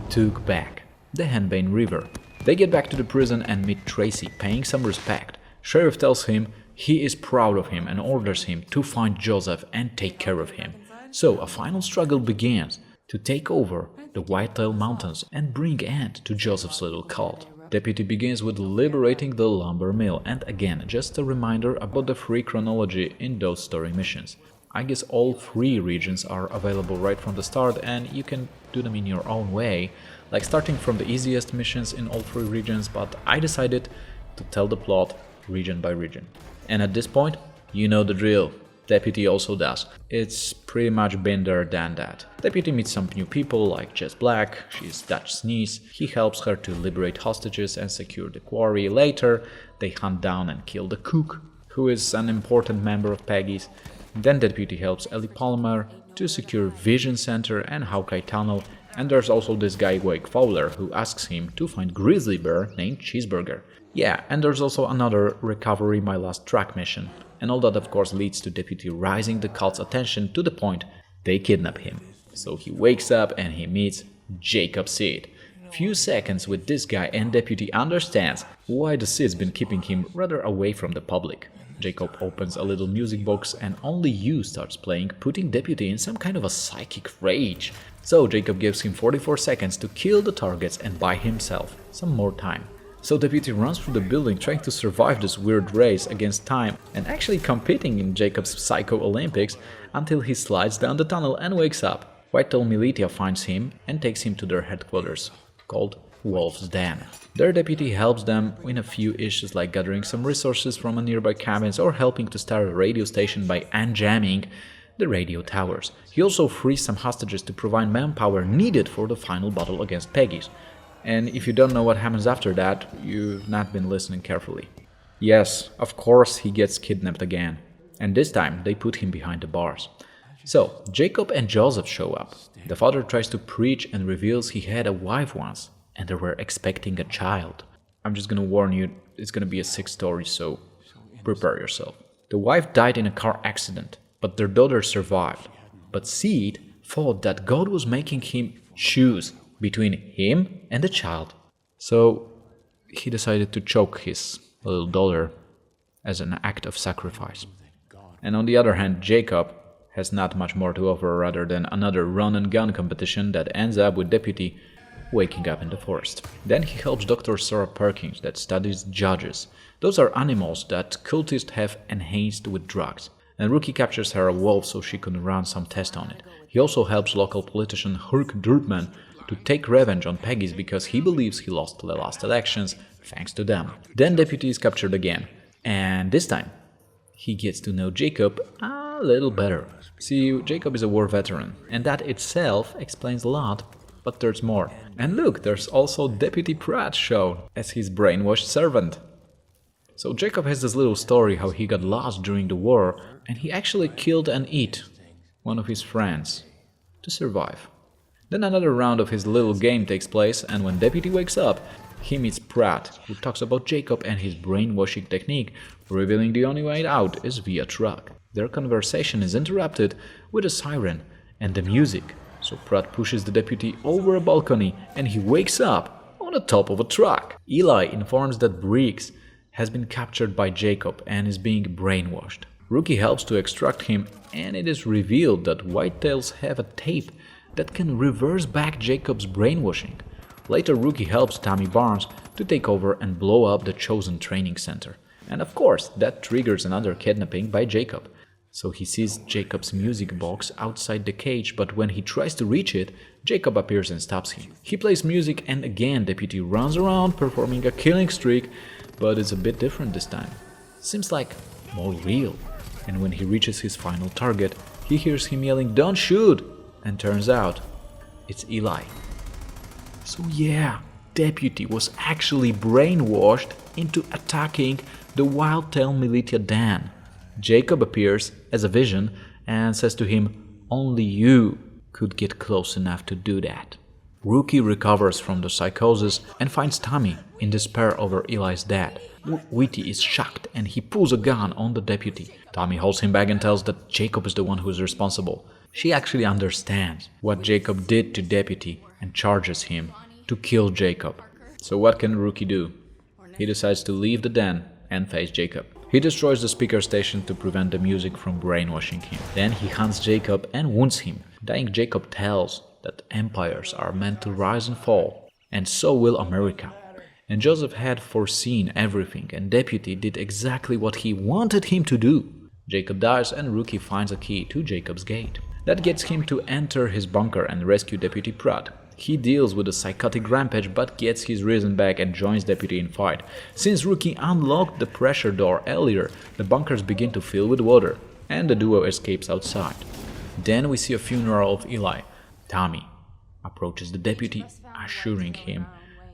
Speaker 3: took back the Henbane River. They get back to the prison and meet Tracy, paying some respect. Sheriff tells him he is proud of him and orders him to find Joseph and take care of him. So a final struggle begins to take over the Whitetail Mountains and bring end to Joseph's little cult. Deputy begins with liberating the lumber mill, and again, just a reminder about the free chronology in those story missions. I guess all 3 regions are available right from the start and you can do them in your own way, like starting from the easiest missions in all 3 regions, but I decided to tell the plot region by region. And at this point, you know the drill. Deputy also does. It's pretty much been there, done that. Deputy meets some new people like Jess Black, she's Dutch's niece. He helps her to liberate hostages and secure the quarry. Later, they hunt down and kill the cook, who is an important member of Peggy's. Then Deputy helps Ellie Palmer to secure Vision Center and Hawkeye Tunnel. And there's also this guy Wake Fowler who asks him to find Grizzly Bear named Cheeseburger. Yeah, and there's also another Recovery My Last Track mission. And all that of course leads to Deputy rising the cult's attention to the point they kidnap him. So he wakes up and he meets Jacob Seed. Few seconds with this guy and Deputy understands why the Seed's been keeping him rather away from the public. Jacob opens a little music box and Only You starts playing, putting Deputy in some kind of a psychic rage. So Jacob gives him 44 seconds to kill the targets and buy himself some more time. So Deputy runs through the building trying to survive this weird race against time and actually competing in Jacob's Psycho Olympics until he slides down the tunnel and wakes up. Whitetail Militia finds him and takes him to their headquarters, called Wolf's Den. Their deputy helps them in a few issues like gathering some resources from a nearby cabins or helping to start a radio station by unjamming the radio towers. He also frees some hostages to provide manpower needed for the final battle against Peggy's. And if you don't know what happens after that, you've not been listening carefully. Yes, of course he gets kidnapped again. And this time they put him behind the bars. So, Jacob and Joseph show up. The father tries to preach and reveals he had a wife once, and they were expecting a child. I'm just gonna warn you, it's gonna be a sick story, so prepare yourself. The wife died in a car accident, but their daughter survived. But Sid thought that God was making him choose between him and the child. So he decided to choke his little daughter as an act of sacrifice. And on the other hand, Jacob has not much more to offer rather than another run and gun competition that ends up with Deputy waking up in the forest. Then he helps Dr. Sarah Perkins that studies judges. Those are animals that cultists have enhanced with drugs. And Rookie captures her a wolf so she can run some test on it. He also helps local politician Herc Dirtman to take revenge on Peggy's because he believes he lost the last elections thanks to them. Then Deputy is captured again. And this time, he gets to know Jacob a little better. See, Jacob is a war veteran, and that itself explains a lot, but there's more. And look, there's also Deputy Pratt shown as his brainwashed servant. So Jacob has this little story how he got lost during the war, and he actually killed and ate one of his friends to survive. Then another round of his little game takes place, and when Deputy wakes up, he meets Pratt, who talks about Jacob and his brainwashing technique, revealing the only way out is via truck. Their conversation is interrupted with a siren and the music, so Pratt pushes the deputy over a balcony and he wakes up on the top of a truck. Eli informs that Briggs has been captured by Jacob and is being brainwashed. Rookie helps to extract him, and it is revealed that Whitetails have a tape that can reverse back Jacob's brainwashing. Later, Rookie helps Tommy Barnes to take over and blow up the Chosen Training Center. And of course, that triggers another kidnapping by Jacob. So he sees Jacob's music box outside the cage, but when he tries to reach it, Jacob appears and stops him. He plays music and again Deputy runs around performing a killing streak, but it's a bit different this time. Seems like more real. And when he reaches his final target, he hears him yelling, "Don't shoot!" And turns out, it's Eli. So yeah, Deputy was actually brainwashed into attacking the Wildtail militia Dan. Jacob appears as a vision and says to him, "Only you could get close enough to do that." Rookie recovers from the psychosis and finds Tommy in despair over Eli's death. Whitey is shocked and he pulls a gun on the deputy. Tommy holds him back and tells that Jacob is the one who is responsible. She actually understands what Jacob did to Deputy and charges him to kill Jacob. So what can Rookie do? He decides to leave the den and face Jacob. He destroys the speaker station to prevent the music from brainwashing him. Then he hunts Jacob and wounds him. Dying Jacob tells that empires are meant to rise and fall, and so will America. And Joseph had foreseen everything, and Deputy did exactly what he wanted him to do. Jacob dies and Rookie finds a key to Jacob's gate. That gets him to enter his bunker and rescue Deputy Pratt. He deals with a psychotic rampage but gets his reason back and joins Deputy in fight. Since Rookie unlocked the pressure door earlier, the bunkers begin to fill with water, and the duo escapes outside. Then we see a funeral of Eli. Tommy approaches the deputy, assuring him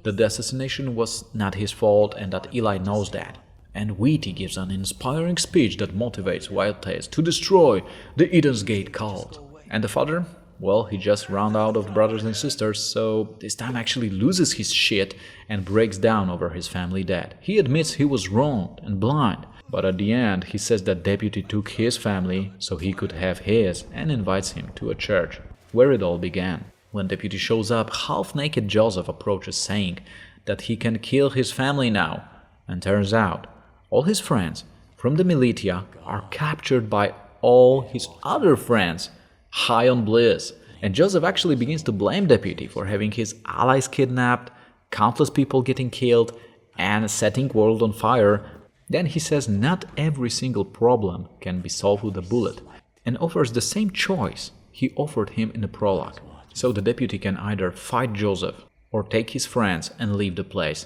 Speaker 3: that the assassination was not his fault and that Eli knows that. And Whitey gives an inspiring speech that motivates Wildtails to destroy the Eden's Gate cult. And the father? Well, he just ran out of brothers and sisters, so this time actually loses his shit and breaks down over his family death. He admits he was wronged and blind, but at the end he says that Deputy took his family so he could have his and invites him to a church where it all began. When Deputy shows up, half-naked Joseph approaches saying that he can kill his family now, and turns out all his friends from the militia are captured by all his other friends, high on bliss. And Joseph actually begins to blame Deputy for having his allies kidnapped, countless people getting killed, and setting world on fire. Then he says not every single problem can be solved with a bullet, and offers the same choice he offered him in the prologue. So the deputy can either fight Joseph or take his friends and leave the place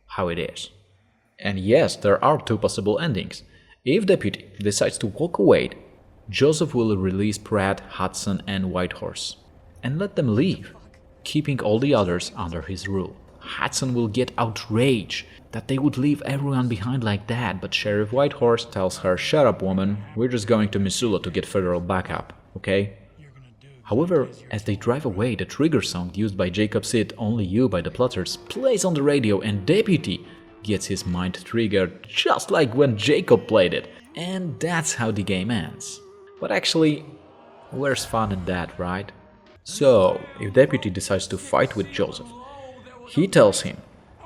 Speaker 3: how it is. And yes, there are two possible endings. If Deputy decides to walk away, Joseph will release Pratt, Hudson and Whitehorse and let them leave, keeping all the others under his rule. Hudson will get outraged that they would leave everyone behind like that, but Sheriff Whitehorse tells her, "Shut up, woman, we're just going to Missoula to get federal backup." okay? However, as they drive away, the trigger song used by Jacob's hit Only You by the Plotters plays on the radio and Deputy gets his mind triggered just like when Jacob played it. And that's how the game ends. But actually, where's fun in that, right? So, if Deputy decides to fight with Joseph, he tells him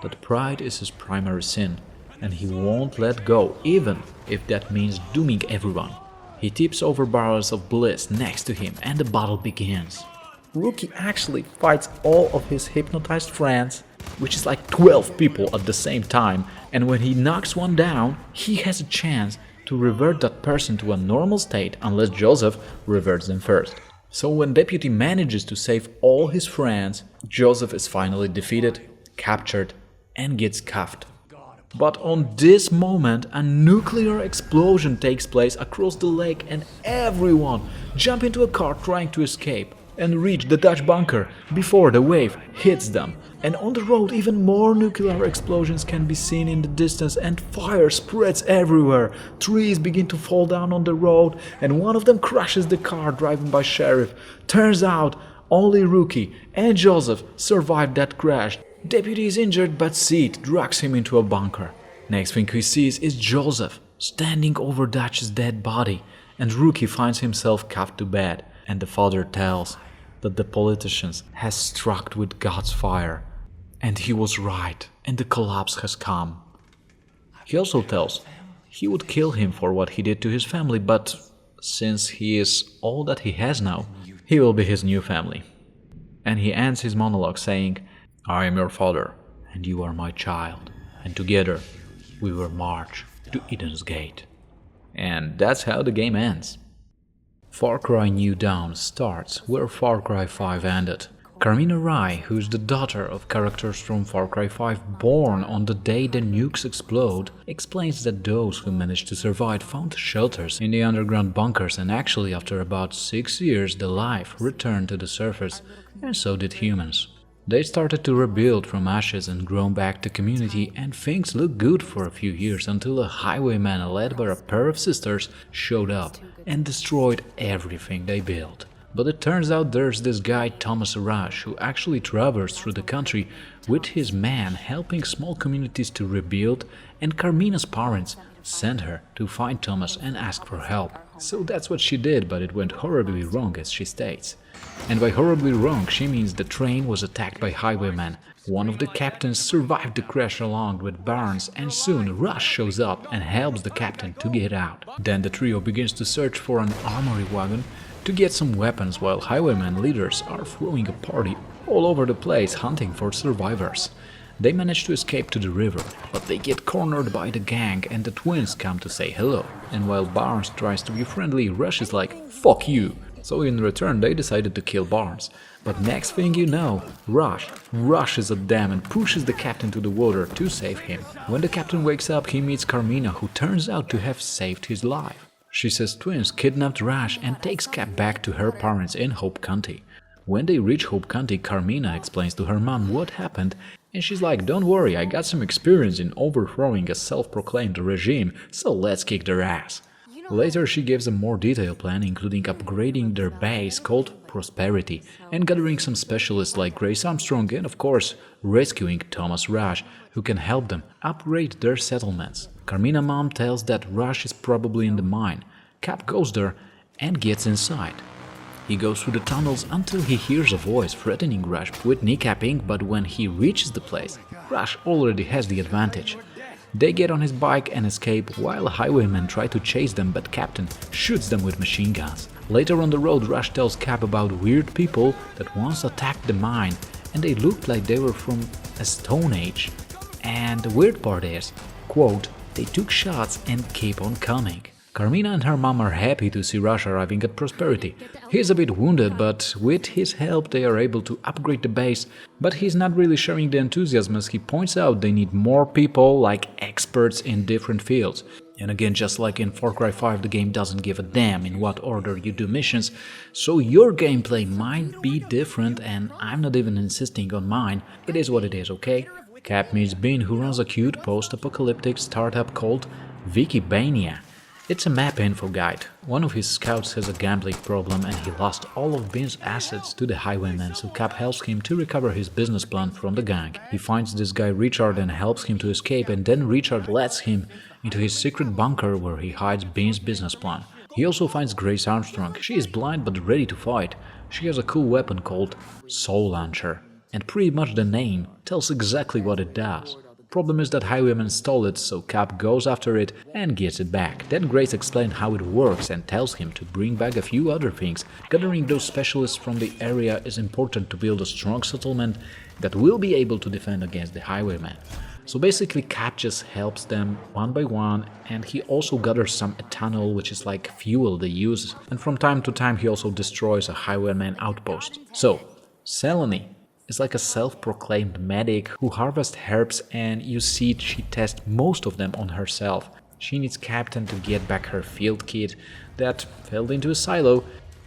Speaker 3: that pride is his primary sin and he won't let go even if that means dooming everyone. He tips over barrels of bliss next to him and the battle begins. Rookie actually fights all of his hypnotized friends, which is like 12 people at the same time, and when he knocks one down, he has a chance to revert that person to a normal state unless Joseph reverts them first. So when Deputy manages to save all his friends, Joseph is finally defeated, captured, and gets cuffed. But on this moment, a nuclear explosion takes place across the lake and everyone jump into a car trying to escape and reach the Dutch bunker before the wave hits them. And on the road, even more nuclear explosions can be seen in the distance and fire spreads everywhere. Trees begin to fall down on the road and one of them crashes the car driven by Sheriff. Turns out, only Rookie and Joseph survived that crash. Deputy is injured, but Sid drags him into a bunker. Next thing he sees is Joseph standing over Dutch's dead body, and Rookie finds himself cuffed to bed, and the father tells that the politicians has struck with God's fire, and he was right, and the collapse has come. He also tells he would kill him for what he did to his family, but since he is all that he has now, he will be his new family. And he ends his monologue saying, I am your father, and you are my child, and together we will march to Eden's Gate. And that's how the game ends. Far Cry New Dawn starts where Far Cry 5 ended. Carmina Rai, who is the daughter of characters from Far Cry 5 born on the day the nukes explode, explains that those who managed to survive found shelters in the underground bunkers, and actually after about 6 years the life returned to the surface, and so did humans. They started to rebuild from ashes and grow back the community, and things looked good for a few years until a highwayman led by a pair of sisters showed up and destroyed everything they built. But it turns out there's this guy Thomas Arash who actually travels through the country with his man helping small communities to rebuild, and Carmina's parents sent her to find Thomas and ask for help. So that's what she did, but it went horribly wrong, as she states. And by horribly wrong, she means the train was attacked by highwaymen. One of the captains survived the crash along with Barnes, and soon Rush shows up and helps the captain to get out. Then the trio begins to search for an armory wagon to get some weapons, while highwayman leaders are throwing a party all over the place hunting for survivors. They manage to escape to the river, but they get cornered by the gang and the twins come to say hello. And while Barnes tries to be friendly, Rush is like, fuck you. So in return they decided to kill Barnes. But next thing you know, Rush rushes at them and pushes the captain to the water to save him. When the captain wakes up, he meets Carmina, who turns out to have saved his life. She says twins kidnapped Rush and takes Cap back to her parents in Hope County. When they reach Hope County, Carmina explains to her mom what happened, and she's like, don't worry, I got some experience in overthrowing a self-proclaimed regime, so let's kick their ass. Later she gives a more detailed plan, including upgrading their base called Prosperity, and gathering some specialists like Grace Armstrong, and of course rescuing Thomas Rush, who can help them upgrade their settlements. Carmina mom tells that Rush is probably in the mine. Cap goes there and gets inside. He goes through the tunnels until he hears a voice threatening Rush with kneecapping, but when he reaches the place, Rush already has the advantage. They get on his bike and escape, while highwaymen try to chase them, but Captain shoots them with machine guns. Later on the road, Rush tells Cap about weird people that once attacked the mine, and they looked like they were from a Stone Age. And the weird part is, quote, they took shots and keep on coming. Carmina and her mom are happy to see Rush arriving at Prosperity. He's a bit wounded, but with his help they are able to upgrade the base, but he's not really sharing the enthusiasm, as he points out they need more people like experts in different fields. And again, just like in Far Cry 5, the game doesn't give a damn in what order you do missions, so your gameplay might be different, and I'm not even insisting on mine. It is what it is, okay? Cap meets Bean, who runs a cute post-apocalyptic startup called Wikibania. It's a map info guide. One of his scouts has a gambling problem and he lost all of Ben's assets to the highwayman, so Cap helps him to recover his business plan from the gang. He finds this guy Richard and helps him to escape, and then Richard lets him into his secret bunker where he hides Ben's business plan. He also finds Grace Armstrong. She is blind but ready to fight. She has a cool weapon called Soul Launcher, and pretty much the name tells exactly what it does. Problem is that Highwayman stole it, so Cap goes after it and gets it back. Then Grace explains how it works and tells him to bring back a few other things. Gathering those specialists from the area is important to build a strong settlement that will be able to defend against the Highwayman. So basically Cap just helps them one by one, and he also gathers some ethanol, which is like fuel they use, and from time to time he also destroys a Highwayman outpost. So, Selene is like a self-proclaimed medic who harvests herbs, and you see she tests most of them on herself. She needs Captain to get back her field kit that fell into a silo,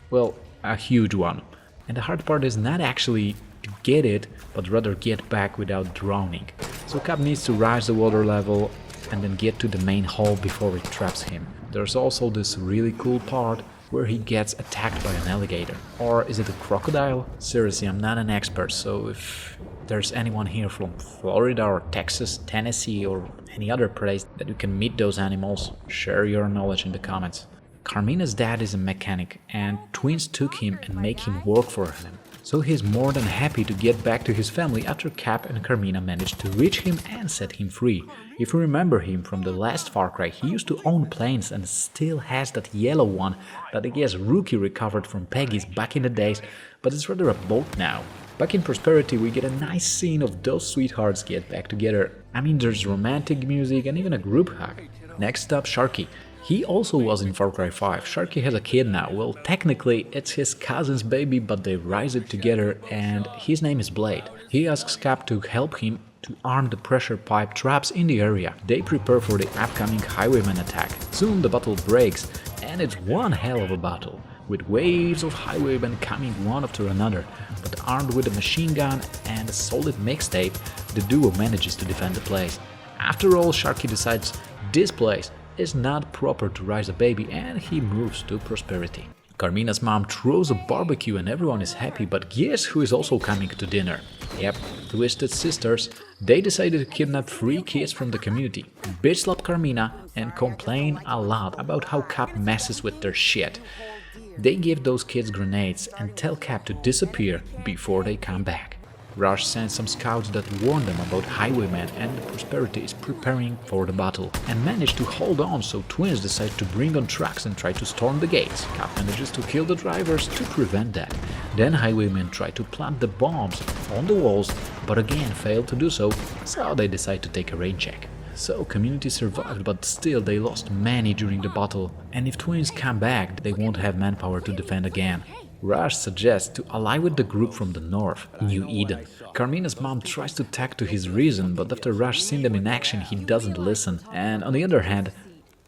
Speaker 3: well, a huge one. And the hard part is not actually to get it, but rather get back without drowning. So Cap needs to rise the water level and then get to the main hole before it traps him. There's also this really cool part where he gets attacked by an alligator. Or is it a crocodile? Seriously, I'm not an expert, so if there's anyone here from Florida or Texas, Tennessee or any other place that you can meet those animals, share your knowledge in the comments. Carmina's dad is a mechanic, and twins took him and make him work for them. So he's more than happy to get back to his family after Cap and Carmina managed to reach him and set him free. If you remember him from the last Far Cry, he used to own planes and still has that yellow one that I guess Rookie recovered from Peggy's back in the days, but it's rather a boat now. Back in Prosperity we get a nice scene of those sweethearts get back together. I mean, there's romantic music and even a group hug. Next up, Sharky. He also was in Far Cry 5. Sharky has a kid now. Well, technically it's his cousin's baby, but they raise it together, and his name is Blade. He asks Cap to help him to arm the pressure pipe traps in the area. They prepare for the upcoming Highwayman attack. Soon the battle breaks, and it's one hell of a battle, with waves of Highwaymen coming one after another. But armed with a machine gun and a solid mixtape, the duo manages to defend the place. After all, Sharky decides this place is not proper to raise a baby, and he moves to Prosperity. Carmina's mom throws a barbecue and everyone is happy, but guess who is also coming to dinner? Yep, Twisted Sisters. They decided to kidnap 3 kids from the community, bitch slap Carmina, and complain a lot about how Cap messes with their shit. They give those kids grenades and tell Cap to disappear before they come back. Rush sends some scouts that warn them about Highwaymen, and Prosperity is preparing for the battle and manage to hold on, so twins decide to bring on trucks and try to storm the gates. Cap manages to kill the drivers to prevent that. Then Highwaymen try to plant the bombs on the walls, but again fail to do so, so they decide to take a rain check. So community survived, but still they lost many during the battle, and if twins come back they won't have manpower to defend again. Rush suggests to ally with the group from the north, New Eden. Carmina's mom tries to tack to his reason, but after Rush sees them in action he doesn't listen, and on the other hand,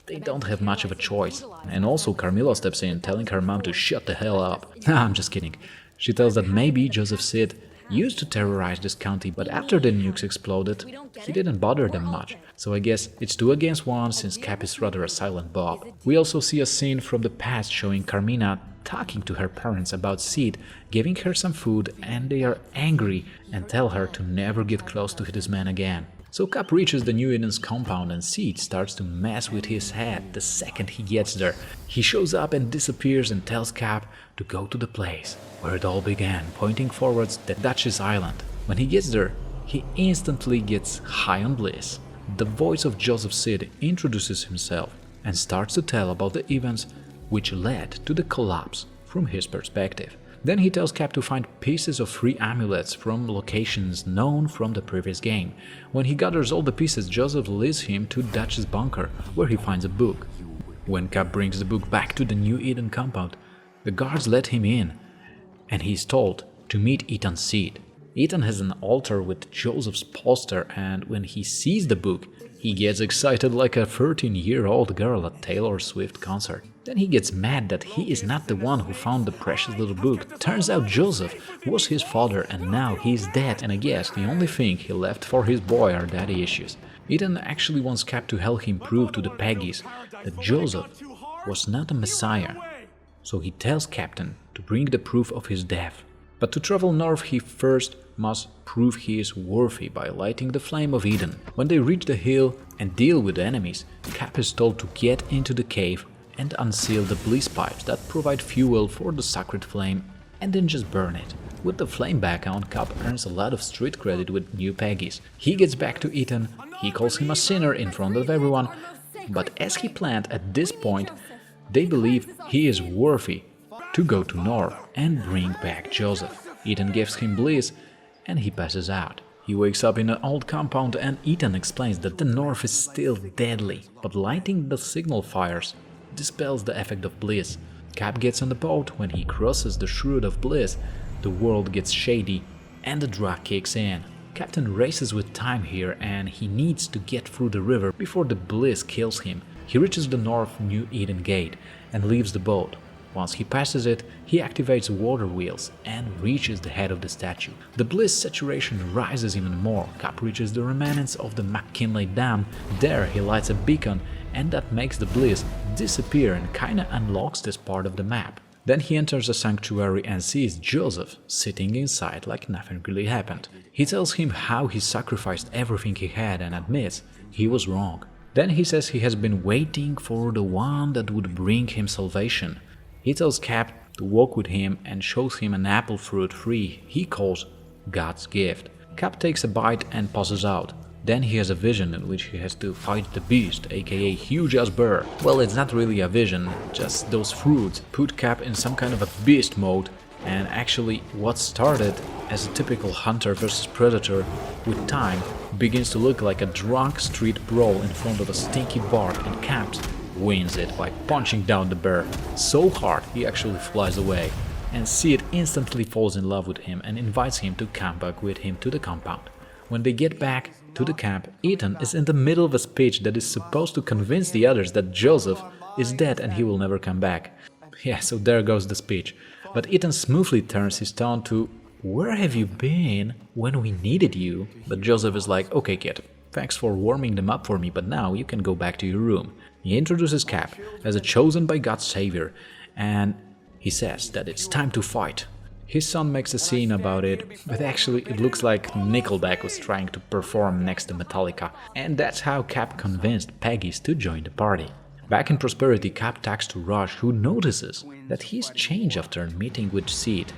Speaker 3: they don't have much of a choice. And also Carmilla steps in, telling her mom to shut the hell up. I'm just kidding. She tells that maybe Joseph Sid used to terrorize this county, but after the nukes exploded, he didn't bother them much. So I guess it's 2 against 1, since Cap is rather a silent Bob. We also see a scene from the past showing Carmina talking to her parents about Sid, giving her some food, and they are angry and tell her to never get close to this man again. So Cap reaches the New Eden's compound and Sid starts to mess with his head the second he gets there. He shows up and disappears and tells Cap to go to the place where it all began, pointing forwards the Duchess Island. When he gets there, he instantly gets high on bliss. The voice of Joseph Sid introduces himself and starts to tell about the events which led to the collapse from his perspective. Then he tells Cap to find pieces of 3 amulets from locations known from the previous game. When he gathers all the pieces, Joseph leads him to Dutch's bunker, where he finds a book. When Cap brings the book back to the New Eden compound, the guards let him in, and he is told to meet Ethan Seed. Ethan has an altar with Joseph's poster, and when he sees the book, he gets excited like a 13-year-old girl at Taylor Swift concert. Then he gets mad that he is not the one who found the precious little book. Turns out Joseph was his father and now he is dead, and I guess the only thing he left for his boy are daddy issues. Ethan actually wants Cap to help him prove to the Peggies that Joseph was not a messiah, so he tells Captain to bring the proof of his death. But to travel north he first must prove he is worthy by lighting the flame of Eden. When they reach the hill and deal with the enemies, Cap is told to get into the cave and unseal the bliss pipes that provide fuel for the sacred flame and then just burn it. With the flame back on, Cap earns a lot of street credit with new Peggies. He gets back to Ethan, he calls him a sinner in front of everyone, but as he planned at this point, they believe he is worthy to go to North and bring back Joseph. Ethan gives him bliss and he passes out. He wakes up in an old compound and Ethan explains that the North is still deadly, but lighting the signal fires dispels the effect of bliss. Cap gets on the boat. When he crosses the Shroud of Bliss, the world gets shady and the drug kicks in. Captain races with time here and he needs to get through the river before the bliss kills him. He reaches the North New Eden Gate and leaves the boat. Once he passes it, he activates water wheels and reaches the head of the statue. The bliss saturation rises even more. Cap reaches the remnants of the McKinley Dam. There he lights a beacon and that makes the bliss disappear and kinda unlocks this part of the map. Then he enters the sanctuary and sees Joseph sitting inside like nothing really happened. He tells him how he sacrificed everything he had and admits he was wrong. Then he says he has been waiting for the one that would bring him salvation. He tells Cap to walk with him and shows him an apple fruit tree he calls God's gift. Cap takes a bite and passes out. Then he has a vision in which he has to fight the beast, aka huge ass bear. Well, it's not really a vision, just those fruits put Cap in some kind of a beast mode, and actually what started as a typical hunter versus predator with time begins to look like a drunk street brawl in front of a stinky bar, and Cap wins it by punching down the bear so hard he actually flies away, and Sid instantly falls in love with him and invites him to come back with him to the compound. When they get back to the camp, Ethan is in the middle of a speech that is supposed to convince the others that Joseph is dead and he will never come back. Yeah, so there goes the speech. But Ethan smoothly turns his tone to, "Where have you been when we needed you?" But Joseph is like, "Okay kid, thanks for warming them up for me, but now you can go back to your room." He introduces Cap as a chosen by God's savior and he says that it's time to fight. His son makes a scene about it, but actually it looks like Nickelback was trying to perform next to Metallica, and that's how Cap convinced Peggies to join the party. Back in Prosperity, Cap talks to Raj, who notices that he's changed after meeting with Sid.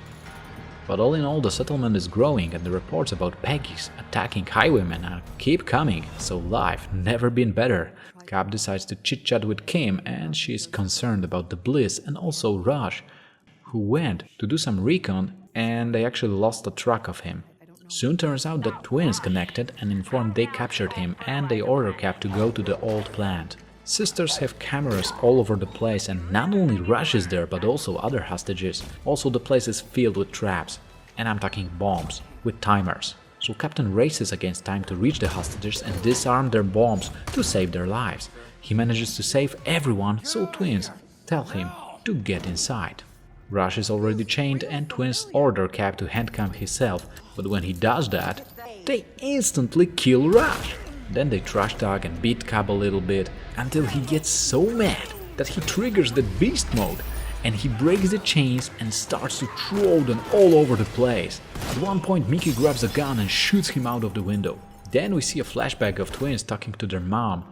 Speaker 3: But all in all, the settlement is growing and the reports about Peggies attacking highwaymen keep coming, so life never been better. Cap decides to chit-chat with Kim and she's concerned about the bliss, and also Raj, who went to do some recon and they actually lost the track of him. Soon turns out that twins connected and informed they captured him, and they order Cap to go to the old plant. Sisters have cameras all over the place, and not only Raj is there but also other hostages. Also the place is filled with traps, and I'm talking bombs, with timers. So Captain races against time to reach the hostages and disarm their bombs to save their lives. He manages to save everyone, so twins tell him to get inside. Raj is already chained and twins order Cap to handcuff himself, but when he does that, they instantly kill Raj. Then they trash talk and beat Cap a little bit until he gets so mad that he triggers the beast mode and he breaks the chains and starts to throw them all over the place. At one point Mickey grabs a gun and shoots him out of the window. Then we see a flashback of twins talking to their mom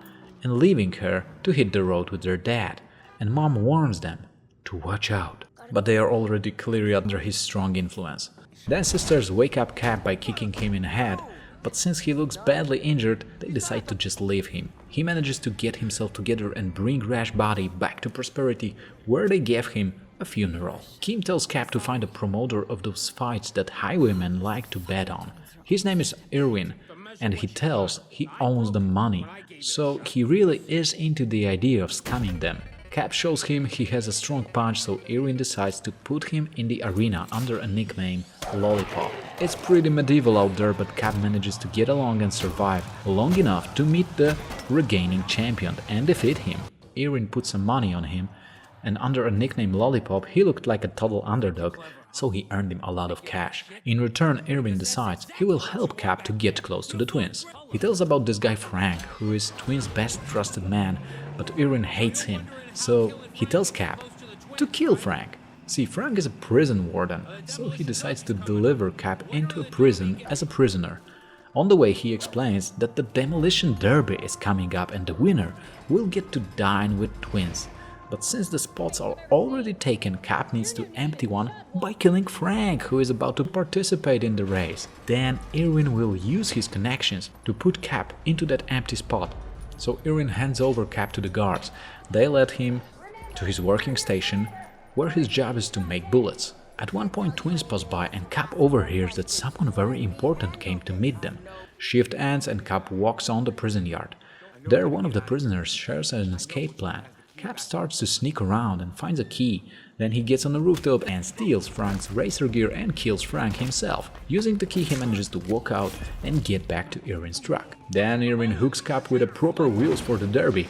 Speaker 3: and leaving her to hit the road with their dad, and mom warns them to watch out. But they are already clearly under his strong influence. Then sisters wake up Cap by kicking him in the head, but since he looks badly injured, they decide to just leave him. He manages to get himself together and bring Rash's body back to Prosperity, where they give him a funeral. Kim tells Cap to find a promoter of those fights that highwaymen like to bet on. His name is Irwin, and he tells he owns the money, so he really is into the idea of scamming them. Cap shows him he has a strong punch, so Irwin decides to put him in the arena under a nickname Lollipop. It's pretty medieval out there, but Cap manages to get along and survive long enough to meet the regaining champion and defeat him. Irwin puts some money on him and under a nickname Lollipop, he looked like a total underdog, so he earned him a lot of cash. In return, Irwin decides he will help Cap to get close to the twins. He tells about this guy Frank, who is Twins' best trusted man, but Irwin hates him, so he tells Cap to kill Frank. See, Frank is a prison warden, so he decides to deliver Cap into a prison as a prisoner. On the way, he explains that the demolition derby is coming up and the winner will get to dine with twins. But since the spots are already taken, Cap needs to empty one by killing Frank, who is about to participate in the race. Then Irwin will use his connections to put Cap into that empty spot. So Irwin hands over Cap to the guards. They lead him to his working station, where his job is to make bullets. At one point, twins pass by and Cap overhears that someone very important came to meet them. Shift ends and Cap walks on the prison yard. There, one of the prisoners shares an escape plan. Cap starts to sneak around and finds a key. Then he gets on the rooftop and steals Frank's racer gear and kills Frank himself. Using the key, he manages to walk out and get back to Irwin's truck. Then Irwin hooks Cap with the proper wheels for the derby,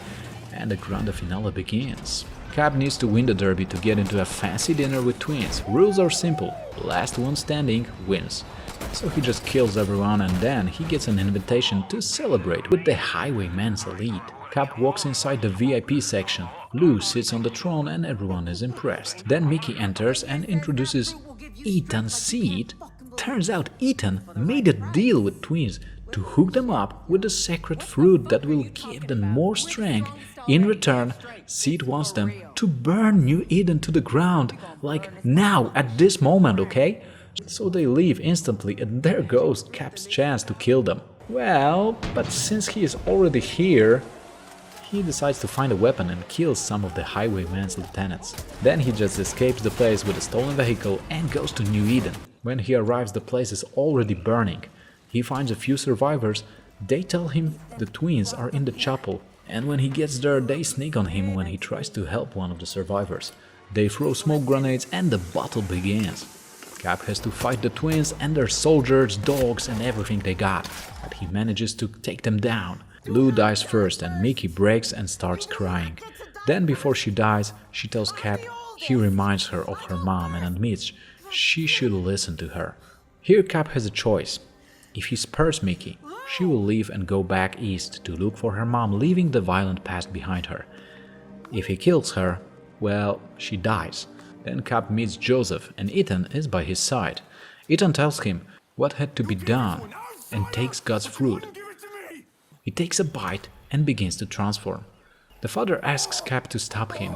Speaker 3: and the grande finale begins. Cap needs to win the derby to get into a fancy dinner with twins. Rules are simple: last one standing wins. So he just kills everyone, and then he gets an invitation to celebrate with the Highwayman's elite. Cap walks inside the VIP section. Lou sits on the throne and everyone is impressed. Then Mickey enters and introduces Ethan Seed. Turns out Ethan made a deal with twins to hook them up with the sacred fruit that will give them more strength. In return, Seed wants them to burn New Eden to the ground, like now, at this moment, okay? So they leave instantly, and there goes Cap's chance to kill them. Well, but since he is already here, he decides to find a weapon and kills some of the Highwayman's lieutenants. Then he just escapes the place with a stolen vehicle and goes to New Eden. When he arrives, the place is already burning. He finds a few survivors. They tell him the twins are in the chapel, and when he gets there, they sneak on him when he tries to help one of the survivors. They throw smoke grenades and the battle begins. Cap has to fight the twins and their soldiers, dogs and everything they got, but he manages to take them down. Lou dies first and Mickey breaks and starts crying. Then before she dies, she tells Cap he reminds her of her mom and admits she should listen to her. Here Cap has a choice. If he spares Mickey, she will leave and go back east to look for her mom, leaving the violent past behind her. If he kills her, well, she dies. Then Cap meets Joseph and Ethan is by his side. Ethan tells him what had to be done and takes God's fruit. He takes a bite and begins to transform. The father asks Cap to stop him,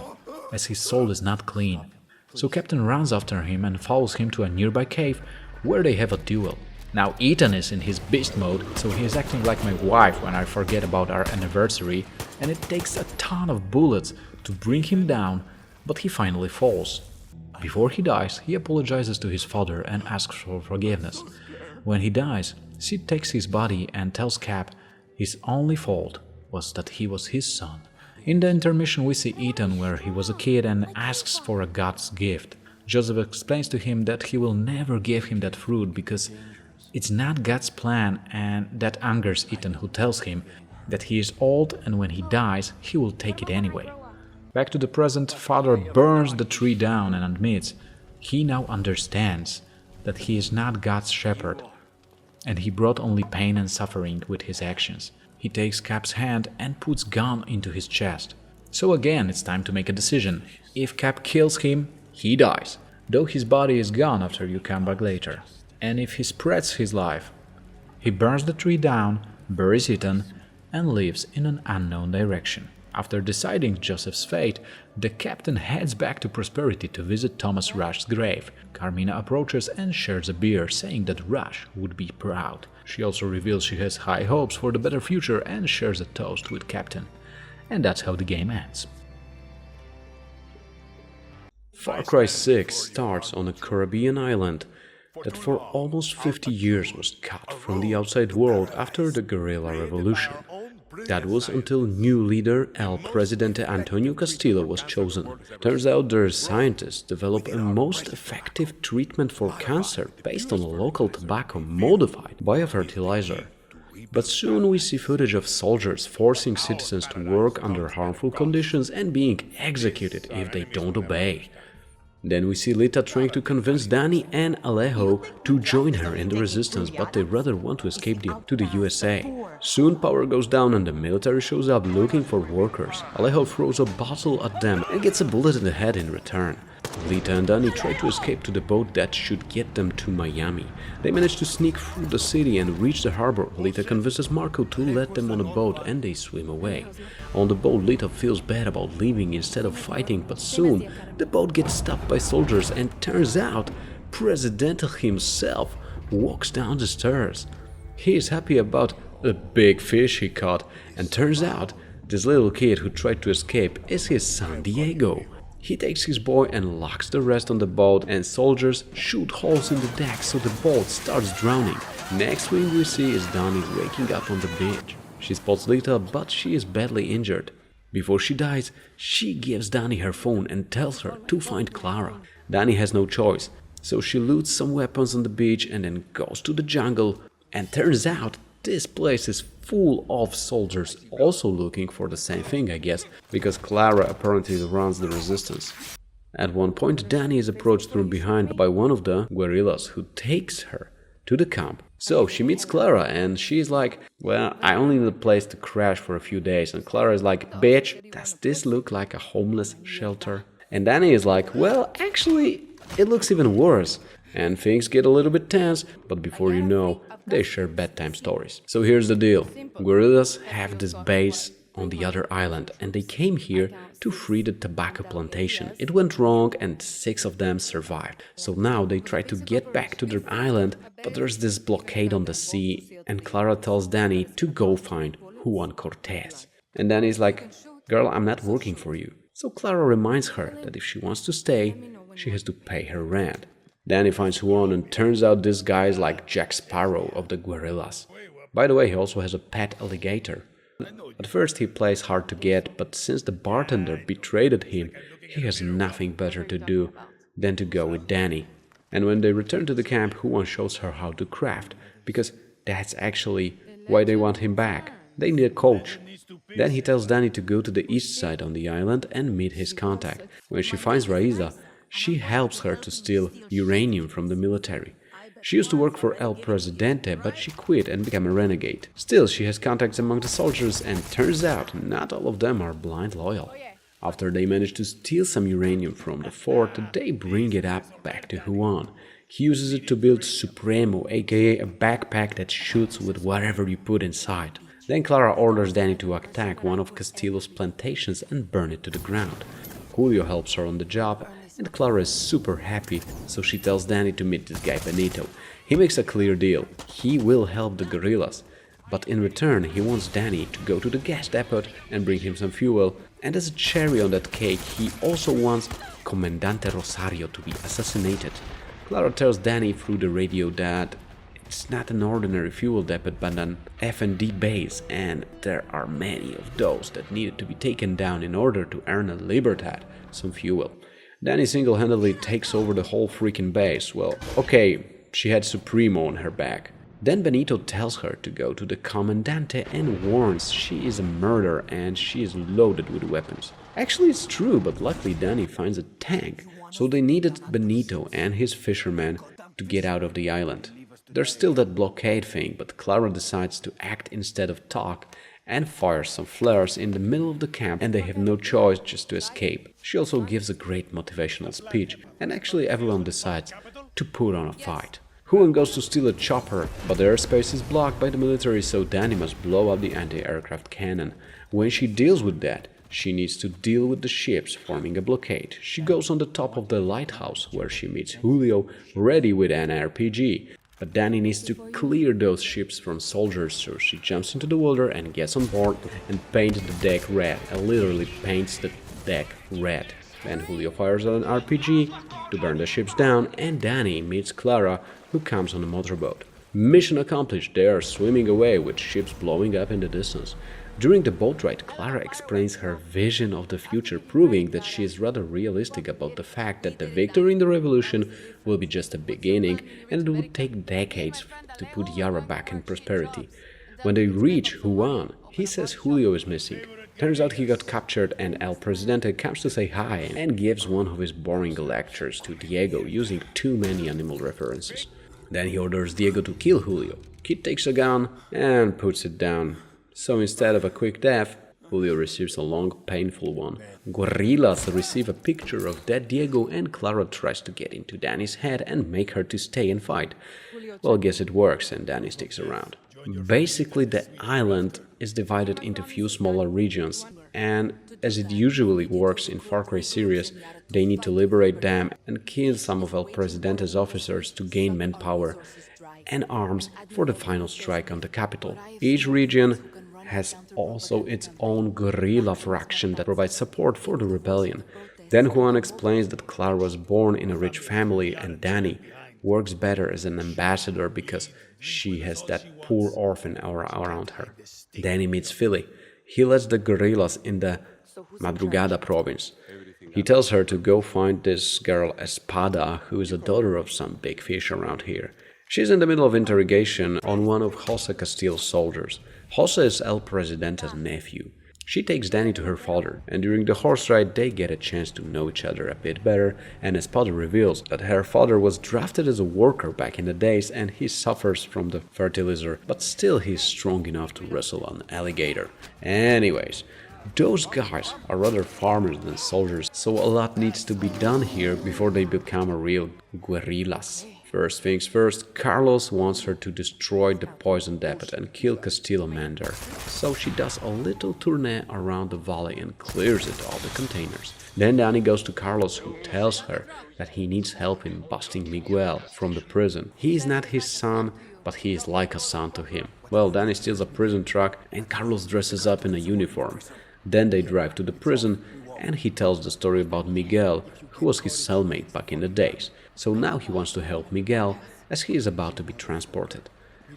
Speaker 3: as his soul is not clean. So Captain runs after him and follows him to a nearby cave where they have a duel. Now Ethan is in his beast mode, so he is acting like my wife when I forget about our anniversary, and it takes a ton of bullets to bring him down, but he finally falls. Before he dies, he apologizes to his father and asks for forgiveness. When he dies, Sid takes his body and tells Cap his only fault was that he was his son. In the intermission, we see Ethan where he was a kid and asks for a God's gift. Joseph explains to him that he will never give him that fruit because it's not God's plan, and that angers Ethan, who tells him that he is old and when he dies, he will take it anyway. Back to the present, father burns the tree down and admits he now understands that he is not God's shepherd, and he brought only pain and suffering with his actions. He takes Cap's hand and puts gun into his chest. So again, it's time to make a decision. If Cap kills him, he dies, though his body is gone after you come back later. And if he spreads his life, he burns the tree down, buries Ethan, and lives in an unknown direction. After deciding Joseph's fate, the captain heads back to Prosperity to visit Thomas Rush's grave. Carmina approaches and shares a beer, saying that Rush would be proud. She also reveals she has high hopes for the better future and shares a toast with Captain. And that's how the game ends.
Speaker 2: Far Cry 6 starts on a Caribbean island that for almost 50 years was cut from the outside world after the guerrilla revolution. That was until new leader El Presidente Antonio Castillo was chosen. Turns out their scientists developed a most effective treatment for cancer based on a local tobacco modified by a fertilizer. But soon we see footage of soldiers forcing citizens to work under harmful conditions and being executed if they don't obey. Then we see Lita trying to convince Dani and Alejo to join her in the resistance, but they rather want to escape to the USA. Soon power goes down and the military shows up looking for workers. Alejo throws a bottle at them and gets a bullet in the head in return. Lita and Dani try to escape to the boat that should get them to Miami. They manage to sneak through the city and reach the harbor. Lita convinces Marco to let them on a boat and they swim away. On the boat, Lita feels bad about leaving instead of fighting, but soon the boat gets stopped by soldiers and turns out Presidente himself walks down the stairs. He is happy about a big fish he caught, and turns out this little kid who tried to escape is his son Diego. He takes his boy and locks the rest on the boat, and soldiers shoot holes in the deck so the boat starts drowning. Next thing we see is Dani waking up on the beach. She spots Lita, but she is badly injured. Before she dies, she gives Dani her phone and tells her to find Clara. Dani has no choice, so she loots some weapons on the beach and then goes to the jungle, and turns out this place is full of soldiers also looking for the same thing, I guess, because Clara apparently runs the resistance. At one point, Dani is approached from behind by one of the guerrillas who takes her to the camp. So she meets Clara and she's like, well, I only need a place to crash for a few days. And Clara is like, bitch, does this look like a homeless shelter? And Dani is like, well, actually, it looks even worse. And things get a little bit tense, but before you know, they share bedtime stories. So here's the deal. Guerrillas have this base on the other island, and they came here to free the tobacco plantation. It went wrong and 6 of them survived. So now they try to get back to their island, but there's this blockade on the sea, and Clara tells Dani to go find Juan Cortez. And Dani's like, girl, I'm not working for you. So Clara reminds her that if she wants to stay, she has to pay her rent. Dani finds Juan and turns out this guy is like Jack Sparrow of the guerrillas. By the way, he also has a pet alligator. At first he plays hard to get, but since the bartender betrayed him, he has nothing better to do than to go with Dani. And when they return to the camp, Juan shows her how to craft, because that's actually why they want him back. They need a coach. Then he tells Dani to go to the east side on the island and meet his contact. When she finds Raiza, she helps her to steal uranium from the military. She used to work for El Presidente, but she quit and became a renegade. Still, she has contacts among the soldiers, and turns out not all of them are blind loyal. After they manage to steal some uranium from the fort, they bring it up back to Juan. He uses it to build Supremo, aka a backpack that shoots with whatever you put inside. Then Clara orders Dani to attack one of Castillo's plantations and burn it to the ground. Julio helps her on the job, and Clara is super happy, so she tells Dani to meet this guy Benito. He makes a clear deal. He will help the guerrillas, but in return he wants Dani to go to the gas depot and bring him some fuel, and as a cherry on that cake he also wants Comandante Rosario to be assassinated. Clara tells Dani through the radio that it's not an ordinary fuel depot but an F&D base, and there are many of those that needed to be taken down in order to earn a Libertad some fuel. Dani single-handedly takes over the whole freaking base. Well, okay, she had Supremo on her back. Then Benito tells her to go to the Comandante and warns she is a murderer and she is loaded with weapons. Actually, it's true, but luckily Dani finds a tank, so they needed Benito and his fishermen to get out of the island. There's still that blockade thing, but Clara decides to act instead of talk and fires some flares in the middle of the camp, and they have no choice just to escape. She also gives a great motivational speech, and actually everyone decides to put on a fight. Juan goes to steal a chopper, but the airspace is blocked by the military, so Dani must blow up the anti-aircraft cannon. When she deals with that, she needs to deal with the ships forming a blockade. She goes on the top of the lighthouse, where she meets Julio, ready with an RPG. But Dani needs to clear those ships from soldiers, so she jumps into the water and gets on board and paints the deck red, and literally paints the deck red. Then Julio fires an RPG to burn the ships down, and Dani meets Clara, who comes on a motorboat. Mission accomplished, they are swimming away with ships blowing up in the distance. During the boat ride, Clara explains her vision of the future, proving that she is rather realistic about the fact that the victory in the revolution will be just a beginning and it would take decades to put Yara back in prosperity. When they reach Juan, he says Julio is missing. Turns out he got captured and El Presidente comes to say hi and gives one of his boring lectures to Diego using too many animal references. Then he orders Diego to kill Julio. Kid takes a gun and puts it down. So instead of a quick death, Julio receives a long, painful one. Gorillas receive a picture of dead Diego and Clara tries to get into Danny's head and make her to stay and fight. Well, I guess it works and Danny sticks around. Basically, the island is divided into few smaller regions, and as it usually works in Far Cry series, they need to liberate them and kill some of El Presidente's officers to gain manpower and arms for the final strike on the capital. Each region has also its own guerrilla fraction that provides support for the rebellion. Then Juan explains that Clara was born in a rich family and Danny works better as an ambassador because she has that poor orphan aura around her. Danny meets Philly. He lets the guerrillas in the Madrugada province. He tells her to go find this girl Espada, who is a daughter of some big fish around here. She's in the middle of interrogation on one of Jose Castillo's soldiers. Jose is El Presidente's nephew. She takes Danny to her father, and during the horse ride they get a chance to know each other a bit better, and Espada reveals that her father was drafted as a worker back in the days and he suffers from the fertilizer, but still he's strong enough to wrestle an alligator. Anyways, those guys are rather farmers than soldiers, so a lot needs to be done here before they become a real guerrillas. First things first, Carlos wants her to destroy the poison depot and kill Castillo Mander, so she does a little tournée around the valley and clears it all the containers. Then Danny goes to Carlos, who tells her that he needs help in busting Miguel from the prison. He is not his son, but he is like a son to him. Well, Danny steals a prison truck and Carlos dresses up in a uniform. Then they drive to the prison and he tells the story about Miguel, who was his cellmate back in the days. So now he wants to help Miguel as he is about to be transported.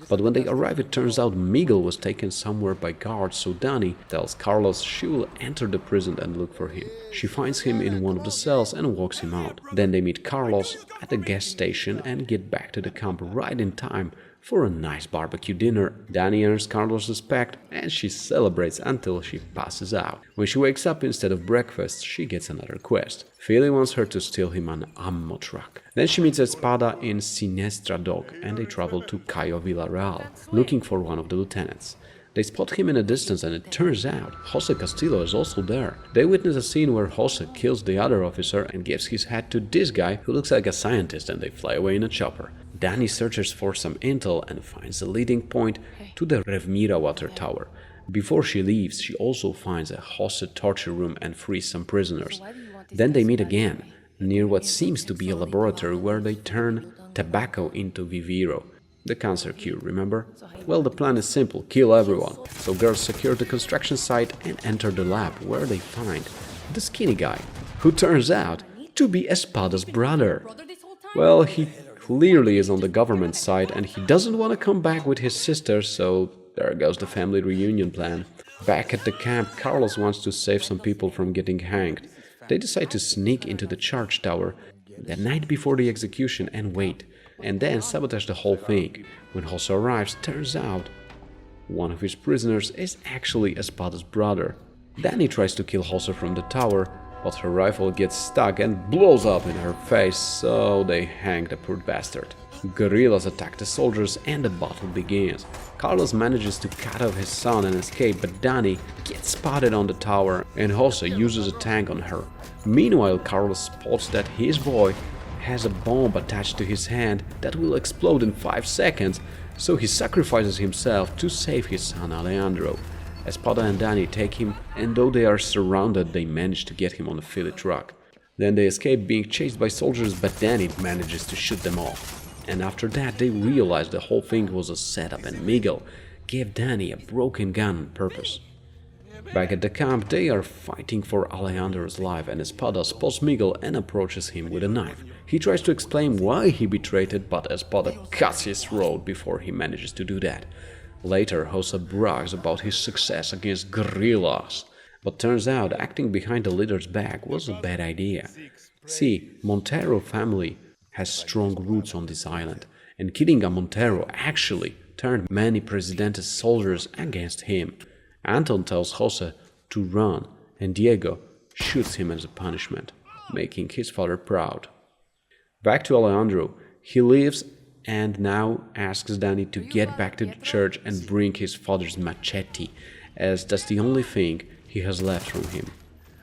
Speaker 2: But when they arrive, it turns out Miguel was taken somewhere by guards, so Danny tells Carlos she will enter the prison and look for him. She finds him in one of the cells and walks him out. Then they meet Carlos at the gas station and get back to the camp right in time for a nice barbecue dinner. Danny earns Carlos' respect and she celebrates until she passes out. When she wakes up, instead of breakfast, she gets another quest. Philly wants her to steal him an ammo truck. Then she meets Espada in Sinestra Dock and they travel to Cayo Villarreal, looking for one of the lieutenants. They spot him in a distance and it turns out Jose Castillo is also there. They witness a scene where Jose kills the other officer and gives his head to this guy who looks like a scientist, and they fly away in a chopper. Danny searches for some intel and finds a leading point to the Revmira water tower. Before she leaves, she also finds a Jose torture room and frees some prisoners. Then they meet again, near what seems to be a laboratory where they turn tobacco into viviro. The cancer cure, remember? Well, the plan is simple, kill everyone. So girls secure the construction site and enter the lab, where they find the skinny guy, who turns out to be Espada's brother. Well, he clearly is on the government side and he doesn't want to come back with his sister, so there goes the family reunion plan. Back at the camp, Carlos wants to save some people from getting hanged. They decide to sneak into the charge tower the night before the execution and wait, and then sabotage the whole thing. When Jose arrives, turns out one of his prisoners is actually Espada's brother. Danny tries to kill Jose from the tower, but her rifle gets stuck and blows up in her face, so they hang the poor bastard. Guerrillas attack the soldiers and the battle begins. Carlos manages to cut off his son and escape, but Danny gets spotted on the tower and Jose uses a tank on her. Meanwhile, Carlos spots that his boy has a bomb attached to his hand that will explode in 5 seconds, so he sacrifices himself to save his son Alejandro. Espada and Danny take him, and though they are surrounded, they manage to get him on a Philly truck. Then they escape being chased by soldiers, but Danny manages to shoot them off. And after that, they realize the whole thing was a setup and Miguel gave Danny a broken gun on purpose. Back at the camp, they are fighting for Alejandro's life and Espada spots Miguel and approaches him with a knife. He tries to explain why he betrayed it, but Espada cuts his throat before he manages to do that. Later, Jose brags about his success against guerrillas, but turns out acting behind the leader's back was a bad idea. See, Montero family has strong roots on this island, and killing a Montero actually turned many Presidente's soldiers against him. Anton tells Jose to run, and Diego shoots him as a punishment, making his father proud. Back to Alejandro, he leaves and now asks Danny to get back to the church and bring his father's machete, as that's the only thing he has left from him.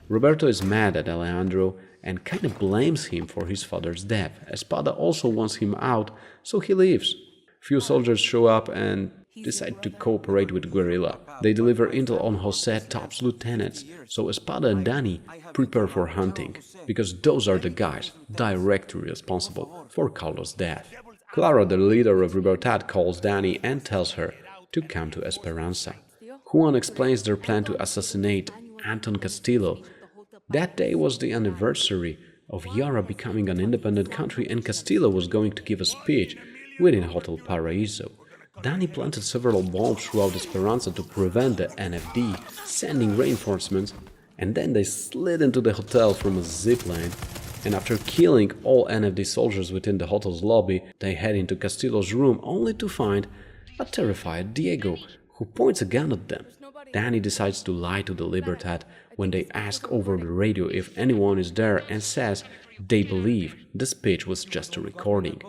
Speaker 2: Roberto is mad at Alejandro and kinda blames him for his father's death. Espada also wants him out, so he leaves. Few soldiers show up and decide to cooperate with Guerrilla. They deliver intel on Jose Top's lieutenants, so Espada and Danny prepare for hunting, because those are the guys directly responsible for Carlos' death. Clara, the leader of Libertad, calls Danny and tells her to come to Esperanza. Juan explains their plan to assassinate Anton Castillo. That day was the anniversary of Yara becoming an independent country, and Castillo was going to give a speech within Hotel Paraíso. Danny planted several bombs throughout Esperanza to prevent the NFD sending reinforcements, and then they slid into the hotel from a zipline. And after killing all NFD soldiers within the hotel's lobby, they head into Castillo's room only to find a terrified Diego, who points a gun at them. Danny decides to lie to the Libertad when they ask over the radio if anyone is there and says they believe the speech was just a recording.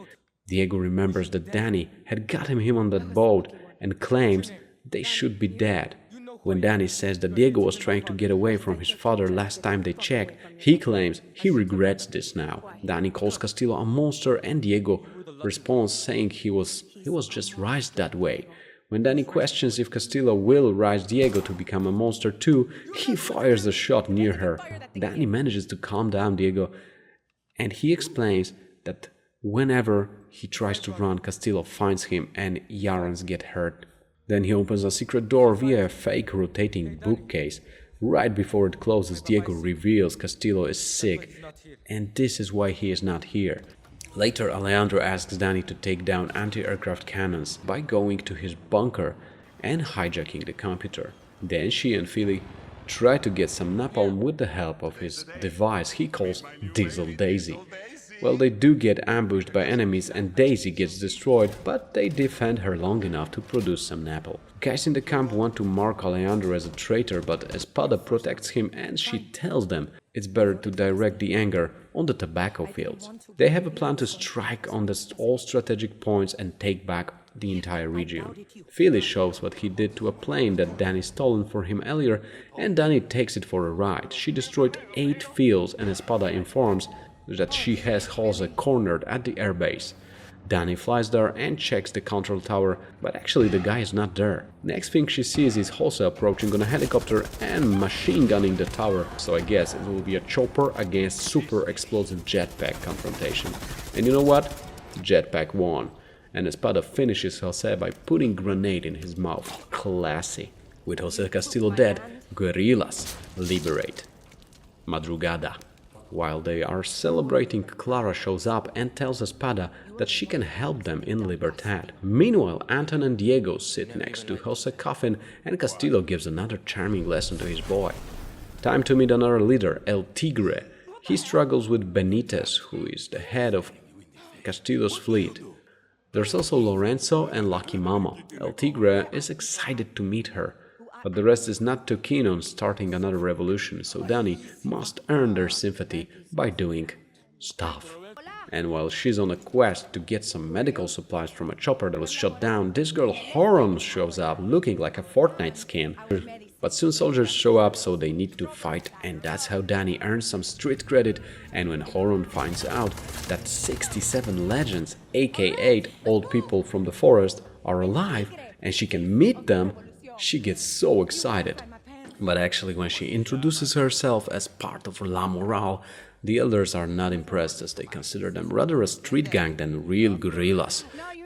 Speaker 2: Diego remembers that Danny had gotten him on that boat and claims they should be dead. When Danny says that Diego was trying to get away from his father last time they checked, he claims he regrets this now. Danny calls Castillo a monster and Diego responds saying he was just raised that way. When Danny questions if Castillo will raise Diego to become a monster too, he fires a shot near her. Danny manages to calm down Diego, and he explains that whenever he tries to run, Castillo finds him and Yarans get hurt. Then he opens a secret door via a fake rotating bookcase. Right before it closes, Diego reveals Castillo is sick, and this is why he is not here. Later, Alejandro asks Danny to take down anti-aircraft cannons by going to his bunker and hijacking the computer. Then she and Philly try to get some napalm with the help of his device he calls Diesel Daisy. Well, they do get ambushed by enemies and Daisy gets destroyed, but they defend her long enough to produce some napalm. Guys in the camp want to mark Alejandro as a traitor, but Espada protects him and she tells them it's better to direct the anger on the tobacco fields. They have a plan to strike on all strategic points and take back the entire region. Philly shows what he did to a plane that Danny stolen for him earlier, and Danny takes it for a ride. She destroyed 8 fields and Espada informs that she has Jose cornered at the airbase. Danny flies there and checks the control tower, but actually the guy is not there. Next thing she sees is Jose approaching on a helicopter and machine gunning the tower, so I guess it will be a chopper against super explosive jetpack confrontation. And you know what? Jetpack won, and Espada finishes Jose by putting grenade in his mouth. Classy. With Jose Castillo dead, guerrillas liberate Madrugada. While they are celebrating, Clara shows up and tells Espada that she can help them in Libertad. Meanwhile, Anton and Diego sit next to Jose's coffin and Castillo gives another charming lesson to his boy. Time to meet another leader, El Tigre. He struggles with Benitez, who is the head of Castillo's fleet. There's also Lorenzo and Lucky Mama. El Tigre is excited to meet her, but the rest is not too keen on starting another revolution, so Danny must earn their sympathy by doing stuff. And while she's on a quest to get some medical supplies from a chopper that was shot down, this girl Horon shows up looking like a Fortnite skin. But soon soldiers show up, so they need to fight, and that's how Danny earns some street credit. And when Horon finds out that 67 legends, aka old people from the forest, are alive and she can meet them, she gets so excited. But actually, when she introduces herself as part of La Moral, the elders are not impressed, as they consider them rather a street gang than real guerrillas.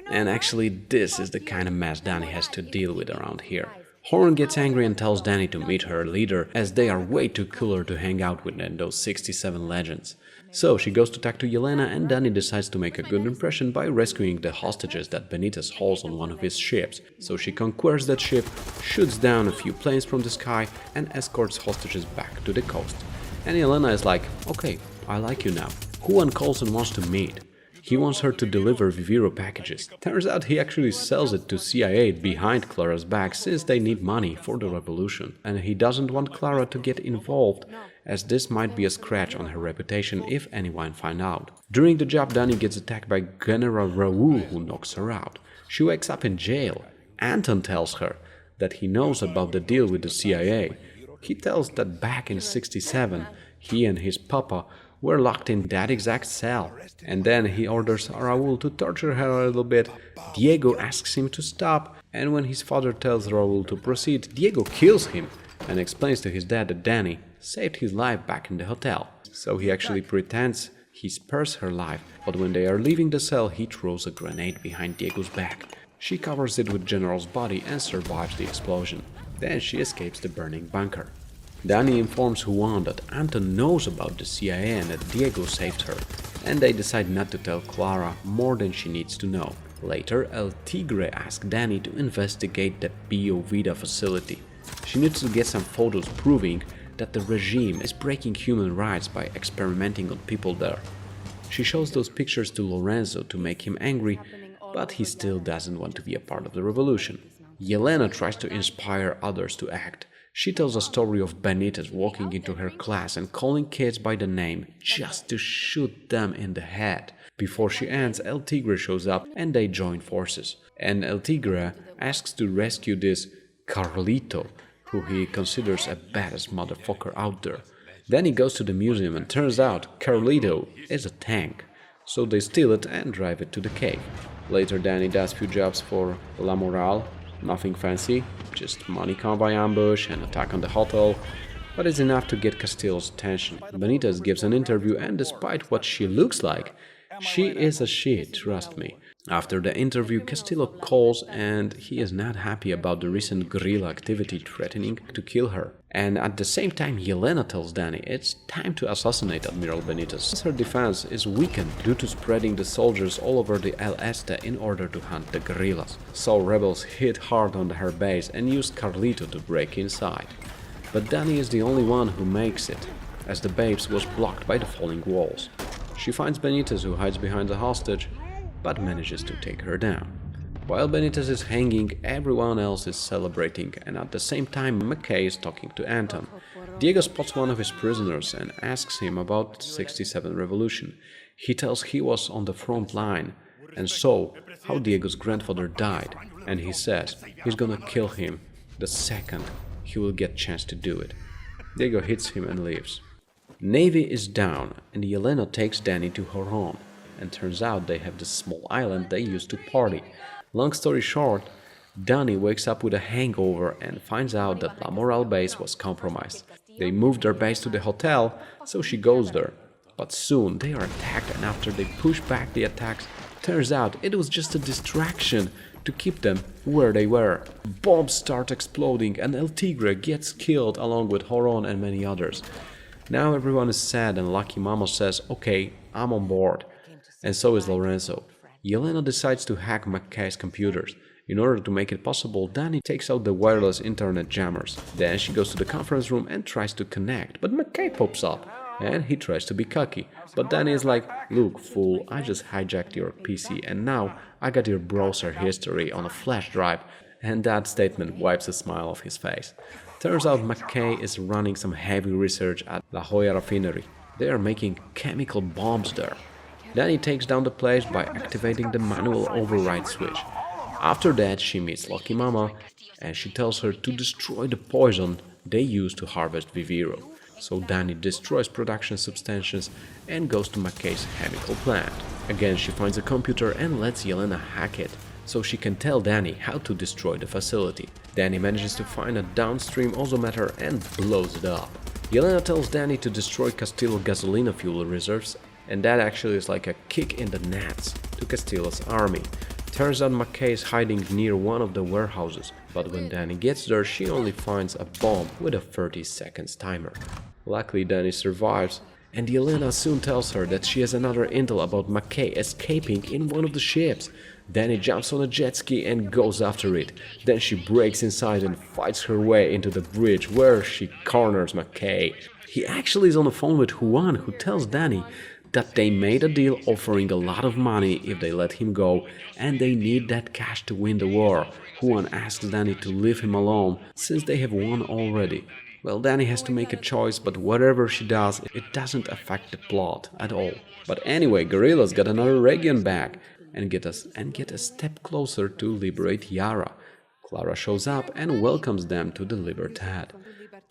Speaker 2: And actually, this is the kind of mess Danny has to deal with around here. Horan gets angry and tells Danny to meet her leader, as they are way too cooler to hang out with than those 67 legends. So she goes to talk to Yelena, and Danny decides to make a good impression by rescuing the hostages that Benitez holds on one of his ships. So she conquers that ship, shoots down a few planes from the sky, and escorts hostages back to the coast. And Yelena is like, okay, I like you now. Juan calls and wants to meet. He wants her to deliver Viviro packages. Turns out he actually sells it to CIA behind Clara's back since they need money for the revolution. And he doesn't want Clara to get involved, as this might be a scratch on her reputation if anyone finds out. During the job, Dani gets attacked by General Raoul, who knocks her out. She wakes up in jail. Anton tells her that he knows about the deal with the CIA. He tells that back in '67, he and his papa were locked in that exact cell. And then he orders Raoul to torture her a little bit. Diego asks him to stop, and when his father tells Raoul to proceed, Diego kills him and explains to his dad that Dani saved his life back in the hotel. So he actually pretends he spares her life, but when they are leaving the cell, he throws a grenade behind Diego's back. She covers it with General's body and survives the explosion. Then she escapes the burning bunker. Dani informs Juan that Anton knows about the CIA and that Diego saved her, and they decide not to tell Clara more than she needs to know. Later, El Tigre asks Dani to investigate the Bio Vida facility. She needs to get some photos proving that the regime is breaking human rights by experimenting on people there. She shows those pictures to Lorenzo to make him angry, but he still doesn't want to be a part of the revolution. Yelena tries to inspire others to act. She tells a story of Benitez walking into her class and calling kids by the name just to shoot them in the head. Before she ends, El Tigre shows up and they join forces. And El Tigre asks to rescue this Carlito, who he considers a baddest motherfucker out there. Then he goes to the museum and turns out Carlito is a tank. So they steal it and drive it to the cave. Later, Dani does few jobs for La Morale. Nothing fancy, just money convoy ambush and attack on the hotel, but it's enough to get Castillo's attention. Benitez gives an interview, and despite what she looks like, she is a she, trust me. After the interview, Castillo calls and he is not happy about the recent guerrilla activity threatening to kill her. And at the same time, Yelena tells Dani it's time to assassinate Admiral Benitez. Her defense is weakened due to spreading the soldiers all over the El Este in order to hunt the guerrillas. So rebels hit hard on her base and use Carlito to break inside. But Dani is the only one who makes it, as the base was blocked by the falling walls. She finds Benitez, who hides behind the hostage, but manages to take her down. While Benitez is hanging, everyone else is celebrating, and at the same time McKay is talking to Anton. Diego spots one of his prisoners and asks him about '67 revolution. He tells he was on the front line, and so how Diego's grandfather died, and he says he's gonna kill him the second he will get chance to do it. Diego hits him and leaves. Navy is down, and Yelena takes Dani to her home, and turns out they have this small island they used to party. Long story short, Dani wakes up with a hangover and finds out that La Morale base was compromised. They moved their base to the hotel, so she goes there. But soon they are attacked, and after they push back the attacks, turns out it was just a distraction to keep them where they were. Bombs start exploding and El Tigre gets killed along with Horon and many others. Now everyone is sad and Lucky Mama says, okay, I'm on board. And so is Lorenzo. Yelena decides to hack McKay's computers. In order to make it possible, Dani takes out the wireless internet jammers. Then she goes to the conference room and tries to connect, but McKay pops up and he tries to be cocky. But Dani is like, look fool, I just hijacked your PC and now I got your browser history on a flash drive. And that statement wipes a smile off his face. Turns out McKay is running some heavy research at La Joya Refinery. They are making chemical bombs there. Dani takes down the place by activating the manual override switch. After that, she meets Lucky Mama and she tells her to destroy the poison they use to harvest Viviro. So Dani destroys production substances and goes to McKay's chemical plant. Again, she finds a computer and lets Yelena hack it, so she can tell Dani how to destroy the facility. Dani manages to find a downstream ozometer and blows it up. Yelena tells Dani to destroy Castillo gasolina fuel reserves, and that actually is like a kick in the nuts to Castillo's army. Turns out McKay is hiding near one of the warehouses, but when Dani gets there, she only finds a bomb with a 30 seconds timer. Luckily, Dani survives, and Yelena soon tells her that she has another intel about McKay escaping in one of the ships. Dani jumps on a jet ski and goes after it. Then she breaks inside and fights her way into the bridge, where she corners McKay. He actually is on the phone with Juan, who tells Dani that they made a deal offering a lot of money if they let him go, and they need that cash to win the war. Juan asks Danny to leave him alone, since they have won already. Well, Danny has to make a choice, but whatever she does, it doesn't affect the plot at all. But anyway, Guerrillas got another region back and get a step closer to liberate Yara. Clara shows up and welcomes them to the Libertad.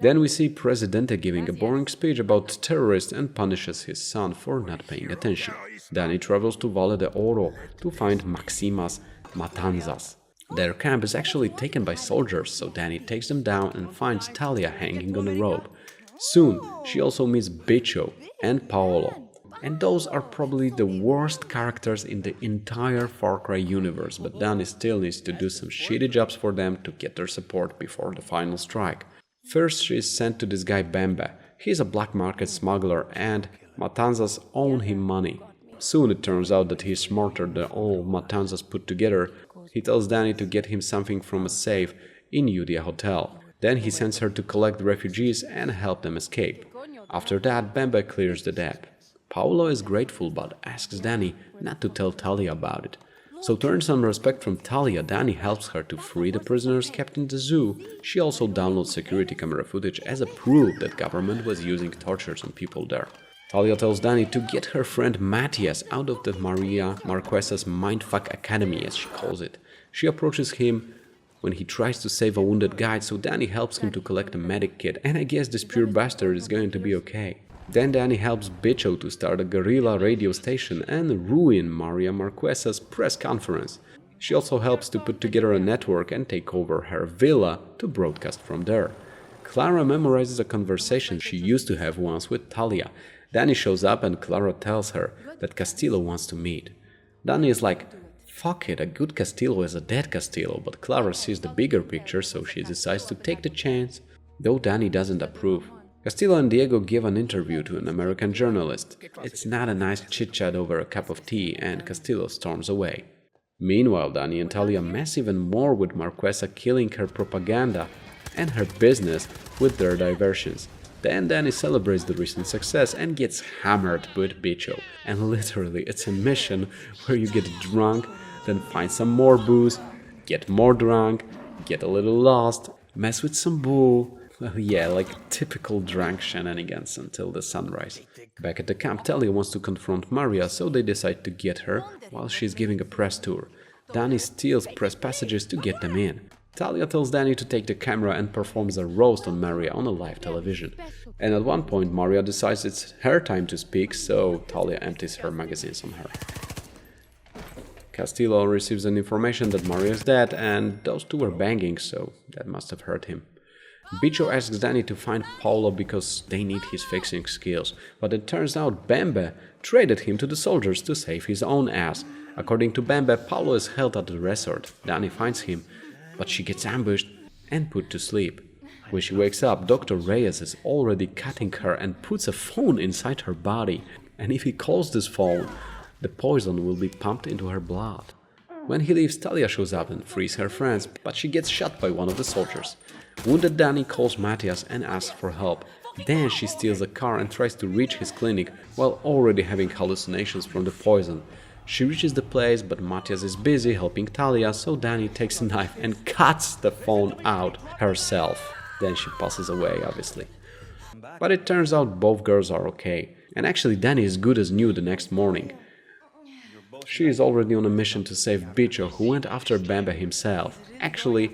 Speaker 2: Then we see Presidente giving a boring speech about terrorists and punishes his son for not paying attention. Danny travels to Valle de Oro to find Maxima's Matanzas. Their camp is actually taken by soldiers, so Danny takes them down and finds Talia hanging on a rope. Soon, she also meets Bicho and Paolo. And those are probably the worst characters in the entire Far Cry universe, but Danny still needs to do some shitty jobs for them to get their support before the final strike. First, she is sent to this guy Bembe. He's a black market smuggler and Matanzas owe him money. Soon it turns out that he's smarter than all Matanzas put together. He tells Danny to get him something from a safe in Udia Hotel. Then he sends her to collect refugees and help them escape. After that, Bembe clears the debt. Paolo is grateful but asks Danny not to tell Talia about it. So to earn some respect from Talia, Danny helps her to free the prisoners kept in the zoo. She also downloads security camera footage as a proof that government was using tortures on people there. Talia tells Danny to get her friend Matthias out of the Maria Marquesa's Mindfuck Academy, as she calls it. She approaches him when he tries to save a wounded guide, so Danny helps him to collect a medic kit, and I guess this pure bastard is going to be okay. Then Danny helps Bicho to start a guerrilla radio station and ruin Maria Marquesa's press conference. She also helps to put together a network and take over her villa to broadcast from there. Clara memorizes a conversation she used to have once with Talia. Danny shows up and Clara tells her that Castillo wants to meet. Danny is like, fuck it, a good Castillo is a dead Castillo, but Clara sees the bigger picture, so she decides to take the chance, though Danny doesn't approve. Castillo and Diego give an interview to an American journalist. It's not a nice chit-chat over a cup of tea, and Castillo storms away. Meanwhile, Danny and Talia mess even more with Marquesa killing her propaganda and her business with their diversions. Then Danny celebrates the recent success and gets hammered with Bicho. And literally, it's a mission where you get drunk, then find some more booze, get more drunk, get a little lost, mess with some bull. Well, yeah, like typical drunk shenanigans until the sunrise. Back at the camp, Talia wants to confront Maria, so they decide to get her while she's giving a press tour. Danny steals press passages to get them in. Talia tells Danny to take the camera and performs a roast on Maria on a live television. And at one point, Maria decides it's her time to speak, so Talia empties her magazines on her. Castillo receives an information that Maria is dead, and those two were banging, so that must have hurt him. Bicho asks Danny to find Paolo because they need his fixing skills, but it turns out Bembe traded him to the soldiers to save his own ass. According to Bembe, Paolo is held at the resort. Danny finds him, but she gets ambushed and put to sleep. When she wakes up, Dr. Reyes is already cutting her and puts a phone inside her body, and if he calls this phone, the poison will be pumped into her blood. When he leaves, Talia shows up and frees her friends, but she gets shot by one of the soldiers. Wounded Danny calls Matthias and asks for help. Then she steals a car and tries to reach his clinic while already having hallucinations from the poison. She reaches the place, but Matthias is busy helping Talia, so Danny takes a knife and cuts the phone out herself. Then she passes away, obviously. But it turns out both girls are okay, and actually Danny is good as new the next morning. She is already on a mission to save Bicho, who went after Bembe himself. Actually,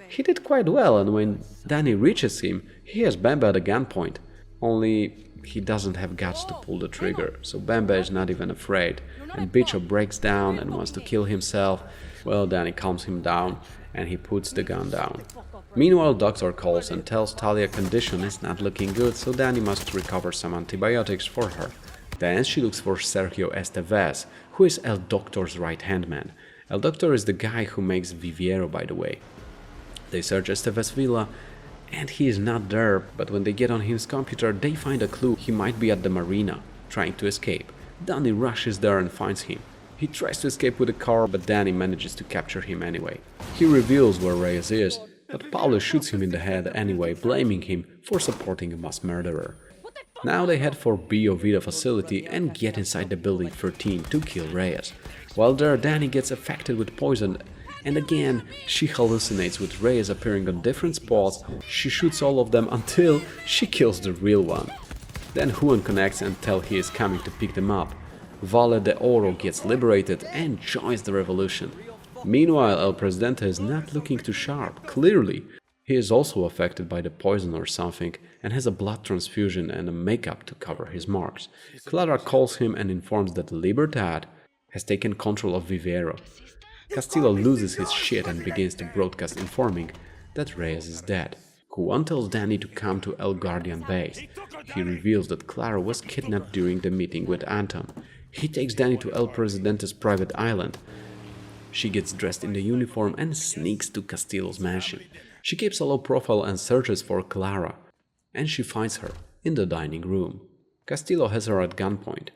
Speaker 2: he did quite well, and when Danny reaches him, he has Bembe at a gunpoint. Only he doesn't have guts to pull the trigger, so Bembe is not even afraid, and Bicho breaks down and wants to kill himself. Well, Danny calms him down, and he puts the gun down. Meanwhile, doctor calls and tells Talia condition is not looking good, so Danny must recover some antibiotics for her. Then she looks for Sergio Estevez, who is El Doctor's right-hand man. El Doctor is the guy who makes Viviero, by the way. They search Estevez's villa, and he is not there, but when they get on his computer, they find a clue he might be at the marina, trying to escape. Danny rushes there and finds him. He tries to escape with a car, but Danny manages to capture him anyway. He reveals where Reyes is, but Paulo shoots him in the head anyway, blaming him for supporting a mass murderer. Now they head for B Ovida facility and get inside the building 13 to kill Reyes. While there, Danny gets affected with poison, and again she hallucinates with Reyes appearing on different spots. She shoots all of them until she kills the real one. Then Juan connects and tells he is coming to pick them up. Vale de Oro gets liberated and joins the revolution. Meanwhile, El Presidente is not looking too sharp, clearly. He is also affected by the poison or something and has a blood transfusion and a makeup to cover his marks. Clara calls him and informs that Libertad has taken control of Vivero. Castillo loses his shit and begins to broadcast informing that Reyes is dead. Juan tells Danny to come to El Guardian base. He reveals that Clara was kidnapped during the meeting with Anton. He takes Danny to El Presidente's private island. She gets dressed in the uniform and sneaks to Castillo's mansion. She keeps a low profile and searches for Clara, and she finds her in the dining room. Castillo has her at gunpoint.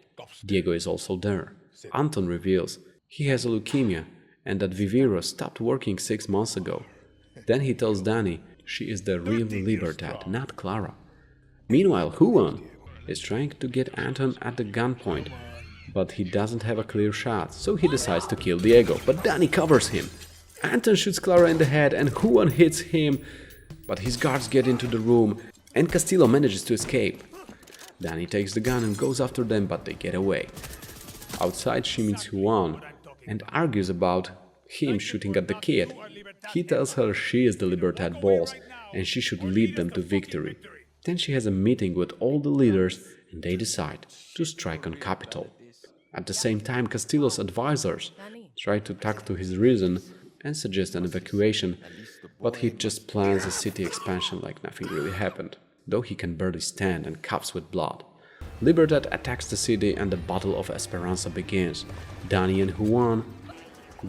Speaker 2: Diego is also there. Anton reveals he has a leukemia and that Vivero stopped working 6 months ago. Then he tells Danny she is the real Libertad, not Clara. Meanwhile, Juan is trying to get Anton at the gunpoint, but he doesn't have a clear shot, so he decides to kill Diego, but Danny covers him. Anton shoots Clara in the head and Juan hits him, but his guards get into the room and Castillo manages to escape. Danny takes the gun and goes after them, but they get away. Outside she meets Juan and argues about him shooting at the kid. He tells her she is the Libertad boss and she should lead them to victory. Then she has a meeting with all the leaders and they decide to strike on Capitol. At the same time, Castillo's advisors try to talk to his reason and suggest an evacuation, but he just plans a city expansion like nothing really happened, though he can barely stand and coughs with blood. Libertad attacks the city and the Battle of Esperanza begins. Danny and Juan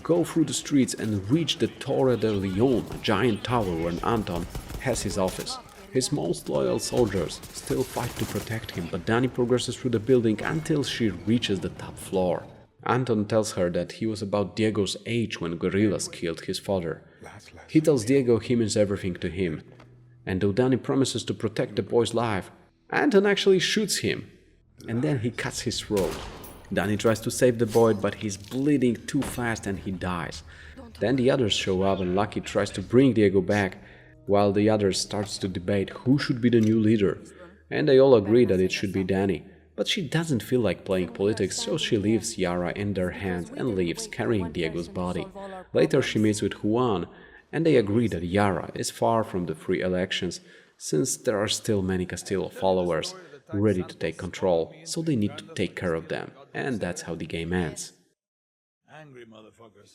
Speaker 2: go through the streets and reach the Torre de Leon, a giant tower where Anton has his office. His most loyal soldiers still fight to protect him, but Danny progresses through the building until she reaches the top floor. Anton tells her that he was about Diego's age when guerrillas killed his father. He tells Diego he means everything to him, and though Danny promises to protect the boy's life, Anton actually shoots him, and then he cuts his throat. Danny tries to save the boy, but he's bleeding too fast and he dies. Then the others show up and Lucky tries to bring Diego back, while the others starts to debate who should be the new leader, and they all agree that it should be Danny. But she doesn't feel like playing politics, so she leaves Yara in their hands and leaves, carrying Diego's body. Later she meets with Juan, and they agree that Yara is far from the free elections, since there are still many Castillo followers ready to take control, so they need to take care of them, and that's how the game ends.
Speaker 4: Angry motherfuckers.